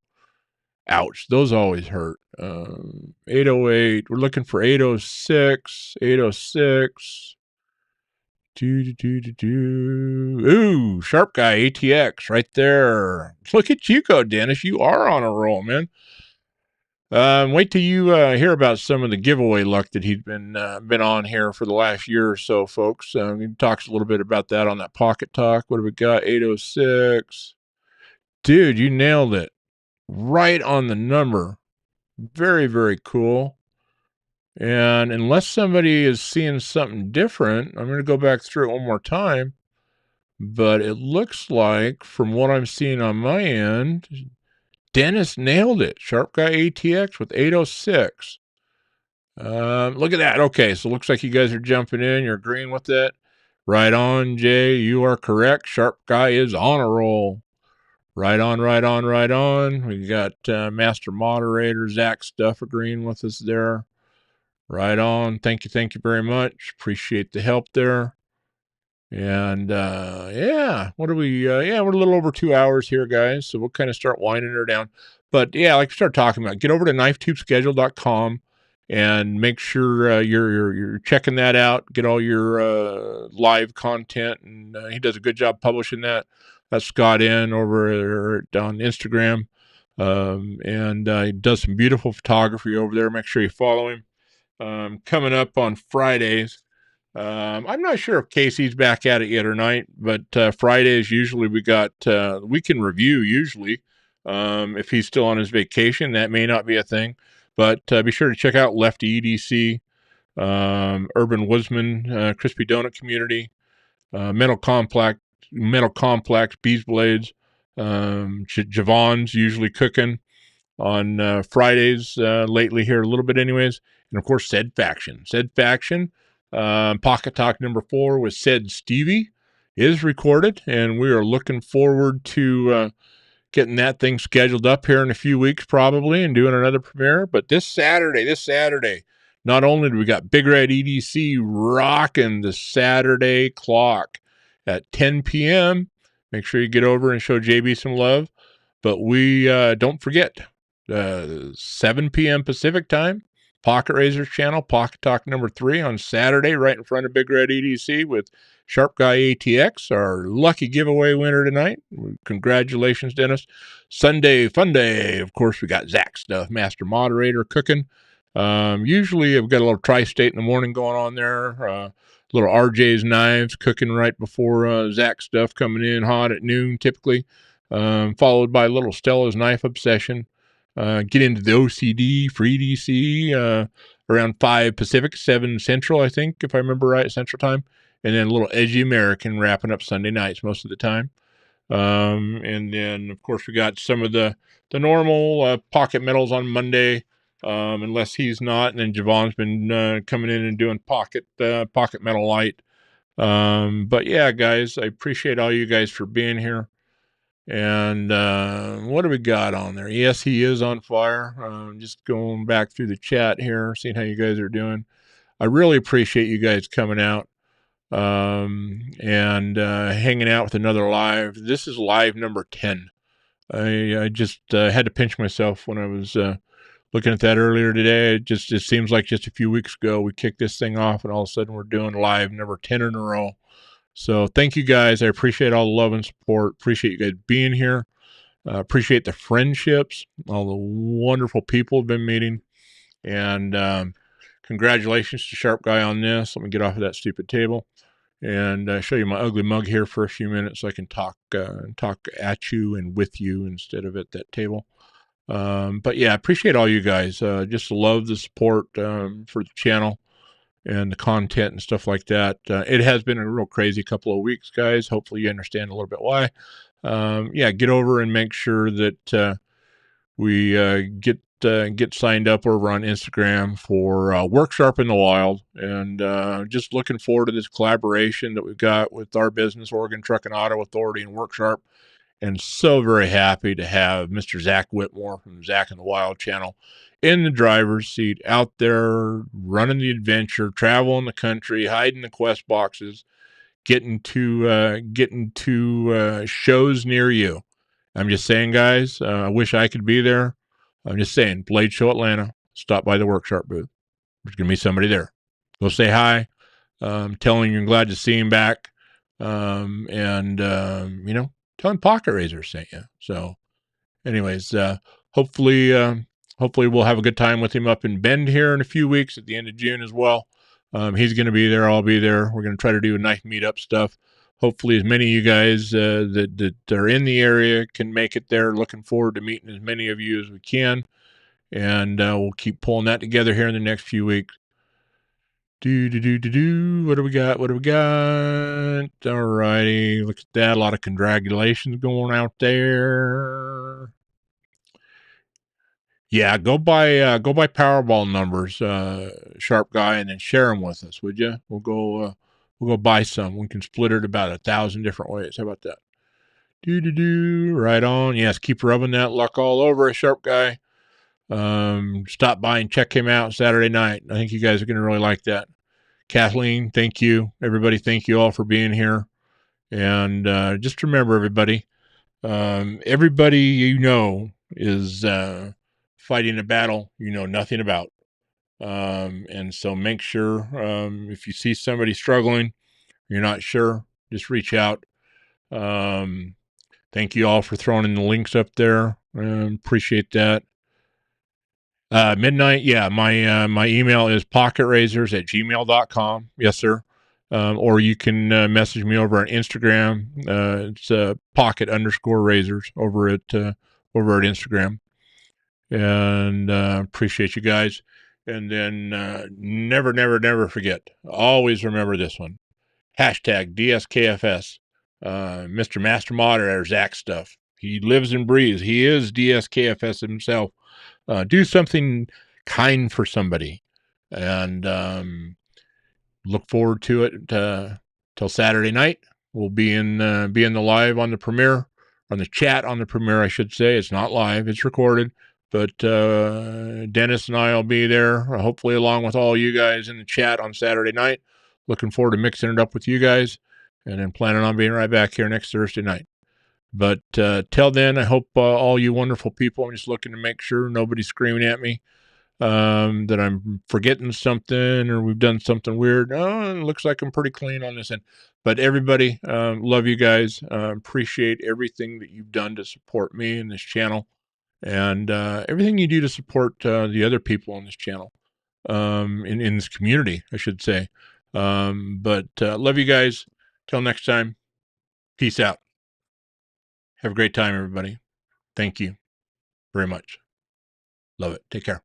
Ouch, those always hurt. 808. We're looking for 806. 806. Ooh, Sharp Guy ATX right there. Look at you go, Dennis. You are on a roll, man. Wait till you hear about some of the giveaway luck that he's been on here for the last year or so, folks. He talks a little bit about that on that Pocket Talk. What have we got? 806. Dude, you nailed it. Right on the number. Very, very cool. And unless somebody is seeing something different, I'm going to go back through it one more time. But it looks like, from what I'm seeing on my end, Dennis nailed it. Sharp Guy ATX with 806. Look at that. Okay, so it looks like you guys are jumping in. You're agreeing with it. Right on, Jay. You are correct. Sharp Guy is on a roll. Right on, right on, right on. We got Master Moderator Zach Stuff agreeing with us there. Right on. Thank you very much. Appreciate the help there. And yeah, what are we? Yeah, we're a little over 2 hours here, guys. So we'll kind of start winding her down. But yeah, like we start talking about, get over to knifetubeschedule.com and make sure you're checking that out. Get all your live content, and he does a good job publishing that. That's Scott in over on Instagram, and he does some beautiful photography over there. Make sure you follow him. Coming up on Fridays. I'm not sure if Casey's back at it yet or not, but Fridays usually we got weekend review usually. If he's still on his vacation, that may not be a thing, but be sure to check out Lefty EDC, Urban Woodsman, Crispy Donut Community, Metal Complex, Bees Blades, Javon's usually cooking on Fridays lately here a little bit anyways. And of course, Said Faction. Pocket Talk number 4 with Said Stevie is recorded, and we are looking forward to getting that thing scheduled up here in a few weeks probably and doing another premiere. But this Saturday, not only do we got Big Red EDC rocking the Saturday clock at 10 p.m., make sure you get over and show JB some love. But we don't forget, 7 p.m. Pacific time, Pocket Razors channel, Pocket Talk number 3 on Saturday, right in front of Big Red EDC with Sharp Guy ATX, our lucky giveaway winner tonight. Congratulations, Dennis. Sunday, fun day. Of course, we got Zach Stuff, Master Moderator, cooking. Usually I've got a little tri-state in the morning going on there. Little RJ's Knives cooking right before Zach Stuff coming in hot at noon typically. Followed by little Stella's Knife Obsession. Get into the OCD for EDC around 5 Pacific, 7 Central, I think, if I remember right, Central Time. And then a little Edgy American wrapping up Sunday nights most of the time. And then, of course, we got some of the normal pocket metals on Monday, unless he's not. And then Javon's been coming in and doing pocket metal light. But yeah, guys, I appreciate all you guys for being here. And what do we got on there? Yes, he is on fire. Just going back through the chat here, seeing how you guys are doing. I really appreciate you guys coming out and hanging out with another live. This is live number 10. I just had to pinch myself when I was looking at that earlier today. It seems like just a few weeks ago we kicked this thing off, and all of a sudden we're doing live number 10 in a row. So thank you guys. I appreciate all the love and support. Appreciate you guys being here. Appreciate the friendships, all the wonderful people have been meeting. And congratulations to Sharp Guy on this. Let me get off of that stupid table and show you my ugly mug here for a few minutes so I can talk at you and with you instead of at that table. But yeah, I appreciate all you guys. Just love the support for the channel and the content and stuff like that. It has been a real crazy couple of weeks, guys. Hopefully you understand a little bit why. Yeah, get over and make sure that we get signed up over on Instagram for Work Sharp in the Wild. And just looking forward to this collaboration that we've got with our business, Oregon Truck and Auto Authority and Work Sharp. And so very happy to have Mr. Zach Whitmore from Zach in the Wild channel in the driver's seat, out there running the adventure, traveling the country, hiding the quest boxes, getting to shows near you. I'm just saying, guys, I wish I could be there. I'm just saying, Blade Show Atlanta, stop by the Work Sharp booth. There's going to be somebody there. Go say hi. Tell him you're glad to see him back. You know, tell him Pocket Razor sent you. So anyways, hopefully hopefully we'll have a good time with him up in Bend here in a few weeks at the end of June as well. He's going to be there. I'll be there. We're going to try to do a nice meetup stuff. Hopefully as many of you guys that are in the area can make it there. Looking forward to meeting as many of you as we can. And we'll keep pulling that together here in the next few weeks. What do we got? What do we got? All righty. Look at that. A lot of congratulations going out there. Yeah, go buy Powerball numbers, sharp guy, and then share them with us, would you? We'll go buy some. We can split it about 1,000 different ways. How about that? Right on. Yes, keep rubbing that luck all over a sharp guy. Stop by and check him out Saturday night. I think you guys are going to really like that. Kathleen, thank you. Everybody, thank you all for being here. And just remember, everybody, everybody you know is fighting a battle you know nothing about. And so make sure if you see somebody struggling, you're not sure, just reach out. Thank you all for throwing in the links up there. Appreciate that. Midnight, yeah, my email is pocketrazors@gmail.com. Yes, sir. Or you can message me over on Instagram. It's pocket_razors over at Instagram. And appreciate you guys. And then never forget. Always remember this one. Hashtag DSKFS. Mr. Master Moderator, Zach Stuff. He lives and breathes. He is DSKFS himself. Do something kind for somebody. And look forward to it till Saturday night. We'll be in the live on the premiere, on the chat on the premiere, I should say. It's not live, it's recorded. But Dennis and I will be there, hopefully along with all you guys in the chat on Saturday night. Looking forward to mixing it up with you guys, and then planning on being right back here next Thursday night. But till then, I hope all you wonderful people, I'm just looking to make sure nobody's screaming at me that I'm forgetting something or we've done something weird. Oh, it looks like I'm pretty clean on this end. But everybody, love you guys. Appreciate everything that you've done to support me and this channel. And everything you do to support the other people on this channel, in this community, I should say. But love you guys. Till next time, peace out. Have a great time, everybody. Thank you very much. Love it. Take care.